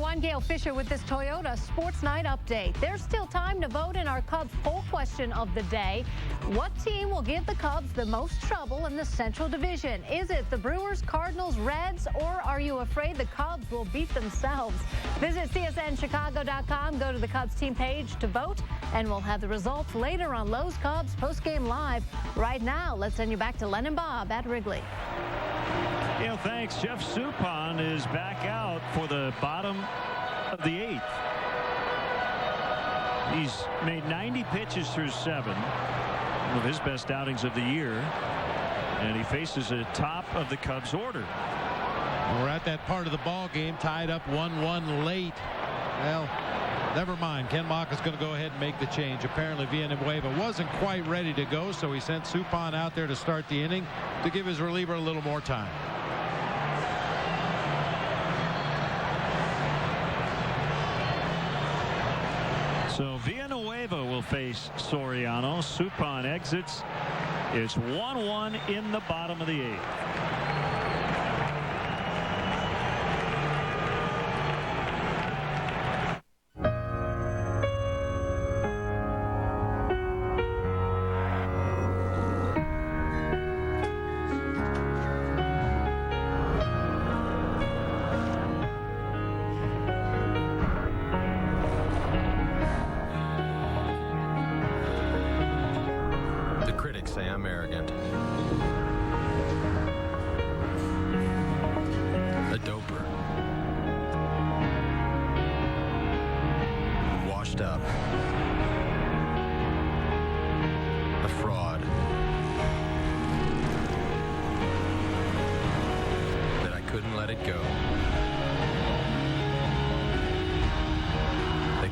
I'm Gail Fisher with this Toyota Sports Night update. There's still time to vote in our Cubs poll question of the day. What team will give the Cubs the most trouble in the Central Division? Is it the Brewers, Cardinals, Reds, or are you afraid the Cubs will beat themselves? Visit CSNChicago.com, go to the Cubs team page to vote, and we'll have the results later on Lowe's Cubs postgame live. Right now, let's send you back to Len and Bob at Wrigley. Thanks. Jeff Suppan is back out for the bottom of the 8th. He's made 90 pitches through 7, one of his best outings of the year, and he faces a top of the Cubs order. We're at that part of the ball game, tied up 1-1 late. Well, never mind. Ken Mock is going to go ahead and make the change. Apparently Villanueva wasn't quite ready to go, so he sent Suppan out there to start the inning to give his reliever a little more time. So Villanueva will face Soriano. Suppan exits. It's 1-1 in the bottom of the 8th.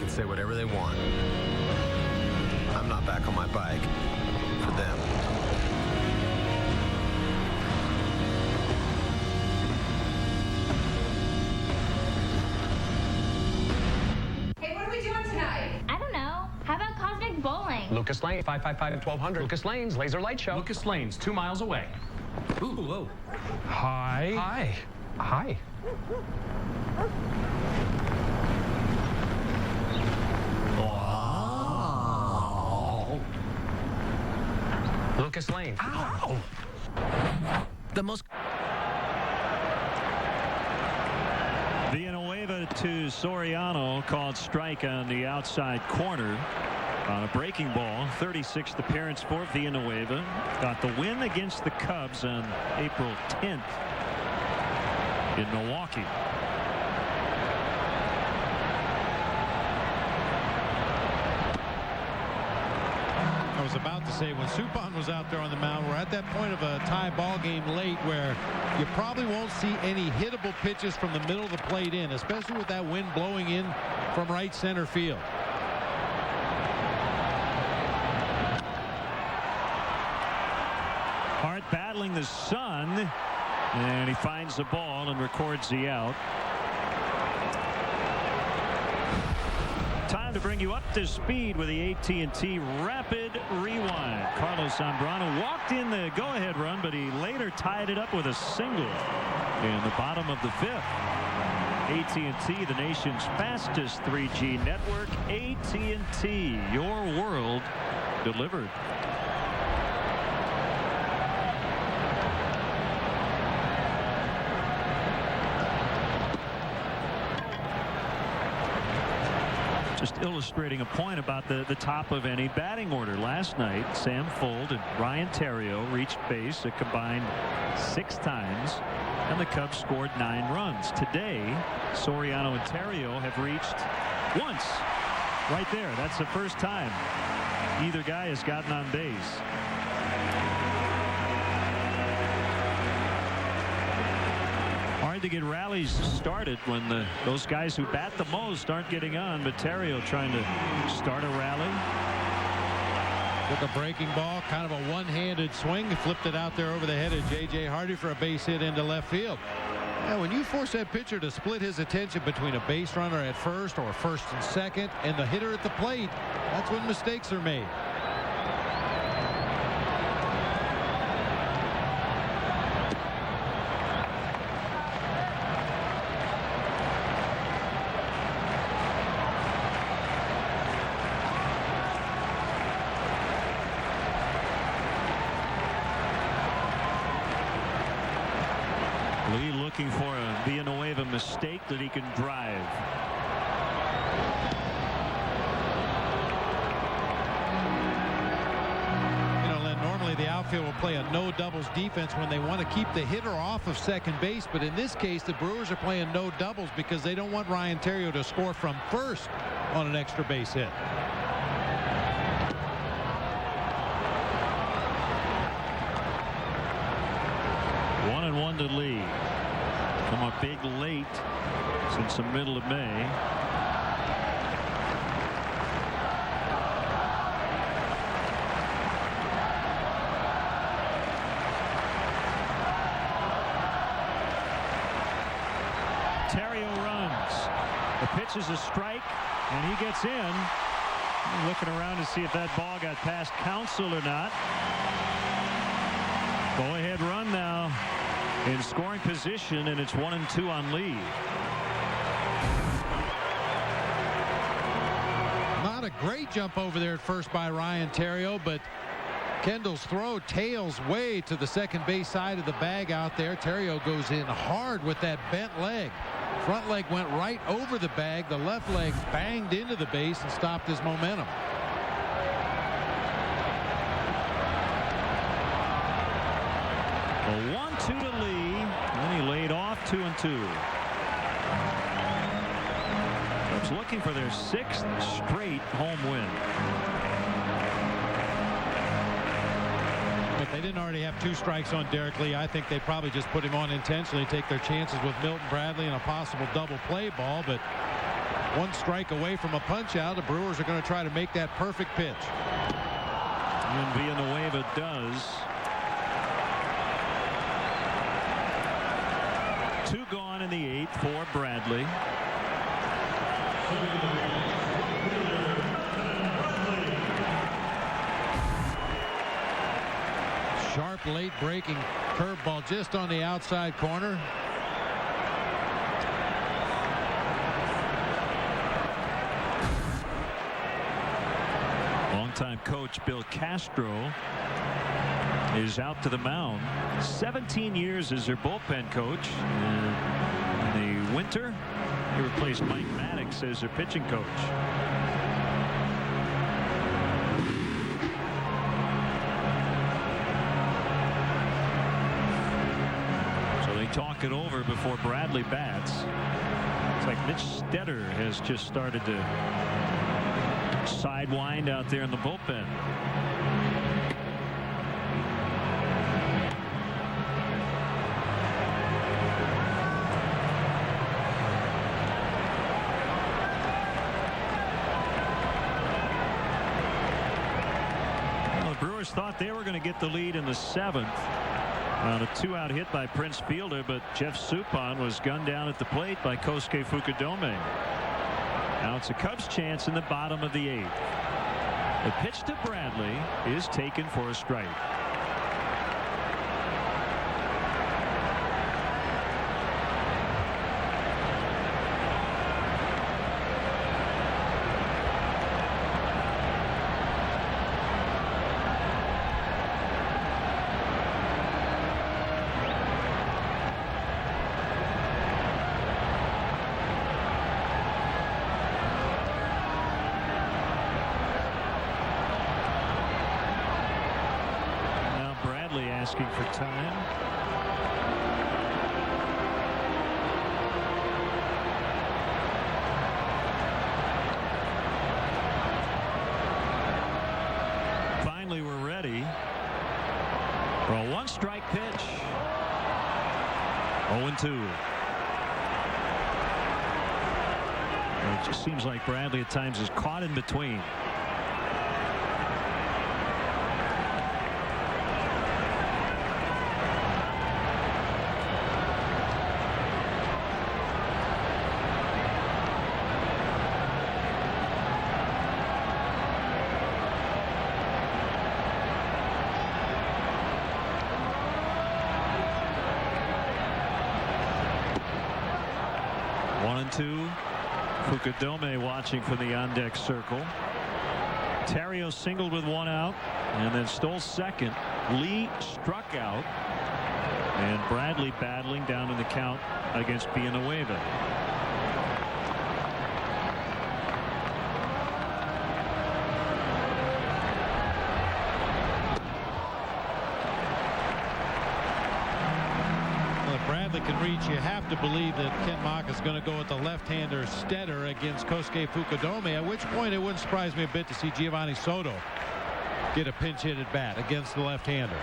Say whatever they want. I'm not back on my bike for them. Hey, what are we doing tonight? I don't know. How about cosmic bowling? Lucas Lane, 555-1200. Lucas Lane's Laser Light Show. Lucas Lane's 2 miles away. Ooh, whoa. Hi. Hi. Hi. Lucas Lane. Ow! The most... Villanueva to Soriano, called strike on the outside corner on a breaking ball. 36th appearance for Villanueva. Got the win against the Cubs on April 10th in Milwaukee. I was about to say, when Suppan was out there on the mound, we're at that point of a tie ball game late where you probably won't see any hittable pitches from the middle of the plate in, especially with that wind blowing in from right center field. Hart battling the sun, and he finds the ball and records the out. Time to bring you up to speed with the AT&T Rapid Rewind. Carlos Zambrano walked in the go-ahead run, but he later tied it up with a single in the bottom of the 5th. AT&T, the nation's fastest 3G network. AT&T, your world delivered. Just illustrating a point about the top of any batting order. Last night, Sam Fuld and Ryan Theriot reached base a combined 6 times. and the Cubs scored 9 runs. Today, Soriano and Terrio have reached once. Right there. That's the first time either guy has gotten on base. Hard to get rallies started when those guys who bat the most aren't getting on, but Terrio trying to start a rally. Took a breaking ball, kind of a one-handed swing, flipped it out there over the head of J.J. Hardy for a base hit into left field. Now, when you force that pitcher to split his attention between a base runner at first or first and second and the hitter at the plate, that's when mistakes are made. Lee looking for a Villanueva mistake that he can drive. You know, Len, normally the outfield will play a no doubles defense when they want to keep the hitter off of second base, but in this case the Brewers are playing no doubles because they don't want Ryan Terrio to score from first on an extra base hit. 1-1 to Lee. Come up big late since the middle of May. Terrio runs. The pitch is a strike, and he gets in. Looking around to see if that ball got past Counsell or not. Go ahead run now in scoring position, and it's 1-2 on Lee. Not a great jump over there at first by Ryan Terrio, but Kendall's throw tails way to the second base side of the bag out there. Terrio goes in hard with that bent leg. Front leg went right over the bag. The left leg banged into the base and stopped his momentum. A 1-2 to Lee, and he laid off 2-2. Cubs looking for their 6th straight home win. If they didn't already have 2 strikes on Derek Lee, I think they probably just put him on intentionally, take their chances with Milton Bradley and a possible double play ball. But 1 strike away from a punch out, the Brewers are going to try to make that perfect pitch. And Villanueva does. 2 gone in the 8th for Bradley. Sharp late breaking curveball just on the outside corner. Longtime coach Bill Castro is out to the mound. 17 years as their bullpen coach. In the winter, he replaced Mike Maddox as their pitching coach. So they talk it over before Bradley bats. It's like Mitch Stetter has just started to sidewind out there in the bullpen. Thought they were going to get the lead in the 7th on a 2-out hit by Prince Fielder, but Jeff Suppan was gunned down at the plate by Kosuke Fukudome. Now it's a Cubs chance in the bottom of the 8th. The pitch to Bradley is taken for a strike. Asking for time. 0-2. It just seems like Bradley at times is caught in between. Fukudome watching from the on-deck circle. Terrio singled with one out and then stole second. Lee struck out. And Bradley battling down in the count against Villanueva. Can reach, you have to believe that Kent Mock is going to go with the left-hander Stetter against Kosuke Fukudome, at which point it wouldn't surprise me a bit to see Giovanni Soto get a pinch hit at bat against the left-hander.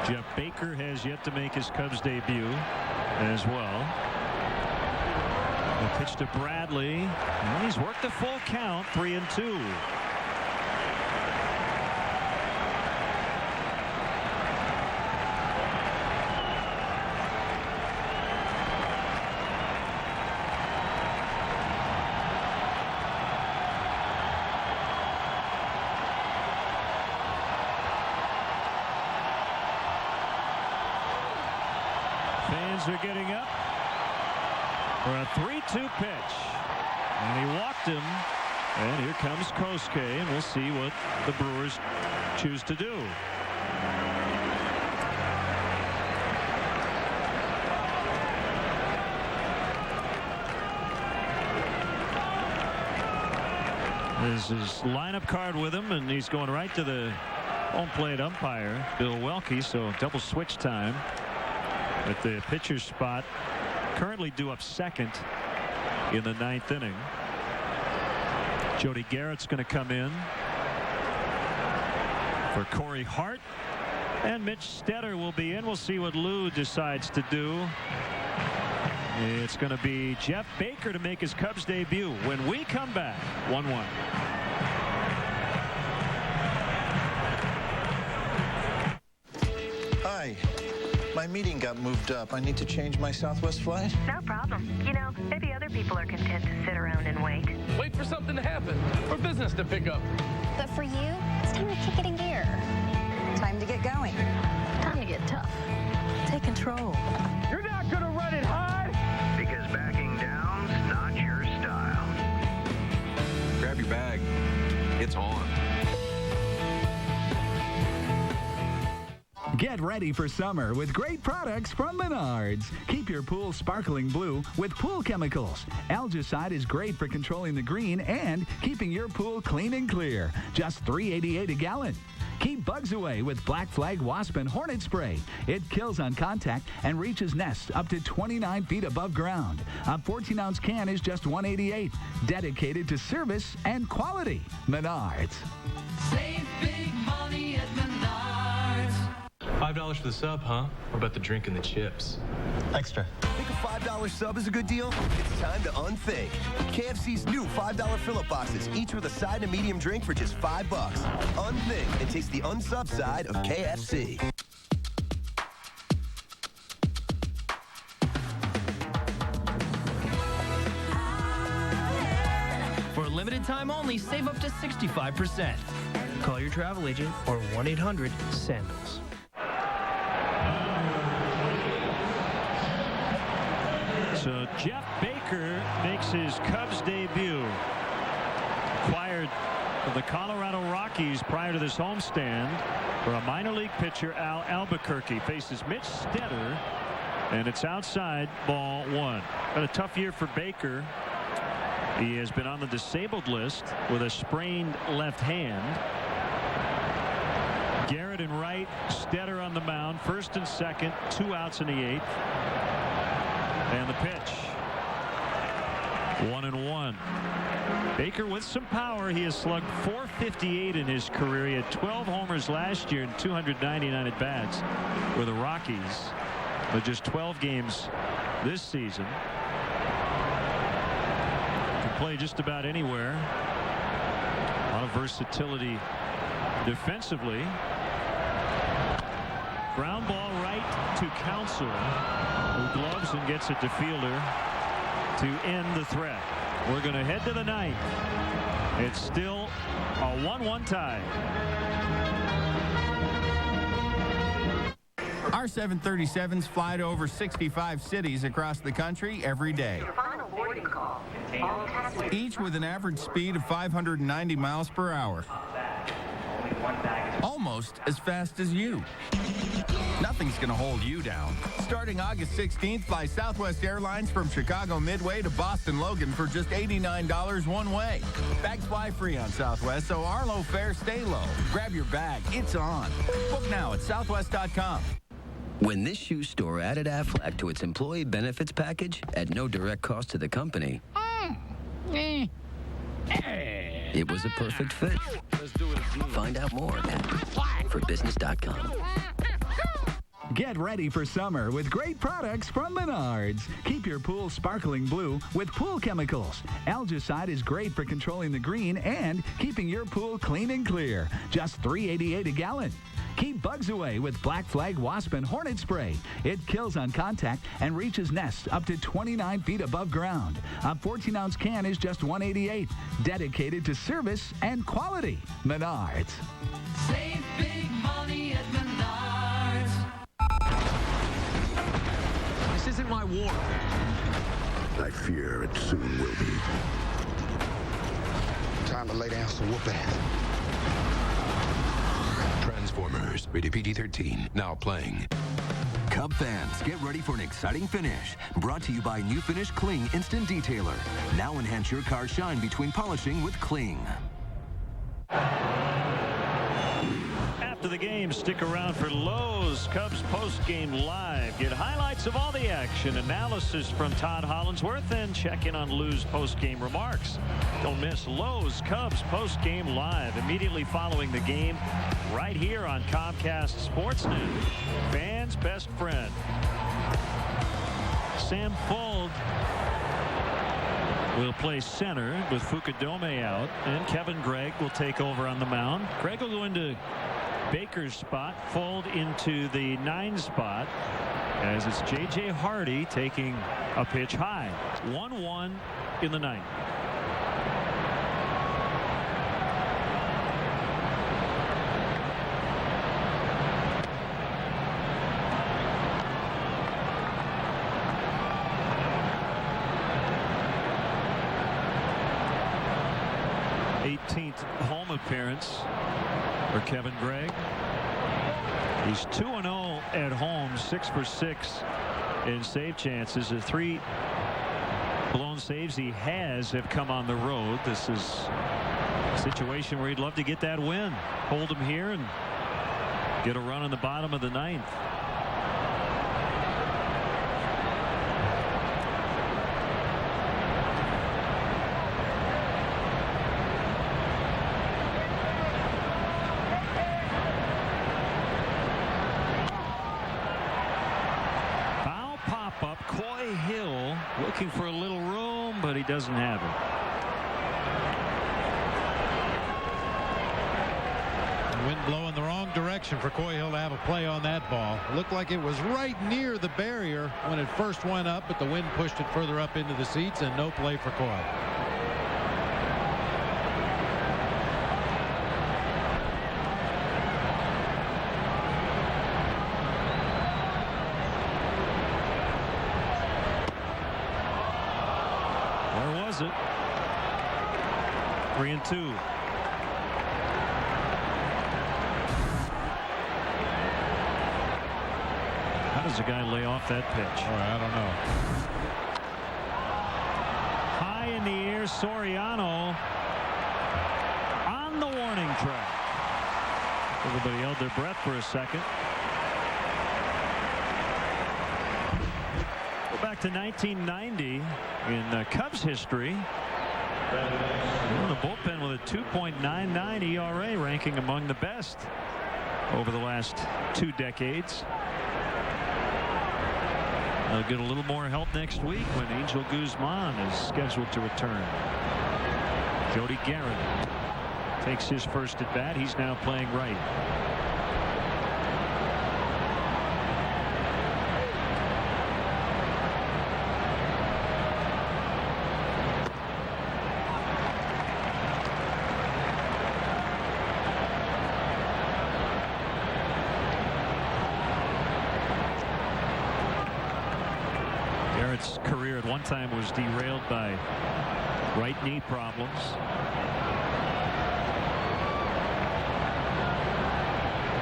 Jeff Baker has yet to make his Cubs debut as well. The pitch to Bradley, and he's worked the full count, 3-2. Fans are getting up for a 3-2 pitch. And he walked him. And here comes Kosuke. And we'll see what the Brewers choose to do. There's his lineup card with him. And he's going right to the home plate umpire, Bill Welke. So double switch time at the pitcher's spot. Currently due up second in the 9th inning. Jody Garrett's going to come in for Corey Hart, and Mitch Stetter will be in. We'll see what Lou decides to do. It's going to be Jeff Baker to make his Cubs debut when we come back. 1-1. Hi. My meeting got moved up. I need to change my Southwest flight. No problem. You know, maybe other people are content to sit around and wait. Wait for something to happen, for business to pick up. But for you, it's time to kick it in gear. Time to get going. Time to get tough. Take control. You're not going to run it high. Because backing down's not your style. Grab your bag. It's on. Get ready for summer with great products from Menards. Keep your pool sparkling blue with pool chemicals. Algicide is great for controlling the green and keeping your pool clean and clear. Just $3.88 a gallon. Keep bugs away with Black Flag Wasp and Hornet Spray. It kills on contact and reaches nests up to 29 feet above ground. A 14-ounce can is just $1.88. Dedicated to service and quality. Menards. Save big money at Menards. $5 for the sub, huh? What about the drink and the chips? Extra. Think a $5 sub is a good deal? It's time to unthink. KFC's new $5 fill-up boxes, each with a side and medium drink for just $5. Unthink and taste the unsub side of KFC. For a limited time only, save up to 65%. Call your travel agent or 1-800-SANDALS. So Jeff Baker makes his Cubs debut. Acquired from the Colorado Rockies prior to this homestand for a minor league pitcher. Al Albuquerque faces Mitch Stetter, and it's outside, ball one. Been a tough year for Baker. He has been on the disabled list with a sprained left hand. Garrett in right, Stetter on the mound, first and second, 2 outs in the 8th. And the pitch. 1-1. Baker with some power. He has slugged .458 in his career. He had 12 homers last year and 299 at-bats with the Rockies, but just 12 games this season. Can play just about anywhere. A lot of versatility defensively. Ground ball right to Counsell, who gloves and gets it to Fielder to end the threat. We're going to head to the ninth. It's still a 1-1 tie. Our 737s fly to over 65 cities across the country every day. Final boarding call. Each with an average speed of 590 miles per hour. Almost as fast as you. Nothing's going to hold you down. Starting August 16th, fly Southwest Airlines from Chicago Midway to Boston Logan for just $89 one way. Bags fly free on Southwest, so our low fares stay low. Grab your bag. It's on. Book now at southwest.com. When this shoe store added Aflac to its employee benefits package at no direct cost to the company, it was a perfect fit. Find out more at forbusiness.com. Get ready for summer with great products from Menards. Keep your pool sparkling blue with pool chemicals. Algicide is great for controlling the green and keeping your pool clean and clear. Just $3.88 a gallon. Keep bugs away with Black Flag Wasp and Hornet Spray. It kills on contact and reaches nests up to 29 feet above ground. A 14-ounce can is just $1.88. Dedicated to service and quality. Menards. Save big money at Menards. This isn't my war. I fear it soon will be. Time to lay down some whoop ass. Transformers, rated PG-13, now playing. Cub fans, get ready for an exciting finish. Brought to you by New Finish Cling Instant Detailer. Now enhance your car's shine between polishing with Cling. After the game, stick around for Lowe's Cubs post-game live. Get highlights of all the action, analysis from Todd Hollandsworth, and check in on Lou's post-game remarks. Don't miss Lowe's Cubs post-game live immediately following the game right here on Comcast Sportsnet. Fans' best friend. Sam Fuld will play center with Fukudome out, and Kevin Gregg will take over on the mound. Gregg will go into Baker's spot, Fuld into the 9 spot, as it's J.J. Hardy taking a pitch high. 1-1 in the 9th. Home appearance for Kevin Gregg. He's 2-0 at home, 6 for 6 in save chances. The 3 blown saves he has have come on the road. This is a situation where he'd love to get that win. Hold him here and get a run in the bottom of the 9th. Looking for a little room, but he doesn't have it. The wind blowing the wrong direction for Coy Hill to have a play on that ball. Looked like it was right near the barrier when it first went up, but the wind pushed it further up into the seats, and no play for Coy. It 3-2. How does a guy lay off that pitch? I don't know. High in the air, Soriano on the warning track. Everybody held their breath for a second. Go back to 1990 in Cubs history. Well, the bullpen with a 2.99 ERA, ranking among the best over the last 2 decades. They'll get a little more help next week when Angel Guzman is scheduled to return. Jody Garrett takes his first at bat. He's now playing right. Garrett's career at one time was derailed by right knee problems.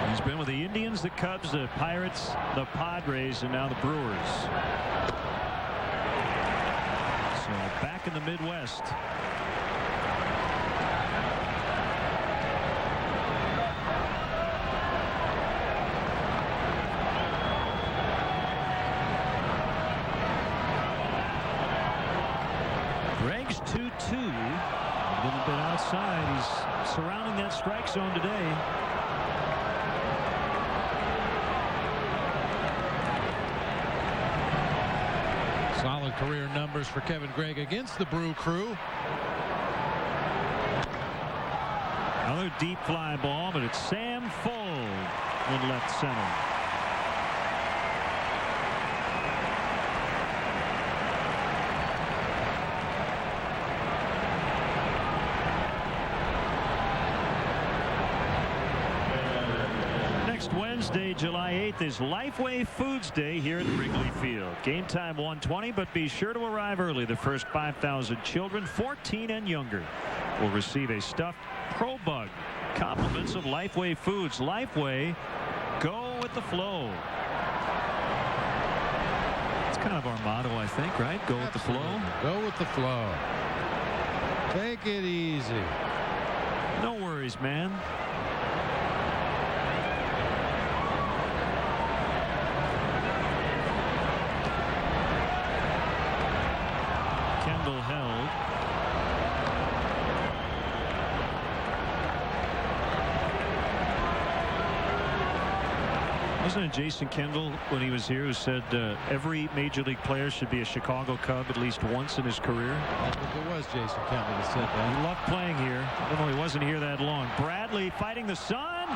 He's been with the Indians, the Cubs, the Pirates, the Padres, and now the Brewers. So back in the Midwest. Greg's 2-2. A little bit outside. He's surrounding that strike zone today. Solid career numbers for Kevin Gregg against the Brew Crew. Another deep fly ball, but it's Sam Fuld in left center. Wednesday, July 8th is Lifeway Foods Day here at Wrigley Field. Game time 1:20, but be sure to arrive early. The first 5,000 children 14 and younger will receive a stuffed Pro Bug. Compliments of Lifeway Foods. Lifeway, go with the flow. It's kind of our motto, I think, right? Go with the flow. Go with the flow. Take it easy. No worries, man. Held. Wasn't it Jason Kendall when he was here who said every major league player should be a Chicago Cub at least once in his career? It was Jason Kendall that said that. He loved playing here. I don't know, he wasn't here that long. Bradley fighting the sun,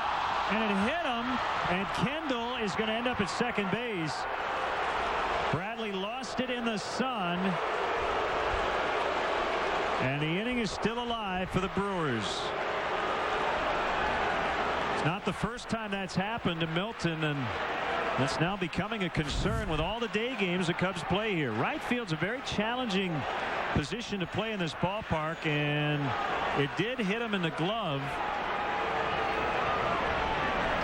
and it hit him, and Kendall is going to end up at second base. Bradley lost it in the sun. And the inning is still alive for the Brewers. It's not the first time that's happened to Milton, and that's now becoming a concern with all the day games the Cubs play here. Right field's a very challenging position to play in this ballpark, and it did hit him in the glove.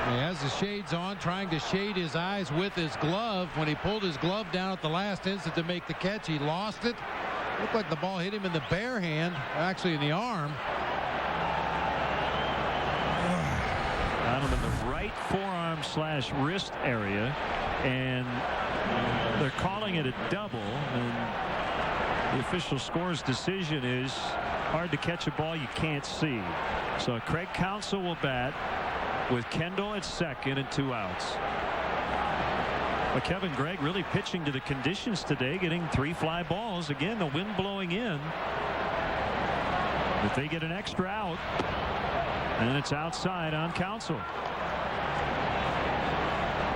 He has the shades on, trying to shade his eyes with his glove. When he pulled his glove down at the last instant to make the catch, he lost it. Looked like the ball hit him in the bare hand, actually in the arm. Got him in the right forearm / wrist area, and they're calling it a double. And the official score's decision is hard to catch a ball you can't see. So Craig Counsell will bat with Kendall at second and 2 outs. But Kevin Gregg really pitching to the conditions today, getting 3 fly balls. Again, the wind blowing in. If they get an extra out, and it's outside on Counsell.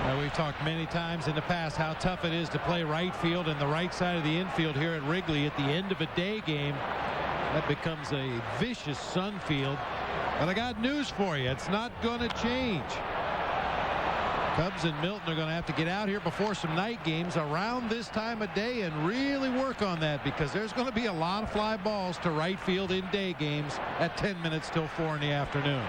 Now, we've talked many times in the past how tough it is to play right field and the right side of the infield here at Wrigley at the end of a day game. That becomes a vicious sun field. But I got news for you. It's not going to change. Cubs and Milton are going to have to get out here before some night games around this time of day and really work on that, because there's going to be a lot of fly balls to right field in day games at 10 minutes till 4 in the afternoon.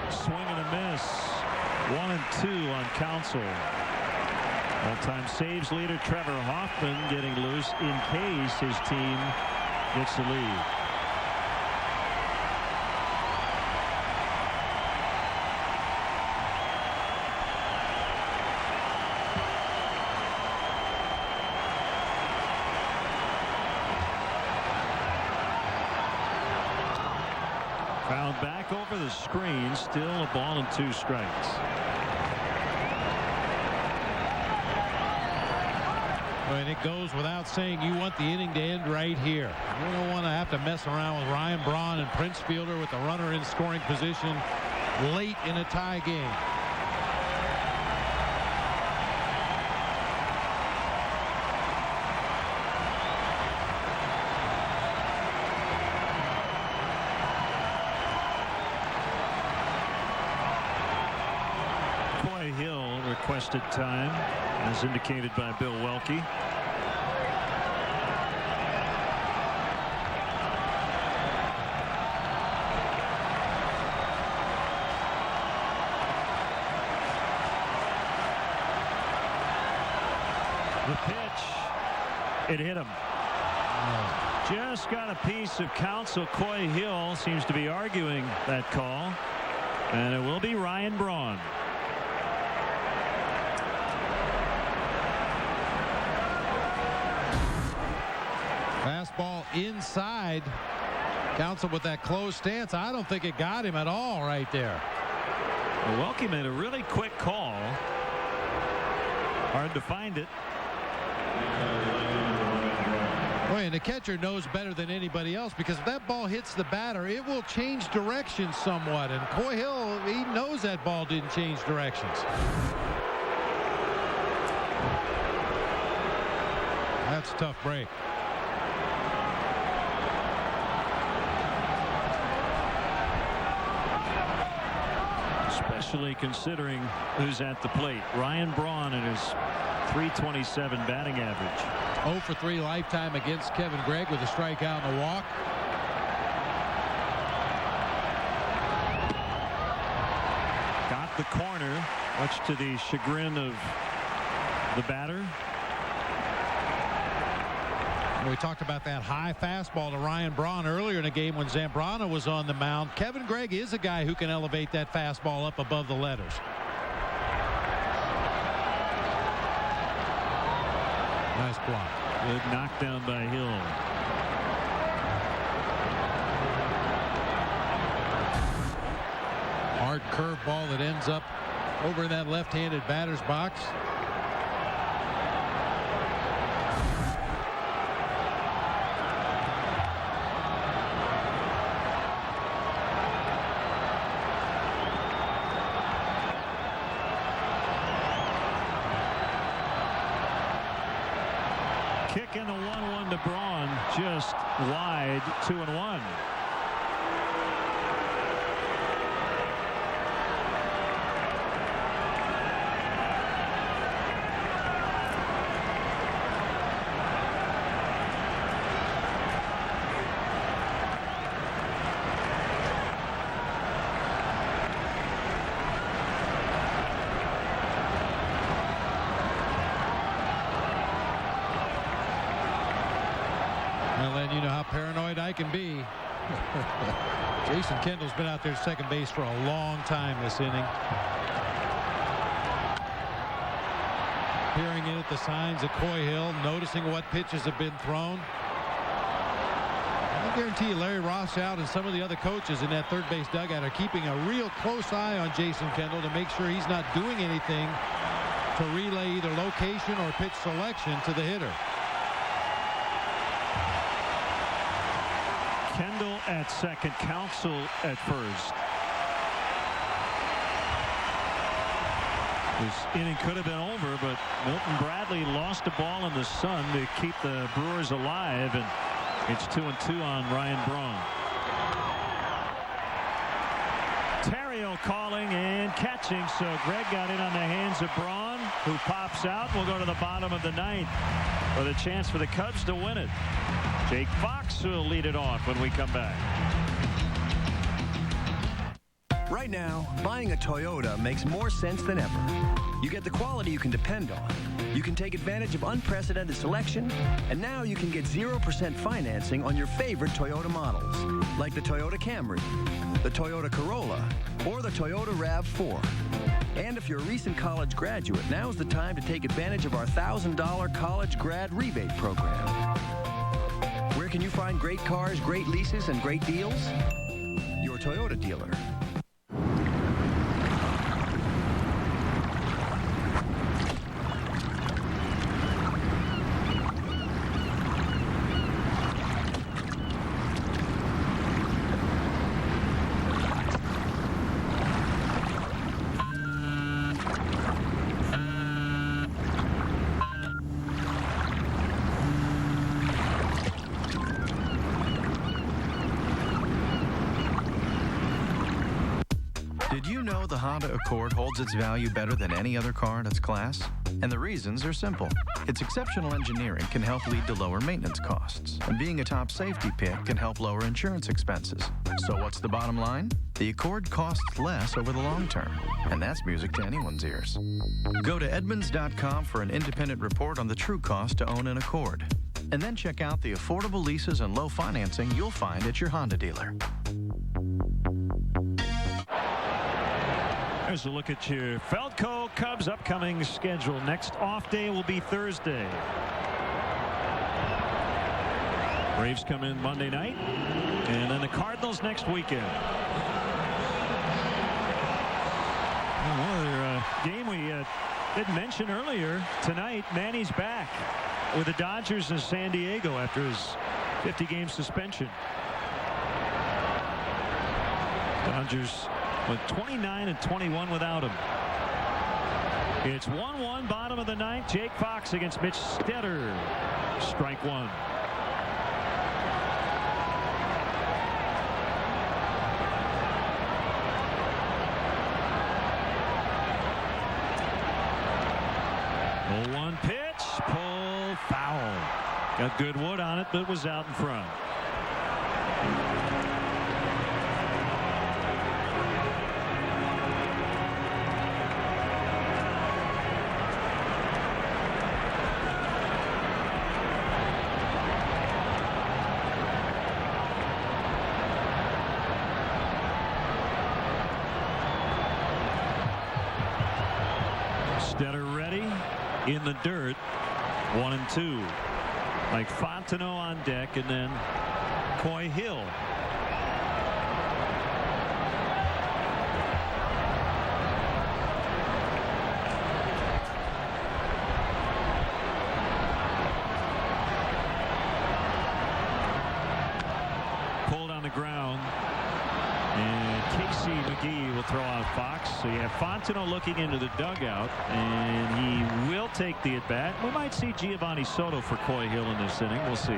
Swing and a miss. 1 and 2 on Counsell. All-time saves leader Trevor Hoffman getting loose in case his team gets the lead. Fouled back over the screen. Still a ball and 2 strikes. And it goes without saying you want the inning to end right here. You don't want to have to mess around with Ryan Braun and Prince Fielder with the runner in scoring position late in a tie game. Requested time, as indicated by Bill Welke. The pitch, it hit him. Just got a piece of counsel. Coy Hill seems to be arguing that call, and it will be Ryan Braun. Fastball inside. Counsel with that closed stance. I don't think it got him at all right there. Well, Welke made a really quick call. Hard to find it. Boy, and the catcher knows better than anybody else, because if that ball hits the batter, it will change direction somewhat. And Coy Hill, he knows that ball didn't change directions. That's a tough break. Especially considering who's at the plate. Ryan Braun and his .327 batting average. 0 for 3 lifetime against Kevin Gregg with a strikeout and a walk. Got the corner, much to the chagrin of the batter. We talked about that high fastball to Ryan Braun earlier in a game when Zambrano was on the mound. Kevin Gregg is a guy who can elevate that fastball up above the letters. Nice block. Good knockdown by Hill. Hard curveball that ends up over in that left-handed batter's box. Kick in the 1-1 to Braun, just wide. 2-1. You know how paranoid I can be. Jason Kendall's been out there second base for a long time this inning. Peering in at the signs at Coy Hill, noticing what pitches have been thrown. I guarantee you Larry Rothschild and some of the other coaches in that third base dugout are keeping a real close eye on Jason Kendall to make sure he's not doing anything to relay either location or pitch selection to the hitter. Kendall at second, Counsell at first. This inning could have been over, but Milton Bradley lost a ball in the sun to keep the Brewers alive, and it's 2-2 on Ryan Braun. Terrio calling and catching, so Gregg got in on the hands of Braun, who pops out. We'll go to the bottom of the ninth with a chance for the Cubs to win it. Jake Fox will lead it off when we come back. Right now, buying a Toyota makes more sense than ever. You get the quality you can depend on. You can take advantage of unprecedented selection, and now you can get 0% financing on your favorite Toyota models, like the Toyota Camry, the Toyota Corolla, or the Toyota RAV4. And if you're a recent college graduate, now's the time to take advantage of our $1,000 college grad rebate program. Where can you find great cars, great leases, and great deals? Your Toyota dealer. Did you know the Honda Accord holds its value better than any other car in its class? And the reasons are simple. Its exceptional engineering can help lead to lower maintenance costs, and being a top safety pick can help lower insurance expenses. So what's the bottom line? The Accord costs less over the long term, and that's music to anyone's ears. Go to Edmunds.com for an independent report on the true cost to own an Accord. And then check out the affordable leases and low financing you'll find at your Honda dealer. Here's a look at your Feldco Cubs upcoming schedule. Next off day will be Thursday. Braves come in Monday night, and then the Cardinals next weekend. Another game we didn't mention earlier tonight. Manny's back with the Dodgers in San Diego after his 50-game suspension. Dodgers with 29-21 without him. It's 1-1, bottom of the ninth. Jake Fox against Mitch Stetter. Strike one. Oh, 1 pitch, pull, foul. Got good wood on it, but was out in front. Stetter ready in the dirt. 1-2. Like Fontenot on deck, and then Coy Hill. Pulled on the ground. And Casey McGee will throw out Fox. So you have Fontenot looking into the dugout, and he will take the at-bat. We might see Giovanni Soto for Coy Hill in this inning. We'll see.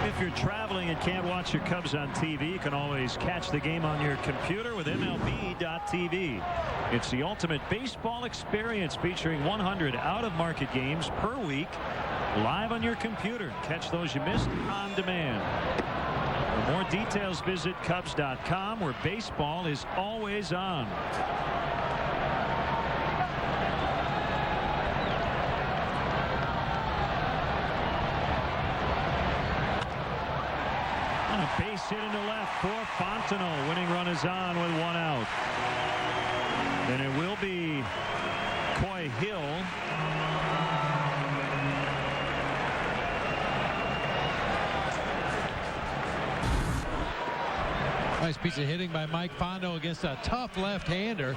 If you're traveling and can't watch your Cubs on TV, you can always catch the game on your computer with MLB.tv. It's the ultimate baseball experience, featuring 100 out-of-market games per week, live on your computer. Catch those you missed on demand. For more details, visit Cubs.com, where baseball is always on. Base hit into left for Fontenot. Winning run is on with 1 out. Then it will be Coy Hill. Nice piece of hitting by Mike Fondo against a tough left-hander.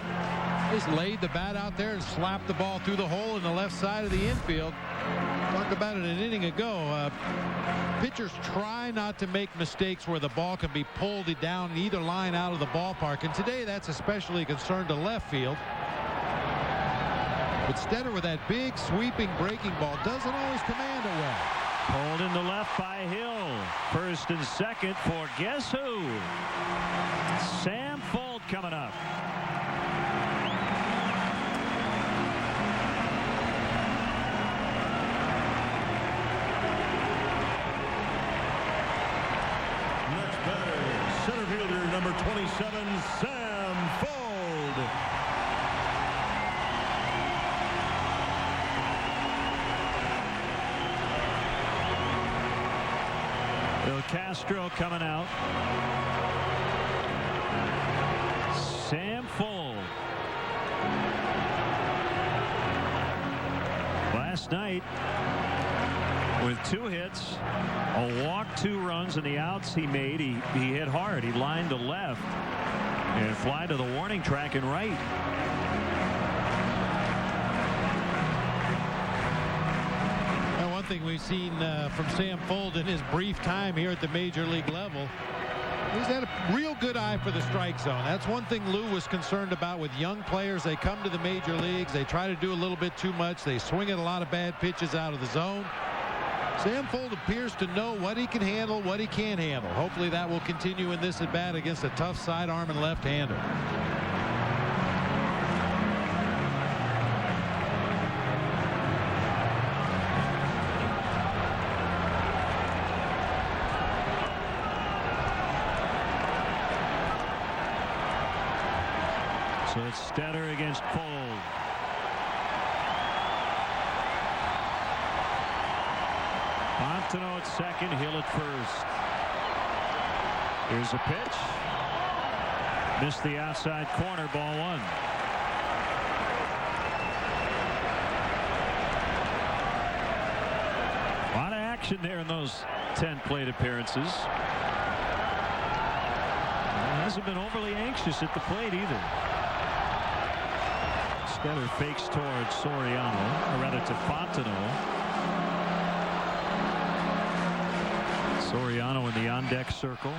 Just laid the bat out there and slapped the ball through the hole in the left side of the infield. Talked about it an inning ago. Pitchers try not to make mistakes where the ball can be pulled down either line out of the ballpark, and today that's especially concerned to left field. But Stetter, with that big sweeping breaking ball, doesn't always command it well. Pulled into left by Hill. First and second for guess who? Sam Fuld coming up. fielder, number 27, Sam Fuld. Bill Castro coming out. Sam Fuld. Last night, with 2 hits, a walk, 2 runs, and the outs he made, he hit hard. He lined to left and fly to the warning track and right. Well, one thing we've seen from Sam Fuld in his brief time here at the major league level, he's had a real good eye for the strike zone. That's one thing Lou was concerned about with young players. They come to the major leagues, they try to do a little bit too much, they swing at a lot of bad pitches out of the zone. Sam Fuld appears to know what he can handle, what he can't handle. Hopefully that will continue in this at bat against a tough sidearm and left-hander. So it's Stetter against Fuld. Fontenot at second, Hill at first. Here's a pitch. Missed the outside corner, ball 1. A lot of action there in those 10 plate appearances. He hasn't been overly anxious at the plate either. Stetter fakes towards Soriano, or rather to Fontenot. Soriano in the on-deck circle.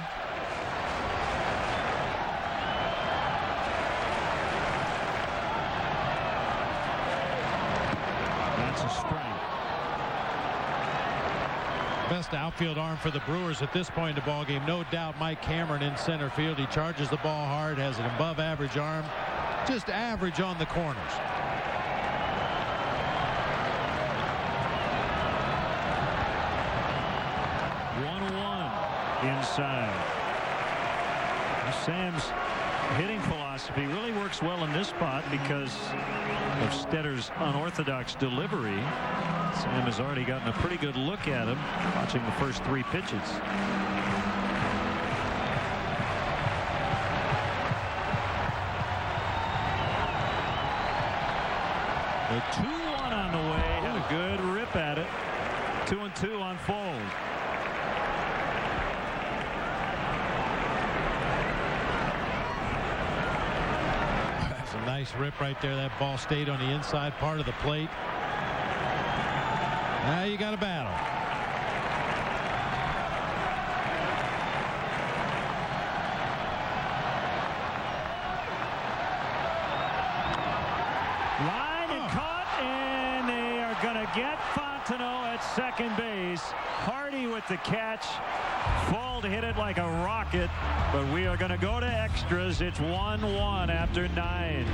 That's a strike. Best outfield arm for the Brewers at this point in the ball game. No doubt Mike Cameron in center field. He charges the ball hard, has an above average arm. Just average on the corners. Inside. Sam's hitting philosophy really works well in this spot because of Stetter's unorthodox delivery. Sam has already gotten a pretty good look at him watching the first 3 pitches. The 2-1 on the way. Had a good rip at it. 2-2 on Fuld. Nice rip right there. That ball stayed on the inside part of the plate. Now you got a battle. Line and caught, and they are going to get Fontenot at second base. Hardy with the catch. Fuld hit it like a rocket, but we are going to go to extras. It's 1-1 after 9.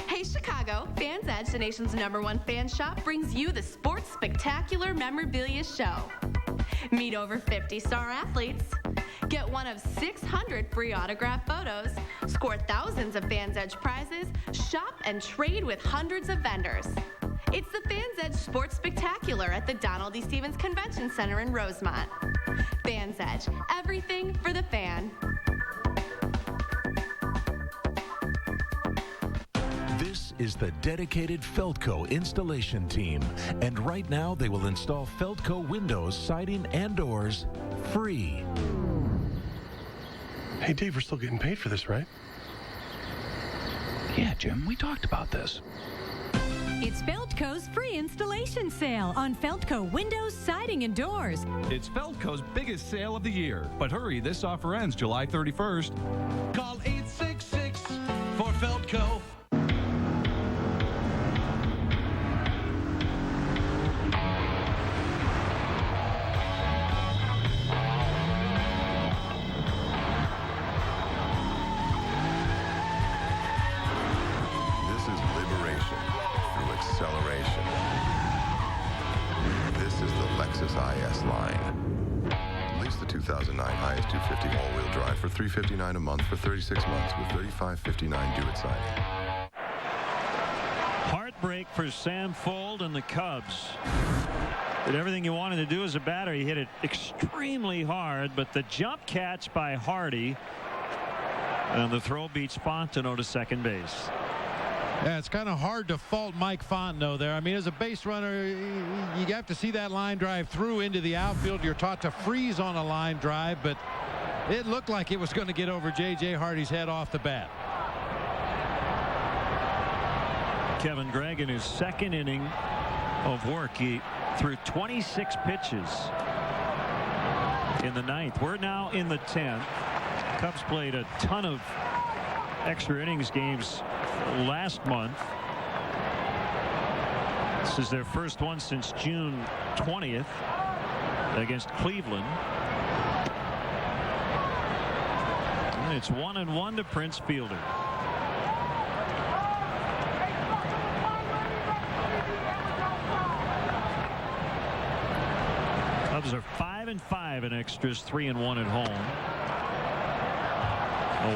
Hey Chicago, Fans Edge, the nation's #1 fan shop, brings you the Sports Spectacular Memorabilia Show. Meet over 50 star athletes. Get one of 600 free autograph photos. Score thousands of Fans Edge prizes. Shop and trade with hundreds of vendors. It's the Fans Edge Sports Spectacular at the Donald E. Stevens Convention Center in Rosemont. Fans Edge, everything for the fan. This is the dedicated Feldco installation team, and right now they will install Feldco windows, siding, and doors free. Hey, Dave, we're still getting paid for this, right? Yeah, Jim, we talked about this. It's Feldco's free installation sale on Feldco windows, siding, and doors. It's Feldco's biggest sale of the year. But hurry, this offer ends July 31st. Call 866 for Feldco. Acceleration. This is the Lexus IS all-wheel drive for $359 a month for 36 months with $35.59 due at signing. Heartbreak for Sam Fuld and the Cubs. Did everything you wanted to do as a batter. He hit it extremely hard, but the jump catch by Hardy and the throw beat Fontenot to second base. Yeah, it's kind of hard to fault Mike Fontenot there. I mean, as a base runner, you have to see that line drive through into the outfield. You're taught to freeze on a line drive, but it looked like it was going to get over J.J. Hardy's head off the bat. Kevin Gregg in his second inning of work. He threw 26 pitches in the ninth. We're now in the 10th. Cubs played a ton of extra innings games last month. This is their first one since June 20th against Cleveland. And it's 1-1 to Prince Fielder. Cubs are 5-5 in extras, 3-1 at home.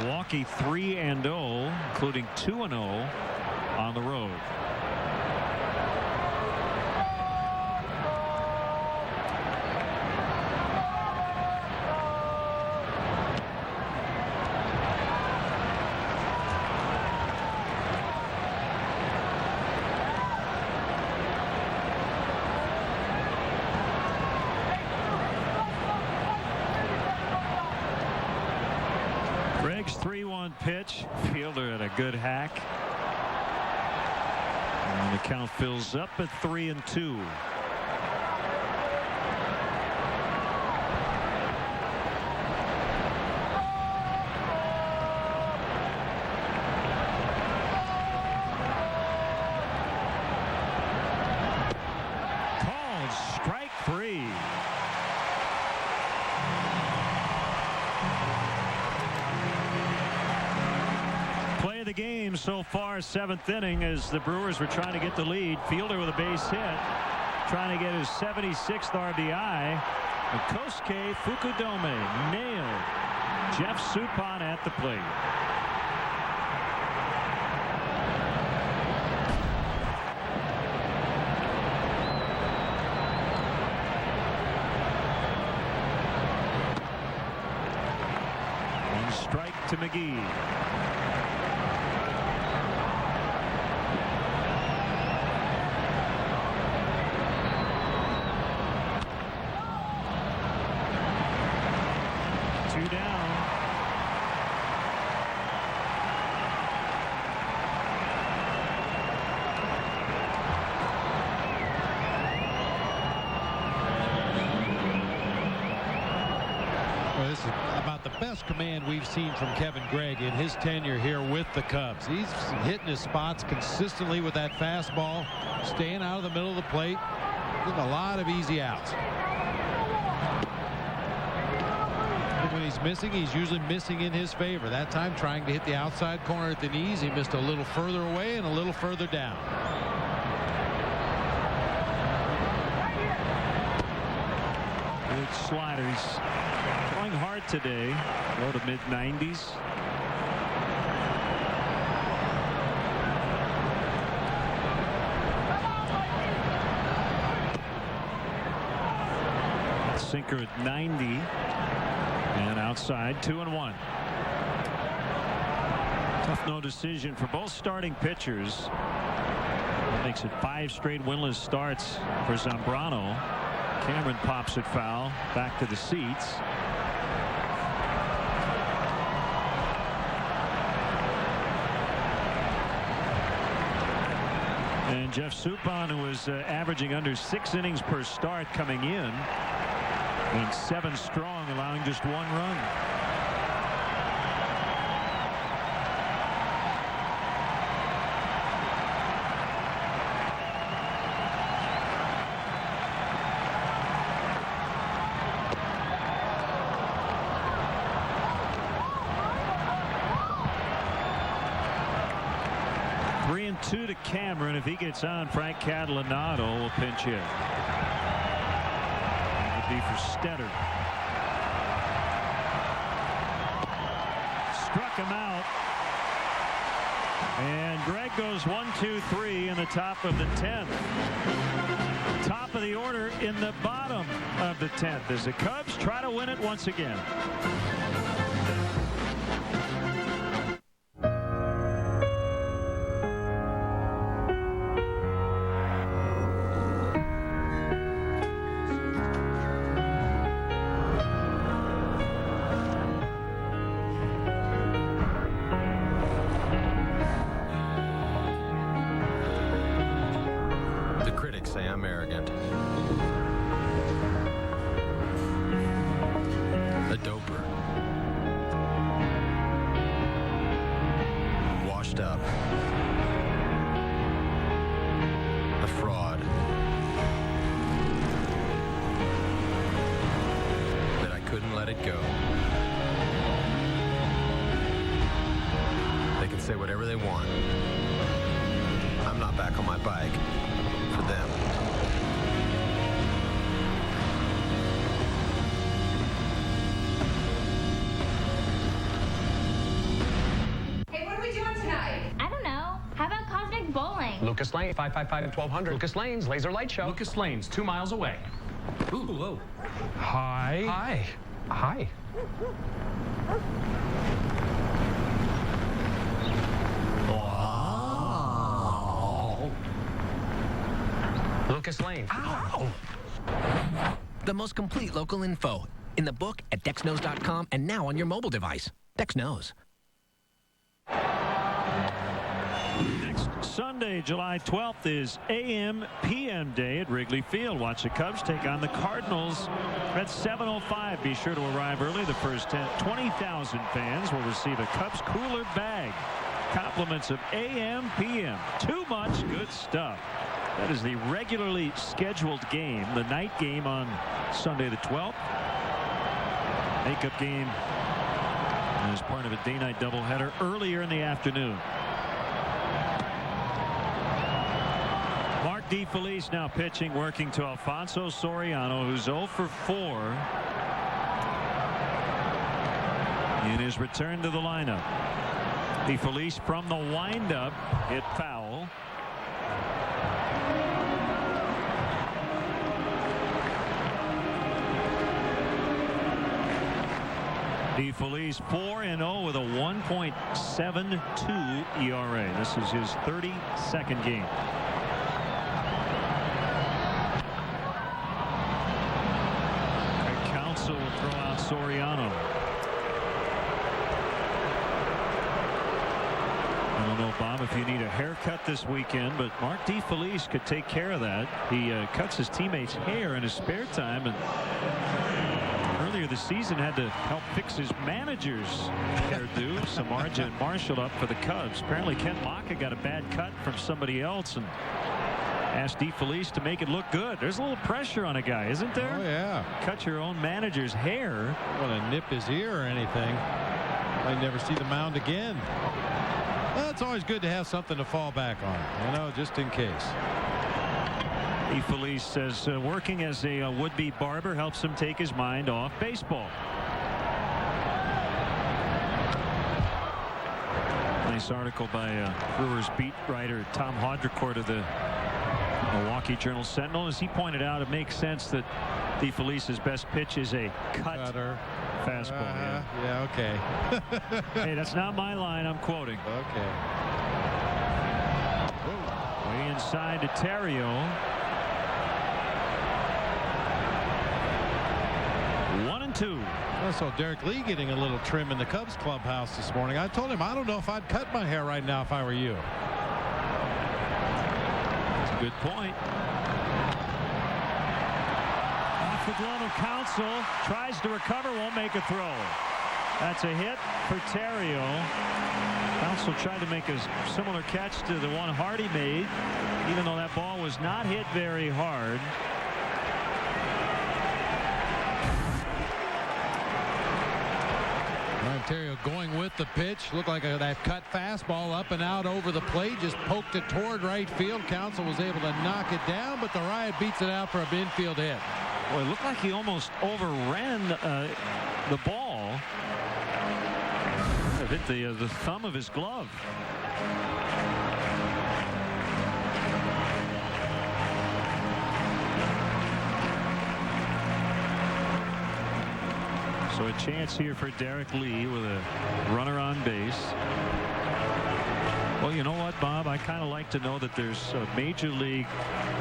Milwaukee 3-0, including 2-0 on the road. Gregg's 3-1 pitch. Fielder had a good hack. And the count fills up at 3-2. Called strike 3. Play of the game so far, 7th inning, as the Brewers were trying to get the lead. Fielder with a base hit, trying to get his 76th RBI. And Kosuke Fukudome nailed Jeff Suppan at the plate. One strike to McGee. Two down. Well, this is about the best command we've seen from Kevin Gregg in his tenure here with the Cubs. He's hitting his spots consistently with that fastball, staying out of the middle of the plate, getting a lot of easy outs. When he's missing, he's usually missing in his favor. That time trying to hit the outside corner at the knees. He missed a little further away and a little further down. Good slider. He's throwing hard today. Low to mid-90s. Sinker at 90. And outside, 2-1. Tough no decision for both starting pitchers. That makes it 5 straight winless starts for Zambrano. Cameron pops it foul. Back to the seats. And Jeff Suppan, who was averaging under 6 innings per start coming in, went 7 strong, allowing just 1 run. Three and 2 to Cameron. If he gets on, Frank Catalanato will pinch hit. Be for Stetter. struck him out. And Greg goes 1, 2, 3 in the top of the 10th. Top of the order in the bottom of the 10th as the Cubs try to win it once again. Lucas Lane, 555-1200. Lucas Lane's Laser Light Show. Lucas Lane's 2 miles away. Ooh, whoa. Hi. Hi. Hi. Wow. Lucas Lane. Ow. The most complete local info in the book at DexKnows.com and now on your mobile device. Dex knows. Sunday, July 12th is AM PM Day at Wrigley Field. Watch the Cubs take on the Cardinals at 7:05. Be sure to arrive early. The first 20,000 fans will receive a Cubs cooler bag. Compliments of AM PM. Too much good stuff. That is the regularly scheduled game, the night game on Sunday the 12th. Makeup game as part of a day-night doubleheader earlier in the afternoon. Mark DeFelice now pitching, working to Alfonso Soriano, who's 0 for 4 in his return to the lineup. DeFelice from the windup hit foul. DeFelice 4-0 with a 1.72 ERA. This is his 32nd game. Council will throw out Soriano. I don't know, Bob, if you need a haircut this weekend, but Mark DeFelice could take care of that. He cuts his teammates' hair in his spare time, and earlier this season had to help fix his manager's hairdo. Samardzija and Marshall up for the Cubs. Apparently Ken Maka got a bad cut from somebody else and asked DeFelice to make it look good. There's a little pressure on a guy, isn't there? Oh, yeah. Cut your own manager's hair. Want to nip his ear or anything. Might never see the mound again. Well, it's always good to have something to fall back on, you know, just in case. DeFelice says working as a would-be barber helps him take his mind off baseball. Nice article by Brewers beat writer Tom Haudricourt of the Milwaukee Journal Sentinel. As he pointed out, it makes sense that DeFelice's best pitch is a cutter fastball. Yeah, okay. Hey, that's not my line. I'm quoting. Okay. Way inside to Terrio. 1-2. I saw Derek Lee getting a little trim in the Cubs clubhouse this morning. I told him I don't know if I'd cut my hair right now if I were you. That's a good point. Off the glove of Council. Tries to recover. Won't make a throw. That's a hit for Terrio. Council tried to make a similar catch to the one Hardy made, even though that ball was not hit very hard. Terrio going with the pitch. Looked like that cut fastball up and out over the plate. Just poked it toward right field. Council was able to knock it down, but the Riot beats it out for an infield hit. Boy, it looked like he almost overran the ball. hit the thumb of his glove. So a chance here for Derek Lee with a runner on base. Well, you know what, Bob? I kind of like to know that there's a major league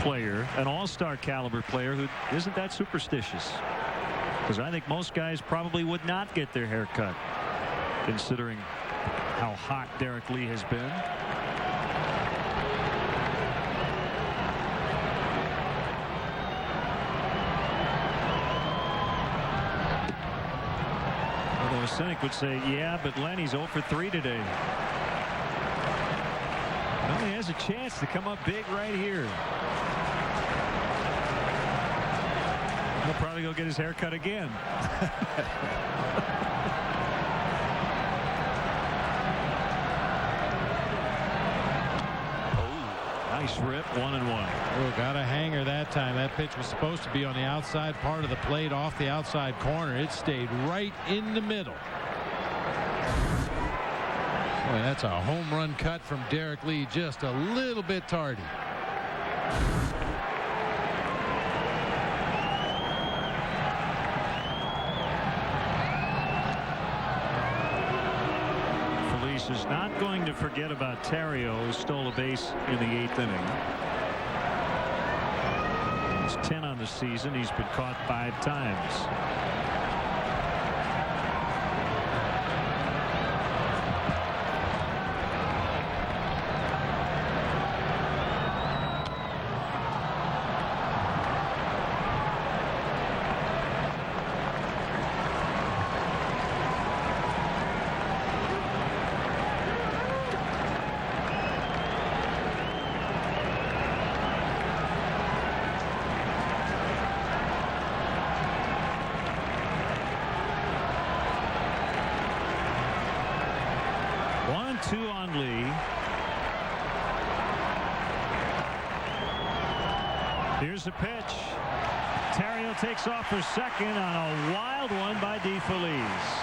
player, an all-star caliber player, who isn't that superstitious. Because I think most guys probably would not get their hair cut, considering how hot Derek Lee has been. Although a cynic would say, yeah, but Lenny's 0 for 3 today. Well, he has a chance to come up big right here. He'll probably go get his hair cut again. Nice rip, 1-1. Oh, got a hanger that time. That pitch was supposed to be on the outside part of the plate, off the outside corner. It stayed right in the middle. Boy, that's a home run cut from Derek Lee, just a little bit tardy. Felice is not going to forget about Terrio, who stole a base in the 8th inning. It's 10 on the season. He's been caught 5 times. Here's a pitch. Terrio takes off for second on a wild one by DeFelice.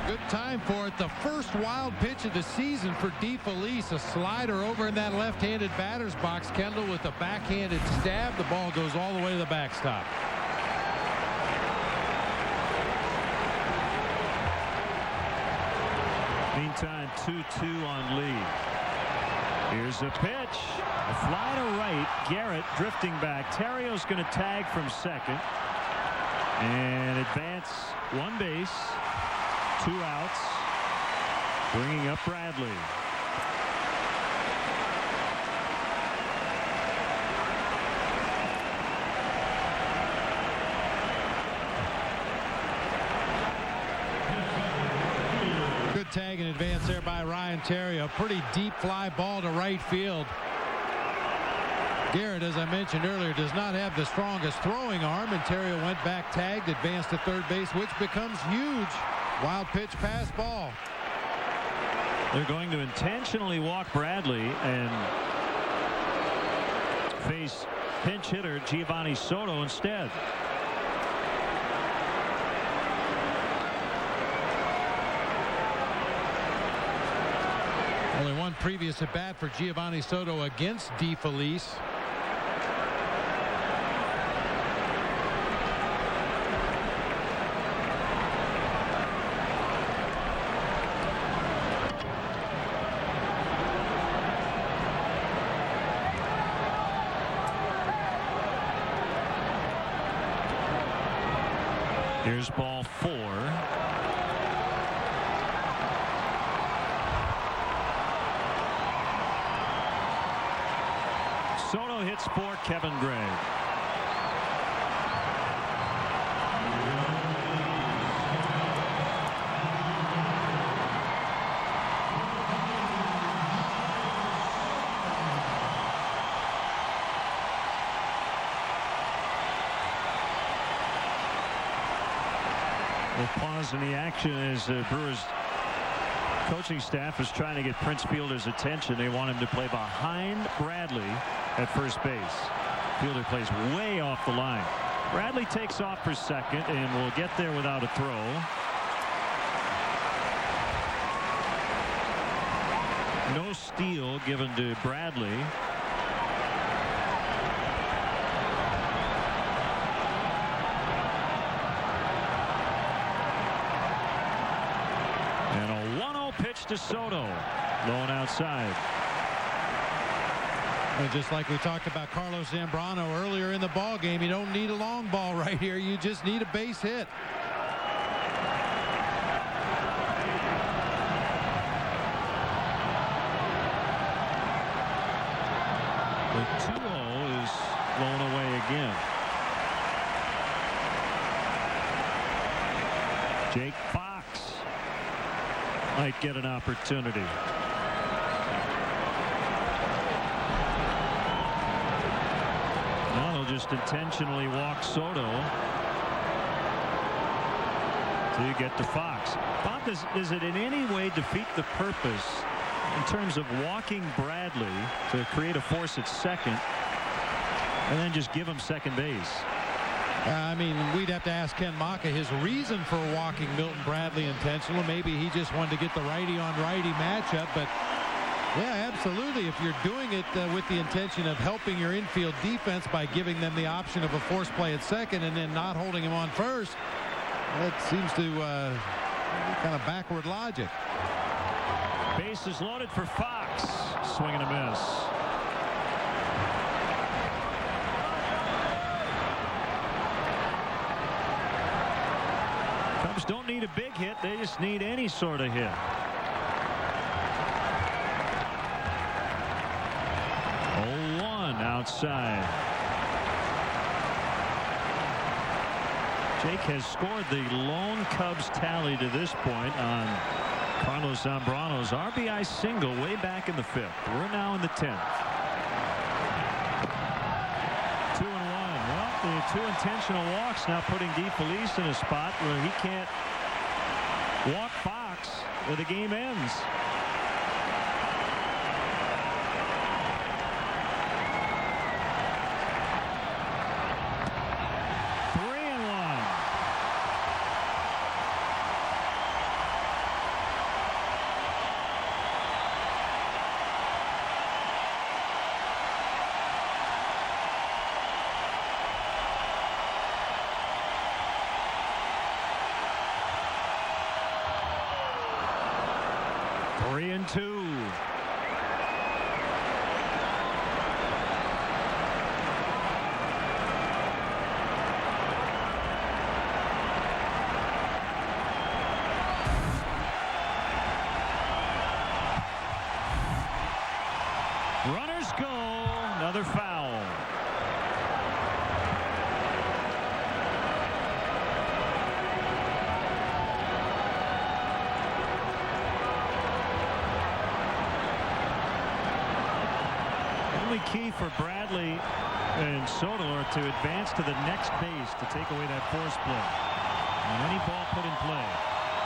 Good time for it. The first wild pitch of the season for DeFelice. A slider over in that left-handed batter's box. Kendall with a backhanded stab. The ball goes all the way to the backstop. Meantime, 2-2 on Lee. Here's a pitch. A fly to right. Garrett drifting back. Terrio's going to tag from second. And advance 1 base. 2 outs. Bringing up Bradley. Tag in advance there by Ryan Terrio. Pretty deep fly ball to right field. Garrett, as I mentioned earlier, does not have the strongest throwing arm, and Terrio went back, tagged, advanced to third base, which becomes huge. Wild pitch, pass ball. They're going to intentionally walk Bradley and face pinch hitter Giovanni Soto instead. Only one previous at bat for Giovanni Soto against DeFelice. Here's ball 4. Soto hits for Kevin Gray. We'll pause in the action as the Brewers coaching staff is trying to get Prince Fielder's attention. They want him to play behind Bradley at first base. Fielder plays way off the line. Bradley takes off for second and will get there without a throw. No steal given to Bradley. And a 1-0 pitch to Soto. Low and outside. And just like we talked about Carlos Zambrano earlier in the ball game, you don't need a long ball right here. You just need a base hit. The 2-0 is blown away again. Jake Fox might get an opportunity. Now they'll just intentionally walk Soto to get to Fox. Bob, does it in any way defeat the purpose in terms of walking Bradley to create a force at second and then just give him second base? I mean, we'd have to ask Ken Maka his reason for walking Milton Bradley intentionally. Maybe he just wanted to get the righty-on-righty matchup, but yeah, absolutely. If you're doing it with the intention of helping your infield defense by giving them the option of a force play at second and then not holding him on first, that seems to kind of backward logic. Bases loaded for Fox. Swing and a miss. Cubs don't need a big hit. They just need any sort of hit. 0-1 outside. Jake has scored the lone Cubs tally to this point on Carlos Zambrano's RBI single way back in the 5th. We're now in the 10th. 2-1. Well, the 2 intentional walks now putting DeFelice in a spot where he can't walk Fox where the game ends. And 2. Runners go. Another foul. Key for Bradley and Soto are to advance to the next base to take away that force play. And any ball put in play.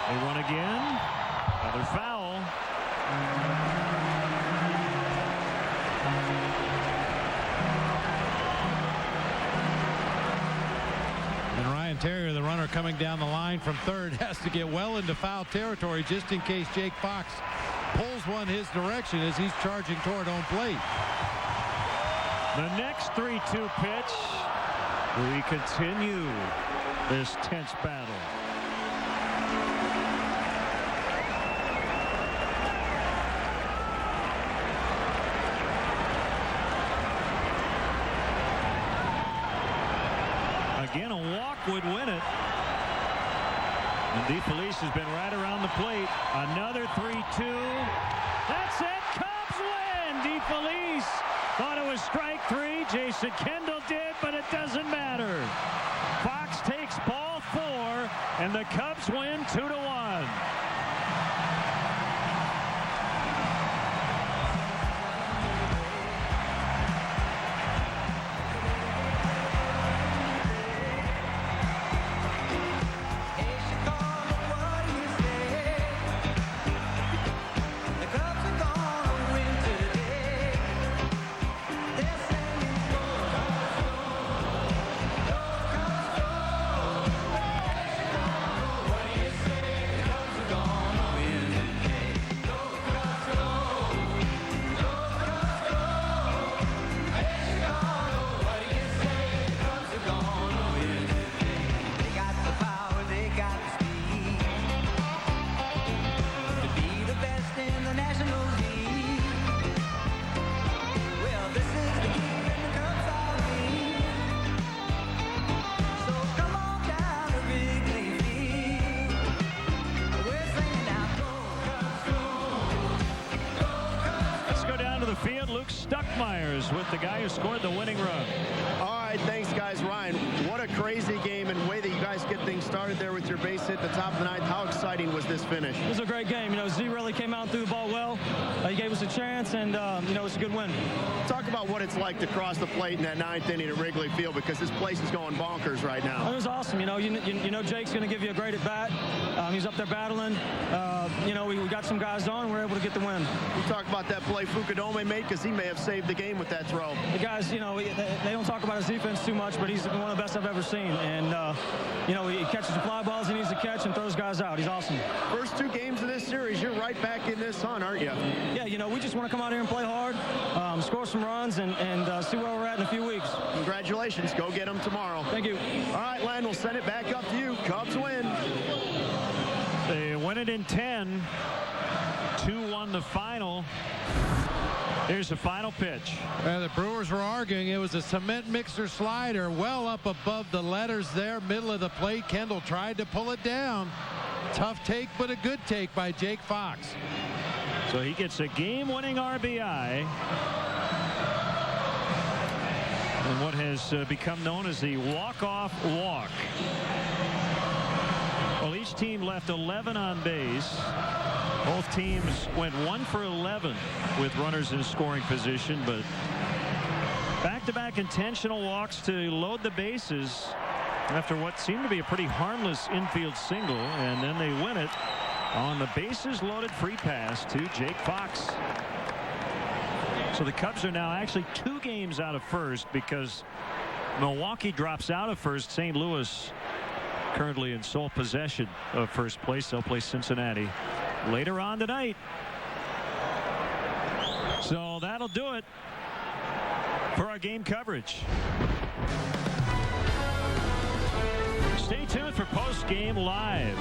They run again. Another foul. And Ryan Terrier, the runner coming down the line from third, has to get well into foul territory just in case Jake Fox pulls one his direction as he's charging toward home plate. The next 3-2 pitch. We continue this tense battle. Again, a walk would win it. And DeFelice has been right around the plate. Another 3-2. That's it. Cubs win. DeFelice thought it was strike 3. Jason Kendall did, but it doesn't matter. Fox takes ball 4, and the Cubs win 2-1. Myers with the guy who scored the winning run. All right, thanks, guys. Ryan, what a crazy game and way that you guys get things started there with your base hit at the top of the ninth. How exciting was this finish? It was a great game. Z really came out and threw the ball well. He gave us a chance, and, it's a good win. Talk about what it's like to cross the plate in that ninth inning at Wrigley Field, because this place is going bonkers right now. It was awesome. You know Jake's going to give you a great at-bat. He's up there battling. We got some guys on. We're able to get the win. You talk about that play Fukudome made, because he may have saved the game with that throw. The guys, they don't talk about his defense too much, but he's one of the best I've ever seen. And, he catches the fly balls he needs to catch and throws guys out. He's awesome. First 2 games of this series, you're right back in this hunt, aren't you? Yeah, we just want to come out here and play hard, score some runs, and see where we're at in a few weeks. Congratulations. Go get them tomorrow. Thank you. All right, Len, we'll send it back up to you. Cubs win. They win it in 10. 2-1 the final. Here's the final pitch. The Brewers were arguing. It was a cement mixer slider well up above the letters there, middle of the plate. Kendall tried to pull it down. Tough take, but a good take by Jake Fox. So he gets a game-winning RBI. And what has become known as the walk-off walk. Well, each team left 11 on base. Both teams went 1 for 11 with runners in scoring position, but back-to-back intentional walks to load the bases after what seemed to be a pretty harmless infield single, and then they win it on the bases loaded free pass to Jake Fox. So the Cubs are now actually 2 games out of first because Milwaukee drops out of first. St. Louis currently in sole possession of first place. They'll play Cincinnati later on tonight. So that'll do it for our game coverage. Stay tuned for post-game live.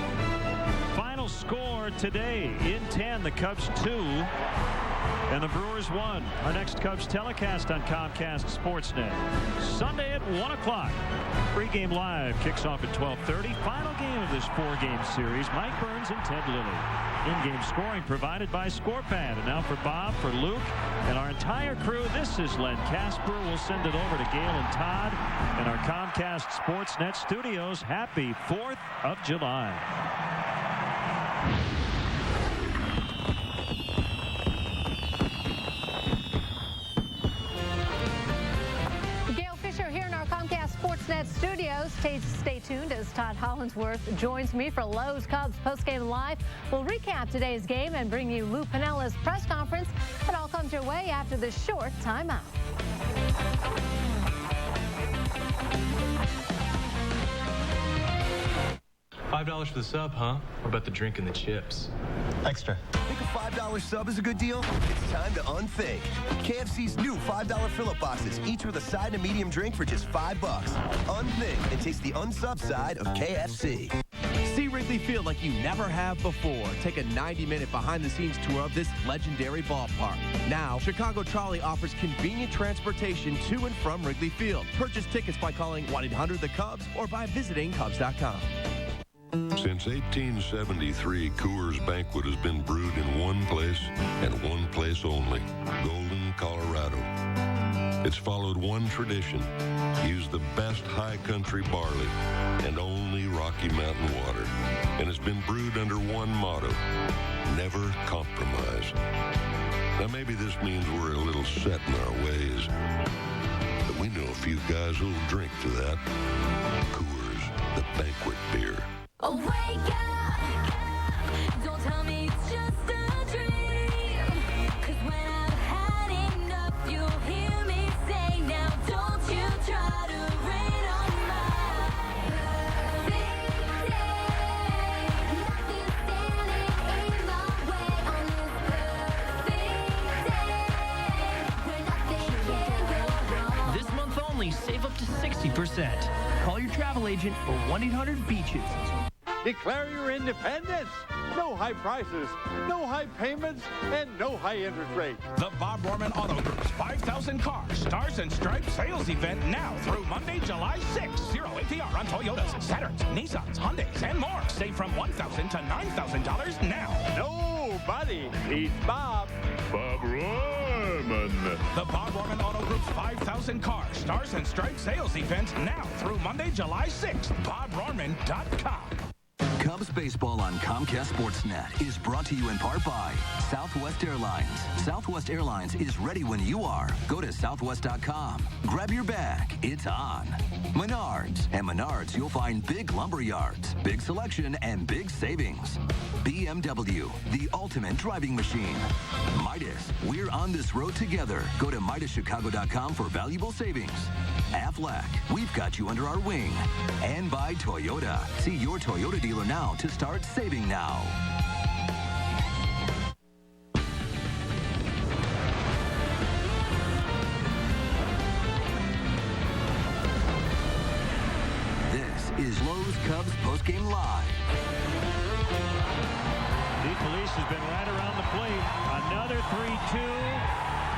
Final score today: in 10, the Cubs 2 and the Brewers 1. Our next Cubs telecast on Comcast Sportsnet Sunday at 1 o'clock. Pre-game live kicks off at 12:30. Final game of this 4-game series: Mike Burns and Ted Lilly. In-game scoring provided by ScorePad. And now for Bob, for Luke, and our entire crew, this is Len Casper. We'll send it over to Gail and Todd in our Comcast Sportsnet studios. Happy 4th of July. Sportsnet studios. Stay tuned as Todd Hollinsworth joins me for Lowe's Cubs postgame live. We'll recap today's game and bring you Lou Pinella's press conference. It all comes your way after this short timeout. $5 for the sub, huh? What about the drink and the chips? Extra. Think a $5 sub is a good deal? It's time to unthink. KFC's new $5 fill-up boxes, each with a side and medium drink for just $5. Unthink and taste the unsub side of KFC. See Wrigley Field like you never have before. Take a 90-minute behind-the-scenes tour of this legendary ballpark. Now, Chicago Trolley offers convenient transportation to and from Wrigley Field. Purchase tickets by calling 1-800-THE-CUBS or by visiting Cubs.com. Since 1873, Coors Banquet has been brewed in one place and one place only, Golden, Colorado. It's followed one tradition: use the best high country barley and only Rocky Mountain water. And it's been brewed under one motto: never compromise. Now maybe this means we're a little set in our ways, but we know a few guys who'll drink to that. Coors, the banquet beer. Oh, wake up. Don't tell me it's just a dream. 'Cause when I've had enough, you'll hear me say, now don't you try to rain on my perfect day. Nothing's standing in my way on this perfect day, where nothing can go wrong. This month only, save up to 60%. Call your travel agent for 1-800-BEACHES. Declare your independence. No high prices, no high payments, and no high interest rates. The Bob Norman Auto Group's 5,000 car Stars and Stripes sales event now through Monday, July 6th. 0 APR on Toyotas, Saturns, Nissans, Hyundais, and more. Save from $1,000 to $9,000 now. Nobody beats Bob. Bob Run. gentlemen. The Bob Rorman Auto Group's 5,000 car Stars and Stripes sales event now through Monday, July 6th. BobRorman.com. Cubs baseball on Comcast Sportsnet is brought to you in part by Southwest Airlines. Southwest Airlines is ready when you are. Go to southwest.com. Grab your bag. It's on. Menards. At Menards, you'll find big lumber yards, big selection, and big savings. BMW, the ultimate driving machine. Midas, we're on this road together. Go to MidasChicago.com for valuable savings. Aflac, we've got you under our wing. And by Toyota. See your Toyota dealer now to start saving now. This is Lowe's Cubs postgame live. DeFelice has been right around the plate. Another 3-2.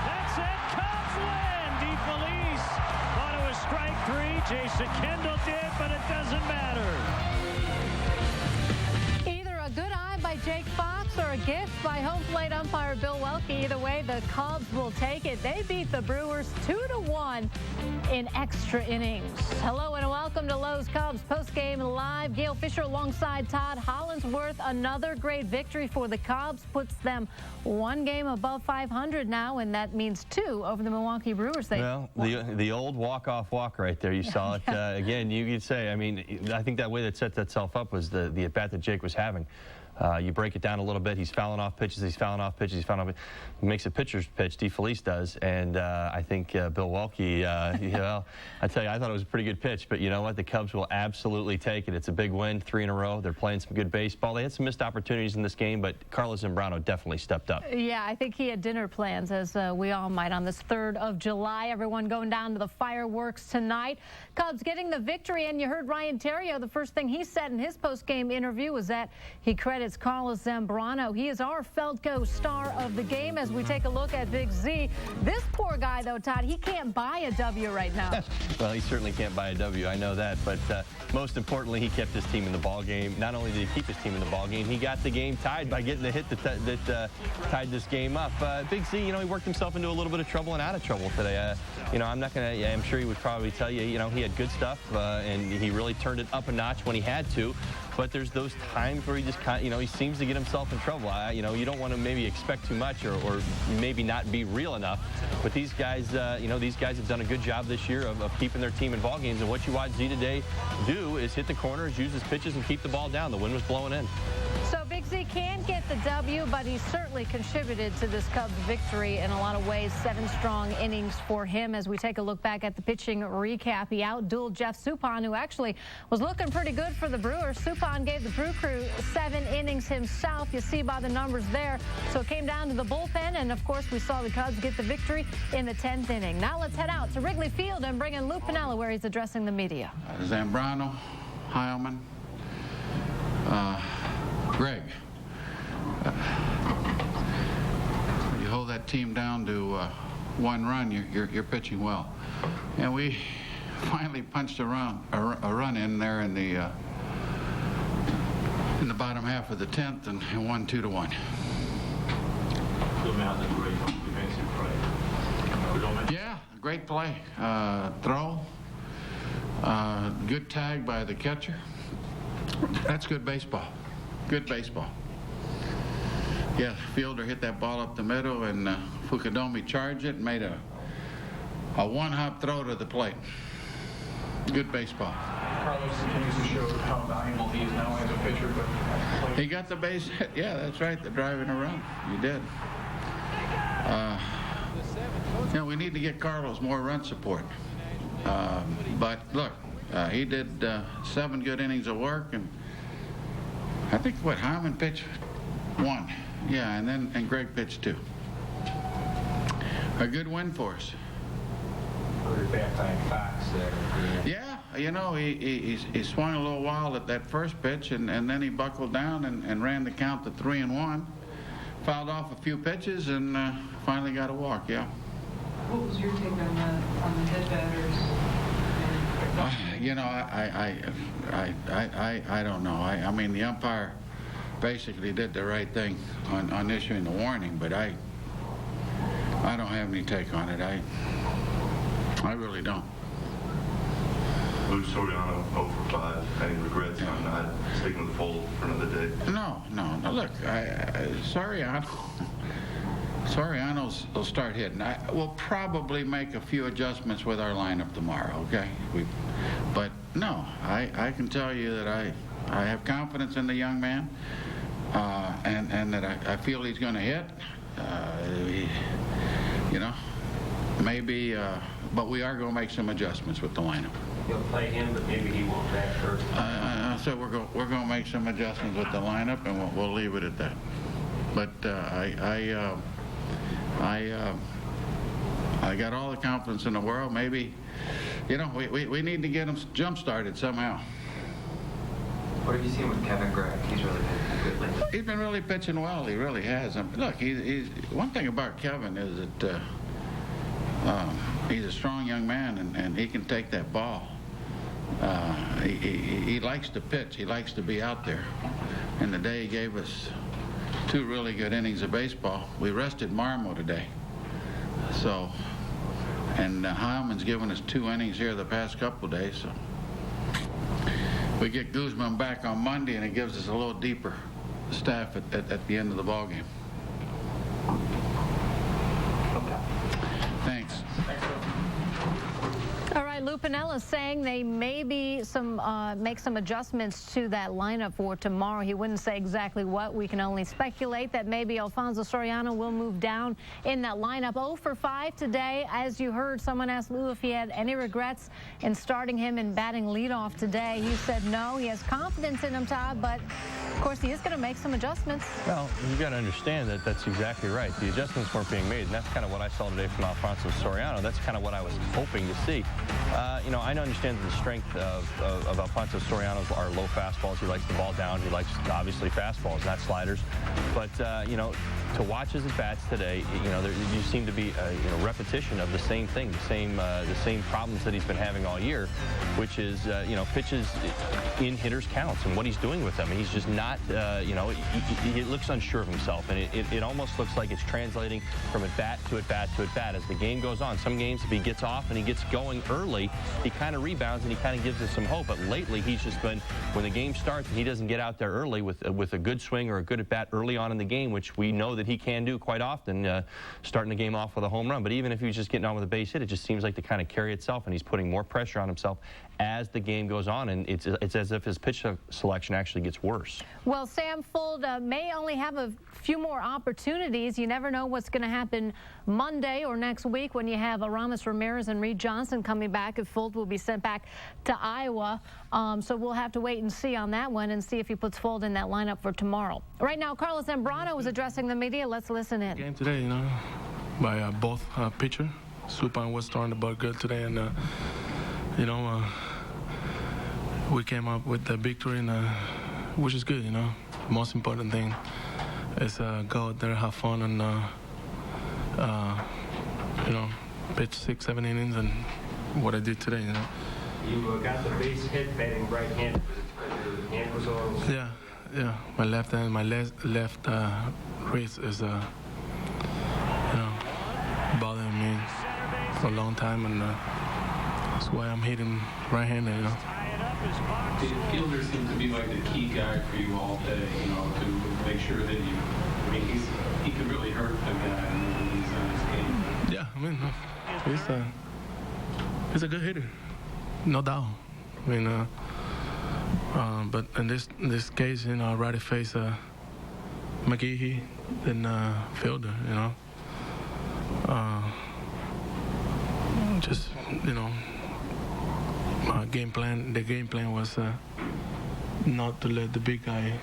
That's it. Cubs win. DeFelice thought it was strike 3. Jason Kendall did, but it doesn't matter. Either a good eye by Jake Fox or a gift by home plate umpire Bill Welke. Either way, the Cubs will take it. They beat the Brewers 2-1 in extra innings. Hello and welcome to Lowe's Cubs postgame live. Gail Fisher alongside Todd Hollinsworth. Another great victory for the Cubs puts them one game above 500 now, and that means 2 over the Milwaukee Brewers. Well, the old walk-off walk right there. You saw it again. You could say, I mean, I think that way that set itself up was the at-bat that Jake was having. You break it down a little bit. He's fouling off pitches. He's fouling off pitches. He's fouling off. Makes a pitcher's pitch. DeFelice does, and I think Bill Welke. Well, I tell you, I thought it was a pretty good pitch. But you know what? The Cubs will absolutely take it. It's a big win, 3 in a row. They're playing some good baseball. They had some missed opportunities in this game, but Carlos Zambrano definitely stepped up. Yeah, I think he had dinner plans, as we all might, on this 3rd of July. Everyone going down to the fireworks tonight. Cubs getting the victory, and you heard Ryan Theriot. The first thing he said in his post-game interview was that he credits Carlos Zambrano. He is our Feldco star of the game. As we take a look at Big Z, this poor guy, though, Todd, he can't buy a W right now. Well, he certainly can't buy a W. I know that. But most importantly, he kept his team in the ball game. Not only did he keep his team in the ball game, he got the game tied by getting the hit that tied this game up. Big Z, you know, he worked himself into a little bit of trouble and out of trouble today. You know, I'm sure he would probably tell you, you know, he had good stuff and he really turned it up a notch when he had to. But there's those times where he just kind of, you know, he seems to get himself in trouble. You know, you don't want to maybe expect too much or maybe not be real enough. But these guys, you know, these guys have done a good job this year of keeping their team in ball games. And what you watch Z today do is hit the corners, use his pitches, and keep the ball down. The wind was blowing in. So Big Z can get the W, but he certainly contributed to this Cubs victory in a lot of ways. 7 strong innings for him. As we take a look back at the pitching recap, he outdueled Jeff Suppan, who actually was looking pretty good for the Brewers. Suppan gave the Brew Crew 7 innings himself. You see by the numbers there. So it came down to the bullpen, and of course we saw the Cubs get the victory in the 10th inning. Now let's head out to Wrigley Field and bring in Lou Piniella, where he's addressing the media. Zambrano, Heilman, Greg. You hold that team down to 1 run, you're pitching well. And we finally punched a run in there in the bottom half of the 10th and won 2-1. Yeah, great play. Throw. Good tag by the catcher. That's good baseball. Good baseball. Yeah, fielder hit that ball up the middle, and Fukudomi charged it and made a one-hop throw to the plate. Good baseball. Carlos continues to show how valuable he is not only as a pitcher, but he got the base hit. Yeah, that's right. The driving a run. You did. You know, we need to get Carlos more run support. But look, he did 7 good innings of work, and I think what Hyman pitched 1. Yeah, and Greg pitched 2. A good win for us. Yeah, you know, he swung a little wild at that first pitch, and then he buckled down and ran the count to 3-1. Fouled off a few pitches and finally got a walk. Yeah. What was your take on the head batters? You know, I don't know. I mean, the umpire basically did the right thing on issuing the warning, but I I don't have any take on it. I really don't. Luis Soriano 0 for 5. Any regrets on not sticking with the fold for another day? No. Look, Soriano's will start hitting. We'll probably make a few adjustments with our lineup tomorrow, okay? But no, I can tell you that I have confidence in the young man, and that I feel he's going to hit. Maybe, but we are going to make some adjustments with the lineup. You'll play him, but maybe he won't bat first. So we're going to make some adjustments with the lineup, and we'll leave it at that. But I got all the confidence in the world. Maybe, we need to get him jump-started somehow. What have you seen with Kevin Gregg? He's really been good lately. He's been really pitching well. He really has. Look, he's one thing about Kevin is that he's a strong young man, and he can take that ball. He likes to pitch. He likes to be out there. And the day he gave us 2 really good innings of baseball, we rested Marmo today. So, and Heilman's given us 2 innings here the past couple of days. So we get Guzman back on Monday, and it gives us a little deeper staff at the end of the ball game. Thanks. All right, Lou Pinella's saying they may be make some adjustments to that lineup for tomorrow. He wouldn't say exactly what. We can only speculate that maybe Alfonso Soriano will move down in that lineup. 0 for 5 today. As you heard, someone asked Lou if he had any regrets in starting him and batting leadoff today. He said no. He has confidence in him, Todd, but of course he is going to make some adjustments. Well, you got to understand that that's exactly right. The adjustments weren't being made, and that's kind of what I saw today from Alfonso Soriano. That's kind of what I was hoping to see. I understand the strength of Alfonso Soriano's are low fastballs. He likes the ball down. He likes, obviously, fastballs, not sliders. But, to watch his at-bats today, you seem to be a repetition of the same thing, the same problems that he's been having all year, which is, pitches in hitters' counts and what he's doing with them. He's just not, he looks unsure of himself, and it almost looks like it's translating from at-bat to at-bat to at-bat as the game goes on. Some games, if he gets off and he gets going early, he kind of rebounds and he kind of gives us some hope. But lately, he's just been, when the game starts and he doesn't get out there early with a good swing or a good at-bat early on in the game, which we know that he can do quite often, starting the game off with a home run. But even if he was just getting on with a base hit, it just seems like to kind of carry itself, and he's putting more pressure on himself as the game goes on, and it's as if his pitch selection actually gets worse. Well, Sam Fuld may only have a few more opportunities. You never know what's going to happen Monday or next week when you have Aramis Ramirez and Reed Johnson coming back, if Fuld will be sent back to Iowa. So we'll have to wait and see on that one and see if he puts Fuld in that lineup for tomorrow. Right now, Carlos Zambrano was addressing the media. Let's listen in. Game today, by both pitcher. Supan was throwing the ball good today, and we came up with the victory, which is good. The most important thing is go out there, have fun, and pitch 6-7 innings, and what I did today. You got the base hit batting right-handed. Your hand was on. Yeah. My left hand, my left wrist is bothering me for a long time, and that's why I'm hitting right-handed. The fielder seems to be like the key guy for you all day, to make sure that he could really hurt the guy in these games. Yeah, he's a good hitter, no doubt. But in this case, I'd rather face McGehee than fielder, just, the game plan was not to let the big guy,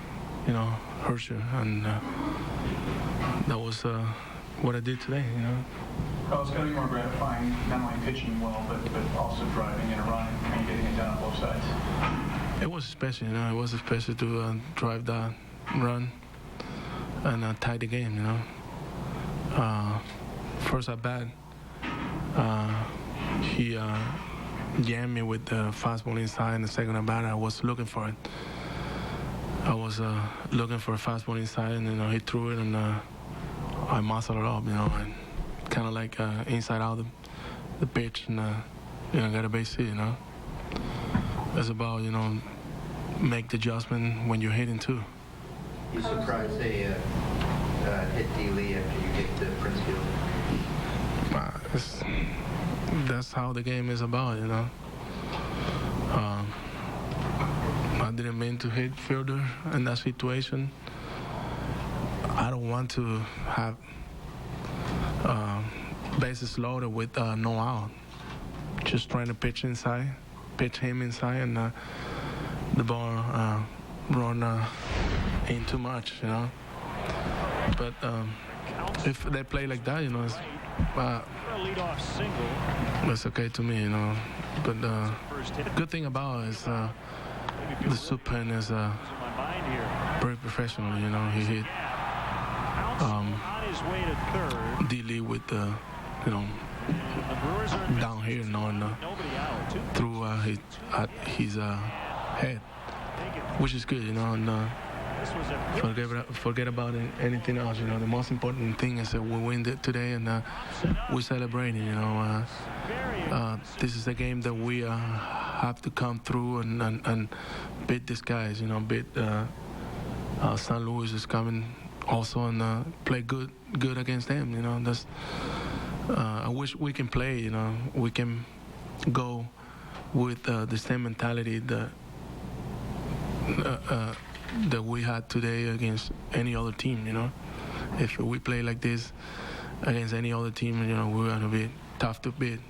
hurt you, and that was what I did today, Well, it's going to be more gratifying, not only pitching well, but also driving in a run and getting it done on both sides. It was special, it was special to drive that run and tie the game, First at bat, he jammed me with the fastball inside. In the second at bat, I was looking for it. I was looking for a fastball inside, and he threw it, and I muscled it up, and kind of like inside out the pitch and get a base hit. It's about make the adjustment when you're hitting too. You surprised they hit D. Lee after you hit the Prince Field? That's how the game is about, I didn't mean to hit Fielder in that situation. I don't want to have bases loaded with no out. Just trying to pitch him inside, and the ball run in too much, But if they play like that, it's okay to me, But good thing about it is the Supan is very professional, He hit D. Lee with the, down here, through his head, which is good, and forget about anything else. The most important thing is that we win it today, and we're celebrating. This is a game that we have to come through and beat these guys. Beat St. Louis is coming also, and play good against them. That's. I wish we can play. We can go with the same mentality that we had today against any other team, If we play like this against any other team, we're going to be tough to beat.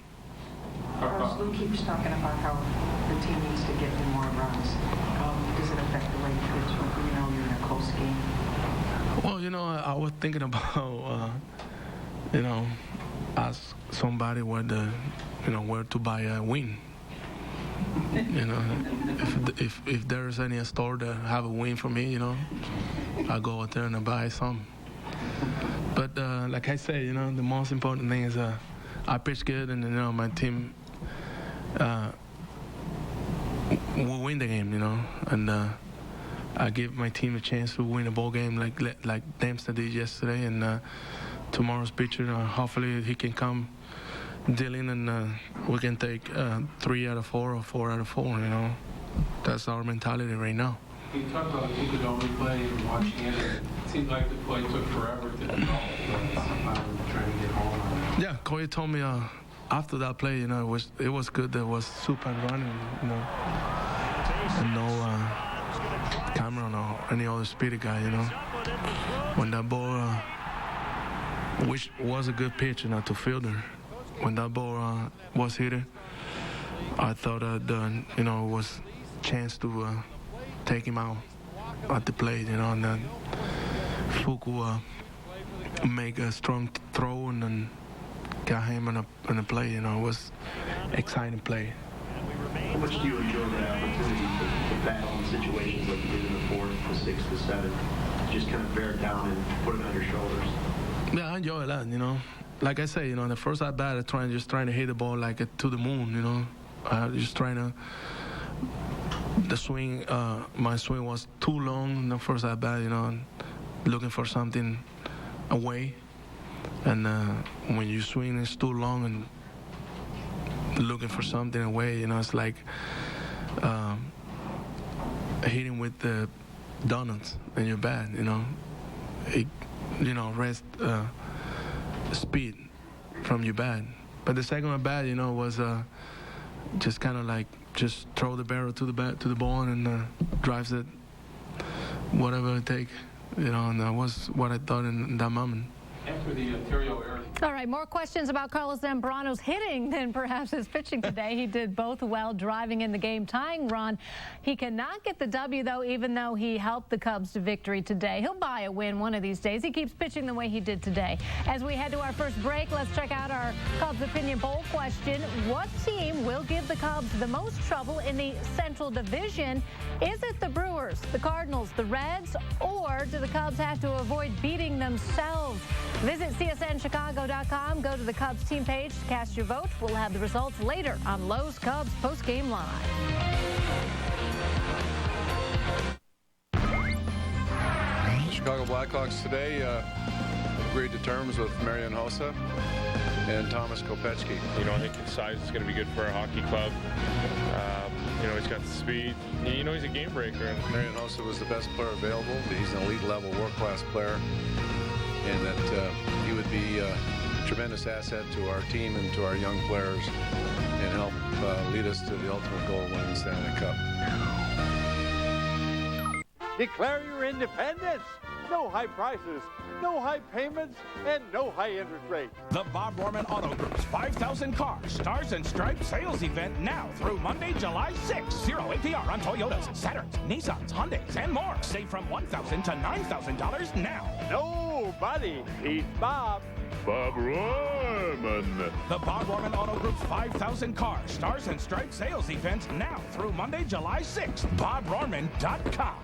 Lou keeps talking about how the team needs to get in more runs. Does it affect the way you pitch when you're in a close game? Well, I was thinking about, ask somebody where to buy a win. If there's any store that have a win for me, I go out there and I buy some. But like I say, the most important thing is I pitch good, and my team will win the game, and I give my team a chance to win a ball game like Dempster did yesterday, and tomorrow's pitcher, hopefully he can come dealing, and we can take 3 out of 4 or 4 out of 4. That's our mentality right now. You talk about you could only play and watching it. It seemed like the play took forever to develop. Trying to get home on that. Yeah, Corey told me after that play, it was good. There was super running, and no Cameron or any other speedy guy, When that ball, which was a good pitch, to Fielder. When that ball was hit, I thought that it was chance to take him out at the plate, and then Fuku make a strong throw and then got him in a play. It was exciting play. How much do you enjoy that opportunity to battle in situations like you did in the 4th, the 6th, the 7th, just kind of bear it down and put it on your shoulders? Yeah, I enjoy that. Like I say, the first at bat, just trying to hit the ball like to the moon. Just trying to. The swing, my swing was too long in the first at bat. Looking for something away, and when you swing, it's too long and looking for something away. It's like hitting with the donuts in your bat. It, rest. Speed from your bat, but the second at bat, was just kind of like just throw the barrel to the ball and drives it, whatever it take, and that was what I thought in that moment. After the Ontario area. All right, more questions about Carlos Zambrano's hitting than perhaps his pitching today. He did both well, driving in the game, tying run. He cannot get the W, though, even though he helped the Cubs to victory today. He'll buy a win one of these days. He keeps pitching the way he did today. As we head to our first break, let's check out our Cubs Opinion Poll question. What team will give the Cubs the most trouble in the Central Division? Is it the Brewers, the Cardinals, the Reds, or do the Cubs have to avoid beating themselves? Visit CSNChicago.com. Go to the Cubs team page to cast your vote. We'll have the results later on Lowe's Cubs Postgame Live. Chicago Blackhawks today agreed to terms with Marian Hossa. and Thomas Kopechki. You know, I think his size is going to be good for our hockey club. You know, he's got the speed. You know, he's a game breaker. Marion Hossa was the best player available. He's an elite level, world-class player, and that he would be a tremendous asset to our team and to our young players and help lead us to the ultimate goal of winning the Stanley Cup. Declare your independence. No high prices, no high payments, and no high interest rates. The Bob Rohrman Auto Group's 5,000 Cars Stars and Stripes sales event now through Monday, July 6th. 0 APR on Toyotas, Saturns, Nissans, Hyundais, and more. Save from $1,000 to $9,000 now. Nobody beats Bob. Bob Rohrman. The Bob Rohrman Auto Group's 5,000 Cars Stars and Stripes sales event now through Monday, July 6th. BobRohrman.com.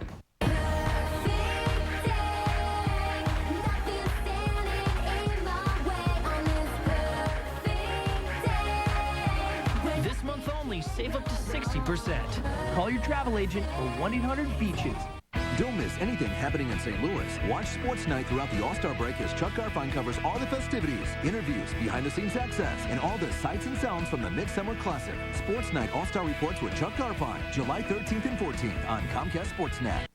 This month only, save up to 60%. Call your travel agent or 1-800-BEACHES. Don't miss anything happening in St. Louis. Watch Sports Night throughout the All-Star break as Chuck Garfien covers all the festivities, interviews, behind-the-scenes access, and all the sights and sounds from the Midsummer Classic. Sports Night All-Star Reports with Chuck Garfien, July 13th and 14th on Comcast Sportsnet.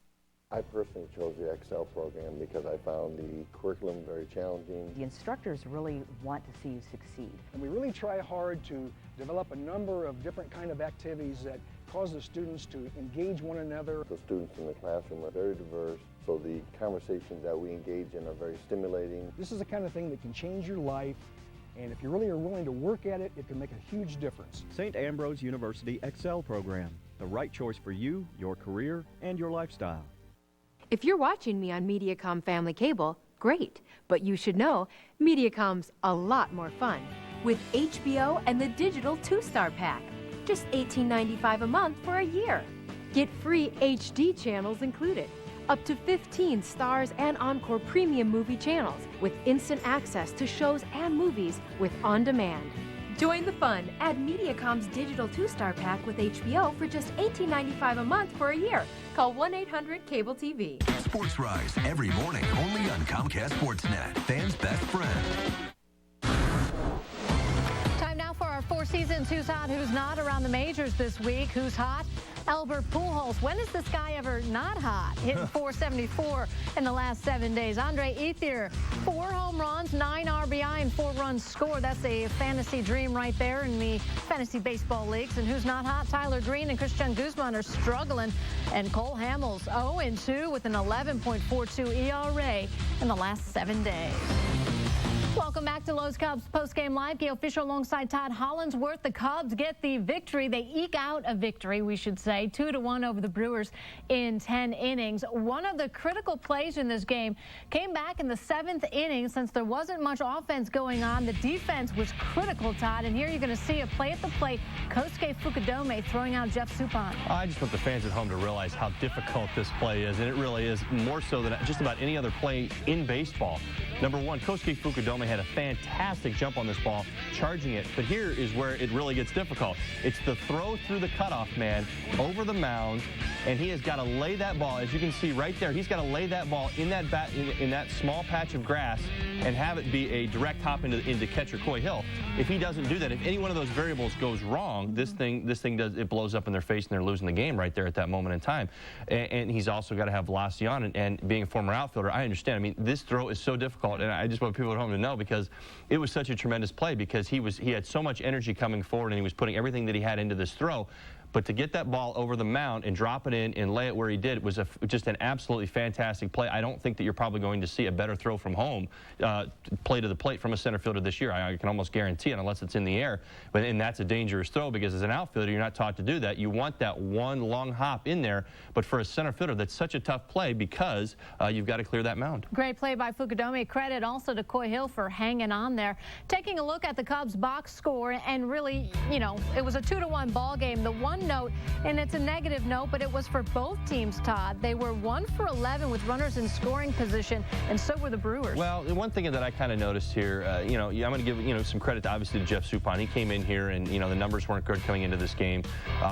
I personally chose the Excel program because I found the curriculum very challenging. The instructors really want to see you succeed. And we really try hard to develop a number of different kind of activities that cause the students to engage one another. The students in the classroom are very diverse, so the conversations that we engage in are very stimulating. This is the kind of thing that can change your life, and if you really are willing to work at it, it can make a huge difference. St. Ambrose University Excel program, the right choice for you, your career, and your lifestyle. If you're watching me on Mediacom Family Cable, great. But you should know, Mediacom's a lot more fun with HBO and the digital 2-star pack. Just $18.95 a month for a year. Get free HD channels included. Up to 15 stars and Encore premium movie channels with instant access to shows and movies with on-demand. Join the fun. Add Mediacom's digital 2-star pack with HBO for just $18.95 a month for a year. Call 1-800-CABLE-TV. Sports Rise every morning only on Comcast Sportsnet. Fans' best friend. Time now for our Four Seasons Who's Hot, Who's Not around the majors this week. Who's hot? Albert Pujols. When is this guy ever not hot? Hitting .474 in the last 7 days. Andre Ethier, 4 home runs, 9 RBI, and 4 runs scored. That's a fantasy dream right there in the fantasy baseball leagues. And who's not hot? Tyler Green and Christian Guzman are struggling. And Cole Hamels 0-2 with an 11.42 ERA in the last 7 days. Welcome back to Lowe's Cubs postgame live. Gail Fisher alongside Todd Hollinsworth. The Cubs get the victory. They eke out a victory, we should say, 2-1 over the Brewers in 10 innings. One of the critical plays in this game came back in the 7th inning. Since there wasn't much offense going on, the defense was critical, Todd. And here you're going to see a play at the plate. Kosuke Fukudome throwing out Jeff Suppan. I just want the fans at home to realize how difficult this play is, and it really is more so than just about any other play in baseball. Number one, Kosuke Fukudome had a fantastic jump on this ball, charging it. But here is where it really gets difficult. It's the throw through the cutoff man over the mound, and he has got to lay that ball. As you can see right there, he's got to lay that ball in that in that small patch of grass and have it be a direct hop into catcher Coy Hill. If he doesn't do that, if any one of those variables goes wrong, this thing it blows up in their face and they're losing the game right there at that moment in time. And he's also got to have velocity on it. And being a former outfielder, I understand. I mean, this throw is so difficult, and I just want people at home to know, because it was such a tremendous play, because he had so much energy coming forward and he was putting everything that he had into this throw. But to get that ball over the mound and drop it in and lay it where he did was just an absolutely fantastic play. I don't think that you're probably going to see a better throw from home, play to the plate from a center fielder this year. I can almost guarantee it, unless it's in the air. And that's a dangerous throw, because as an outfielder, you're not taught to do that. You want that one long hop in there. But for a center fielder, that's such a tough play, because you've got to clear that mound. Great play by Fukudome. Credit also to Coy Hill for hanging on there. Taking a look at the Cubs box score, and really, you know, it was a 2-1 ball game. The one one note, and it's a negative note, but it was for both teams, Todd. They were 1 for 11 with runners in scoring position, and so were the Brewers. Well, the one thing that I kind of noticed here, I'm going to give some credit obviously to Jeff Suppan. He came in here, and the numbers weren't good coming into this game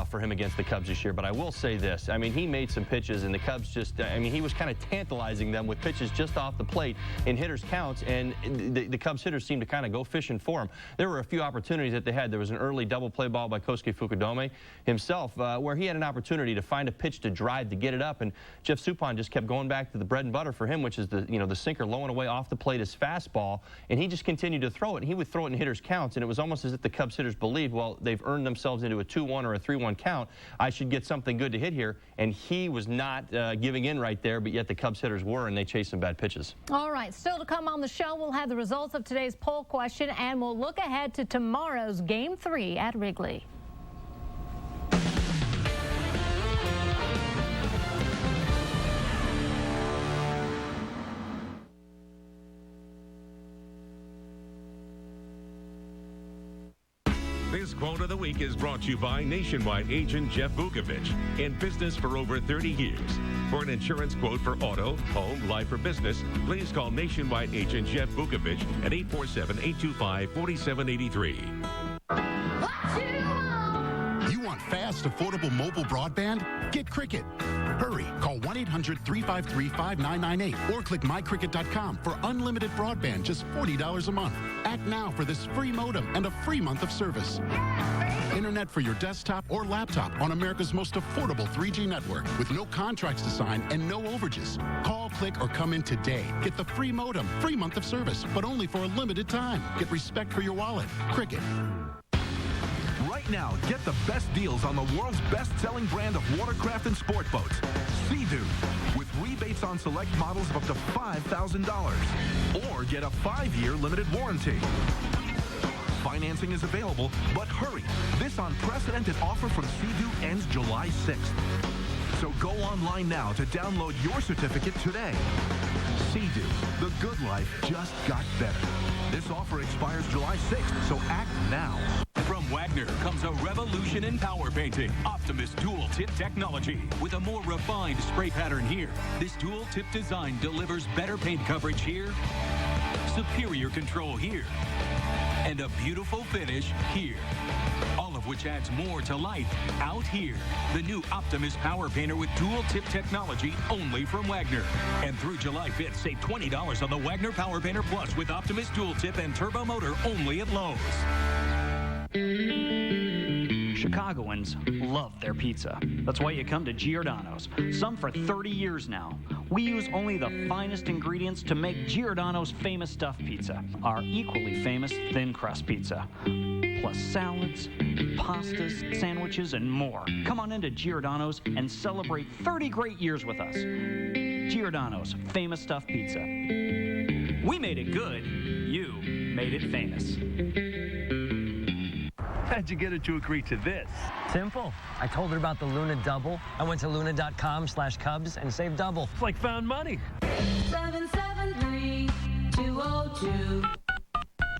for him against the Cubs this year. But I will say this: I mean, he made some pitches, and the Cubs just, he was kind of tantalizing them with pitches just off the plate in hitters' counts, and the Cubs hitters seemed to kind of go fishing for him. There were a few opportunities that they had. There was an early double play ball by Kosuke Fukudome himself, where he had an opportunity to find a pitch to drive to get it up, and Jeff Suppan just kept going back to the bread and butter for him, which is the sinker low and away off the plate, his fastball, and he just continued to throw it, and he would throw it in hitters' counts, and it was almost as if the Cubs hitters believed, well, they've earned themselves into a 2-1 or a 3-1 count. I should get something good to hit here, and he was not giving in right there, but yet the Cubs hitters were, and they chased some bad pitches. All right, still to come on the show, we'll have the results of today's poll question, and we'll look ahead to tomorrow's Game 3 at Wrigley. This quote of the week is brought to you by Nationwide agent Jeff Vukovich, in business for over 30 years. For an insurance quote for auto, home, life, or business, please call Nationwide agent Jeff Vukovich at 847-825-4783. You want fast, affordable mobile broadband? Get Cricket. Hurry, call 1-800-353-5998 or click mycricket.com for unlimited broadband, just $40 a month. Act now for this free modem and a free month of service. Internet for your desktop or laptop on America's most affordable 3G network with no contracts to sign and no overages. Call, click, or come in today. Get the free modem, free month of service, but only for a limited time. Get respect for your wallet. Cricket. Right now, get the best deals on the world's best-selling brand of watercraft and sport boats, Sea-Doo, with rebates on select models of up to $5,000. Or get a 5-year limited warranty. Financing is available, but hurry. This unprecedented offer from Sea-Doo ends July 6th. So go online now to download your certificate today. Sea-Doo, the good life just got better. This offer expires July 6th, so act now. From Wagner comes a revolution in power painting. Optimus dual tip technology with a more refined spray pattern here. This dual tip design delivers better paint coverage here, superior control here, and a beautiful finish here. All of which adds more to life out here. The new Optimus Power Painter with dual tip technology only from Wagner. And through July 5th, save $20 on the Wagner Power Painter Plus with Optimus dual tip and turbo motor only at Lowe's. Chicagoans love their pizza. That's why you come to Giordano's. Some for 30 years now. We use only the finest ingredients to make Giordano's famous stuffed pizza, our equally famous thin crust pizza, plus salads, pastas, sandwiches, and more. Come on into Giordano's and celebrate 30 great years with us. Giordano's famous stuffed pizza. We made it good. You made it famous. How'd you get her to agree to this? Simple. I told her about the Luna Double. I went to luna.com/Cubs and saved double. It's like found money. 773-202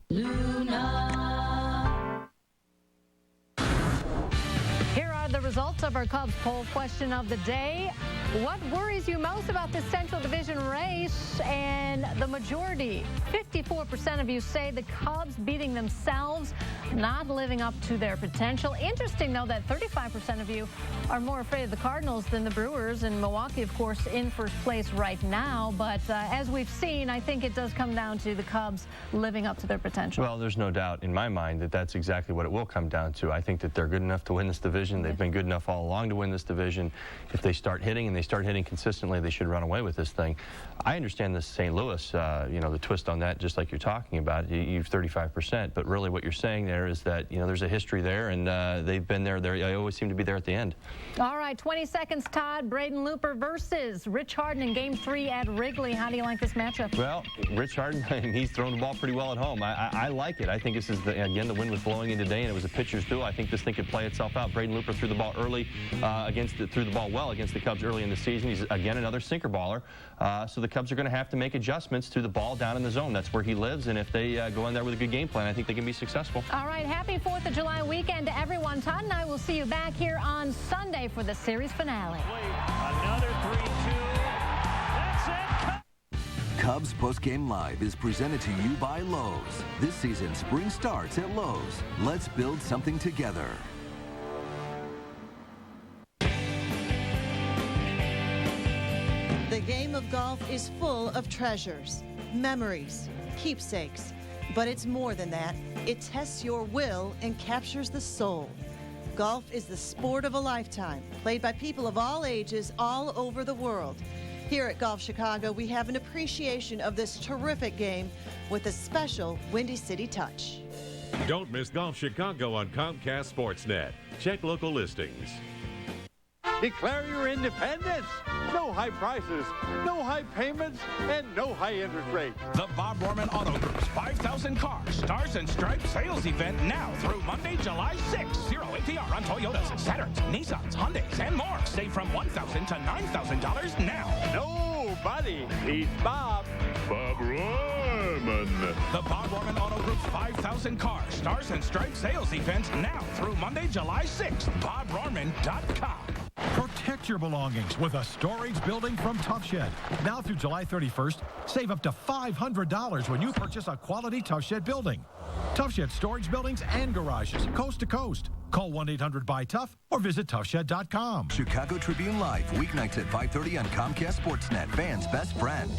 Luna. Here are the results of our Cubs poll question of the day. What worries you most about this Central Division race? And the majority, 54% of you, say the Cubs beating themselves, not living up to their potential. Interesting, though, that 35% of you are more afraid of the Cardinals than the Brewers, and Milwaukee, of course, in first place right now. But as we've seen, I think it does come down to the Cubs living up to their potential. Well, there's no doubt in my mind that that's exactly what it will come down to. I think that they're good enough to win this division. They've been good enough all along to win this division. If they start hitting and they start hitting consistently, they should run away with this thing. I understand this St. Louis, the twist on that, just like you're talking about. You've 35%, but really what you're saying there is that, there's a history there, and they've been there. They always seem to be there at the end. All right, 20 seconds, Todd. Braden Looper versus Rich Harden in Game 3 at Wrigley. How do you like this matchup? Well, Rich Harden, he's thrown the ball pretty well at home. I like it. I think this is, again, the wind was blowing in today, and it was a pitcher's duel. I think this thing could play itself out. Braden Looper threw the the ball early threw the ball well against the Cubs early in the season. He's, again, another sinker baller. So the Cubs are going to have to make adjustments to the ball down in the zone. That's where he lives, and if they go in there with a good game plan, I think they can be successful. All right, happy 4th of July weekend to everyone. Todd and I will see you back here on Sunday for the series finale. Another 3-2. That's it. Cubs Postgame Live is presented to you by Lowe's. This season, spring starts at Lowe's. Let's build something together. The game of golf is full of treasures, memories, keepsakes. But it's more than that. It tests your will and captures the soul. Golf is the sport of a lifetime, played by people of all ages all over the world. Here at Golf Chicago, we have an appreciation of this terrific game with a special Windy City touch. Don't miss Golf Chicago on Comcast Sportsnet. Check local listings. Declare your independence. No high prices, no high payments, and no high interest rates. The Bob Borman Auto Group's 5,000 cars, stars and stripes sales event now through Monday, July 6th. 0 APR on Toyotas, Saturns, Nissans, Hyundais, and more. Save from $1,000 to $9,000 now. Nobody beats Bob. Bob Borman. The Bob Borman Auto Group's 5,000 cars, stars and stripes sales event now through Monday, July 6th. BobBorman.com. Protect your belongings with a storage building from Tough Shed. Now through July 31st, save up to $500 when you purchase a quality Tough Shed building. Tough Shed storage buildings and garages, coast to coast. Call 1-800-BUY-TOUGH or visit toughshed.com. Chicago Tribune Live, weeknights at 5:30 on Comcast Sportsnet, fans' best friend.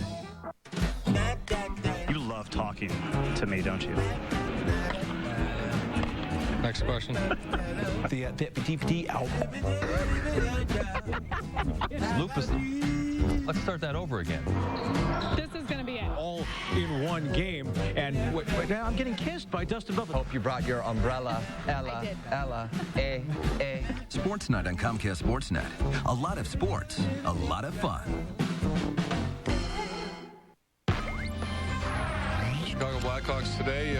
You love talking to me, don't you? Next question. Lupus. Let's start that over again. This is going to be it. All in one game. And now I'm getting kissed by Dustin Buffett. Hope you brought your umbrella. Ella. Sports Night on Comcast Sportsnet. A lot of sports, a lot of fun. Chicago Blackhawks today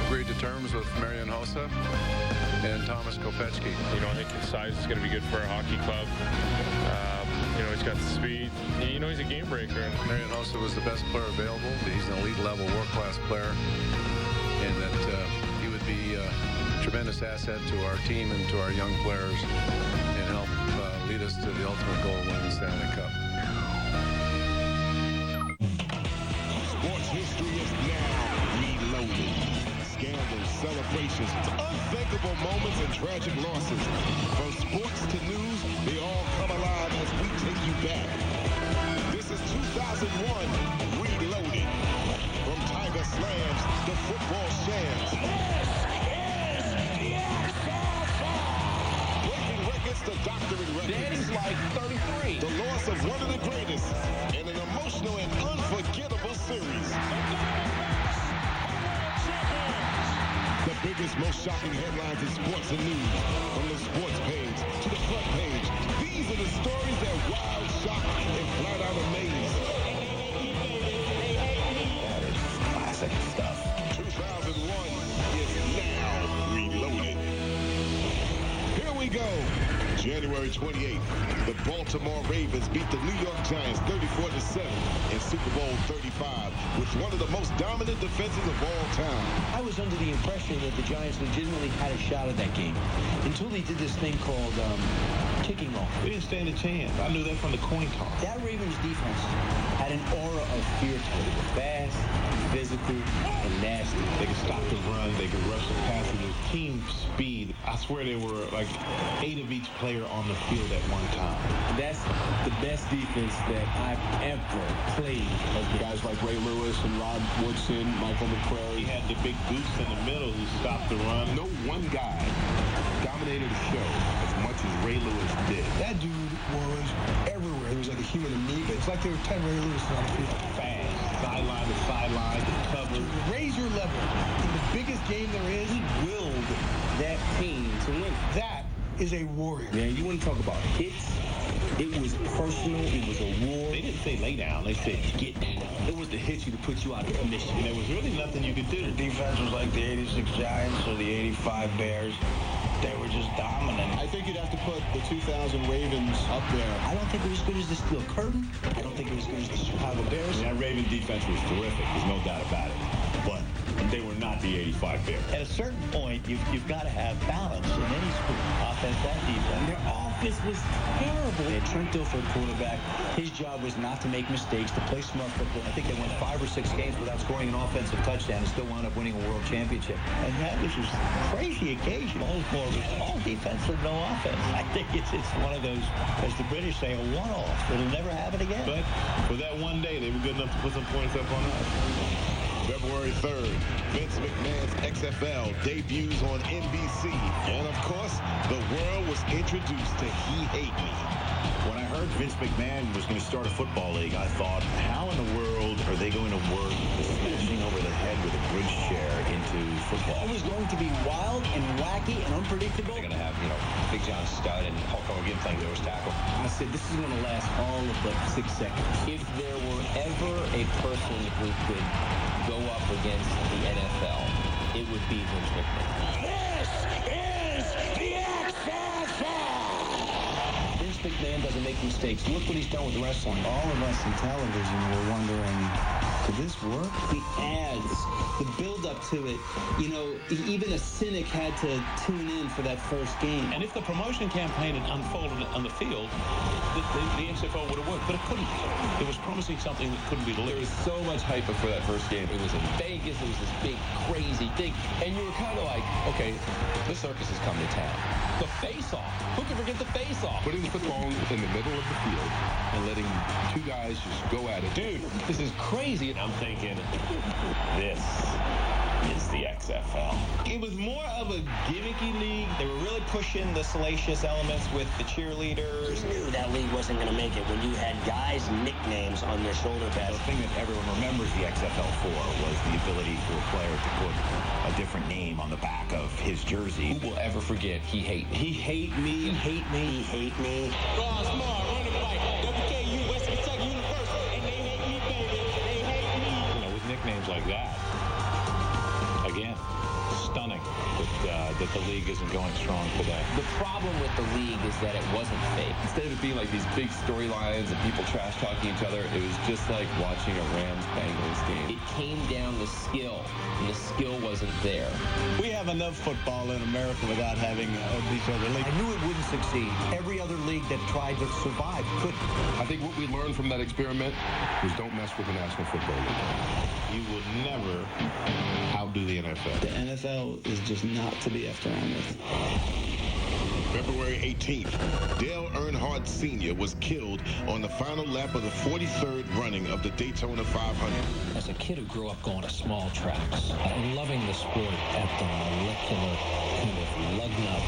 agreed to terms with Marian Hossa and Thomas Kopechki. You know, I think his size is going to be good for our hockey club. You know, he's got the speed. You know, he's a game breaker. Marian Hossa was the best player available. He's an elite level world-class player, and that he would be a tremendous asset to our team and to our young players and help lead us to the ultimate goal of winning the Stanley Cup. Sports history is now reloaded. Scandals, celebrations, unthinkable moments, and tragic losses. From sports to news, they all come alive as we take you back. This is 2001 Reloaded. From Tiger Slams to football shams. Breaking records to doctoring records. Daddy's like 33. The loss of one of the greatest and an emotional and unforgettable series. The biggest, most shocking headlines in sports and news. From the sports page to the front page. These are the stories that wild, shock, and flat out amaze. Classic stuff. 2001 is now reloaded. Here we go. January 28th, the Baltimore Ravens beat the New York Giants 34-7 in Super Bowl 35 with one of the most dominant defenses of all time. I was under the impression that the Giants legitimately had a shot at that game until they did this thing called kicking off. We didn't stand a chance. I knew that from the coin toss. That Ravens defense had an aura of fear to it. They were fast, physical, and nasty. They could stop the run. They could rush the passer. Team speed. I swear there were like 8 of each player on the field at one time. That's the best defense that I've ever played. Guys like Ray Lewis and Rod Woodson, Michael McQuarrie. He had the big boots in the middle who stopped the run. No one guy dominated the show as much as Ray Lewis did. That dude was everywhere. He was like a human amoeba. It's like they were 10 Ray Lewis on the field. Fast, sideline to sideline, to cover. Raise your level. In the biggest game there is, he willed that team to win. That is a warrior. Man, you want to talk about hits? It was personal. It was a war. They didn't say lay down. They said get down. It was to hit you to put you out of commission. And there was really nothing you could do. The defense was like the 86 Giants or the 85 Bears. They were just dominant. I think you'd have to put the 2000 Ravens up there. I don't think it was as good as the Steel Curtain. I don't think it was as good as the Chicago Bears. That Raven defense was terrific. There's no doubt about it. But they were not the 85 Bears. At a certain point, you've got to have balance in any sport, offense and defense. Their offense was terrible. They had Trent Dilfer at quarterback. His job was not to make mistakes, to play smart football. I think they went 5 or 6 games without scoring an offensive touchdown and still wound up winning a world championship. And that was just a crazy occasion. Baltimore was all defense and no offense. I think it's one of those, as the British say, a one-off. It'll never happen again. But for that one day, they were good enough to put some points up on us. February 3rd, Vince McMahon's XFL debuts on NBC. And of course, the world was introduced to He Hate Me. When I heard Vince McMahon was going to start a football league, I thought, how in the world are they going to work smashing over the head with a bridge chair into football? It was going to be wild and wacky and unpredictable. They're going to have, Big John Studd and Hulk Hogan playing nose tackle. I said, this is going to last all of but 6 seconds. If there were ever a person who could go up against the NFL, it would be Vince McMahon. This is the XFL! Vince McMahon doesn't make mistakes. Look what he's done with wrestling. All of us in television were wondering, did this work? The ads, the build-up to it, even a cynic had to tune in for that first game. And if the promotion campaign had unfolded on the field, the XFL would have worked, but it couldn't. It was promising something that couldn't be delivered. There was so much hype before that first game. It was in Vegas. It was this big, crazy thing. And you were kind of like, okay, the circus has come to town. The face-off. Who can forget the face-off? Putting the football in the middle of the field and letting 2 guys just go at it. Dude, this is crazy. I'm thinking, this is the XFL. It was more of a gimmicky league. They were really pushing the salacious elements with the cheerleaders. You knew that league wasn't going to make it when you had guys' nicknames on their shoulder pads. The thing that everyone remembers the XFL for was the ability for a player to put a different name on the back of his jersey. Who will ever forget He Hate Me? He hate me. He hate me. He hate me. Ron Smart, running back, WKU, West Kentucky University, and they hate me, baby. They hate me. With nicknames like that, again, stunning that the league isn't going strong today. The problem with the league is that it wasn't fake. Instead of it being like these big storylines and people trash talking each other, it was just like watching a Rams-Bengals game. It came down to skill, and the skill wasn't there. We have enough football in America without having these other leagues. I knew it wouldn't succeed. Every other league that tried to survive couldn't. I think what we learned from that experiment was don't mess with the National Football League. You will never outdo the NFL. The NFL is just not to be effed around with. February 18th, Dale Earnhardt Sr. was killed on the final lap of the 43rd running of the Daytona 500. As a kid who grew up going to small tracks and loving the sport at the molecular kind of lug-nut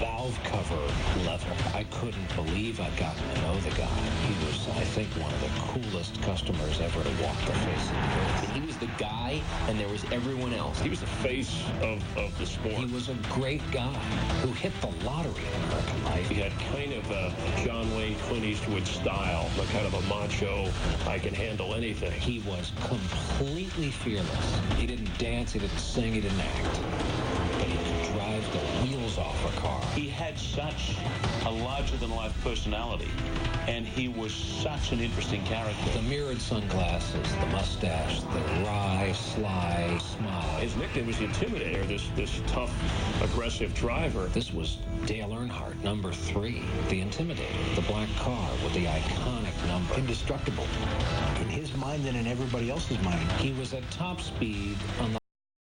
valve cover level, I couldn't believe I'd gotten to know the guy. He was, I think, one of the coolest customers ever to walk the face of the earth. He was the guy, and there was everyone else. He was the face of the sport. He was a great guy who hit the lottery in American life. He had kind of a John Wayne, Clint Eastwood style, a kind of a macho, I can handle anything. He was completely fearless. He didn't dance, he didn't sing, he didn't act. But he could drive the wheels off a car. He had such a larger-than-life personality, and he was such an interesting character. The mirrored sunglasses, the mustache, the wry, sly smile. His nickname was the Intimidator, this tough, aggressive driver. This was Dale Earnhardt, number 3, the Intimidator, the black car with the iconic number. Indestructible. In his mind and in everybody else's mind. He was at top speed on the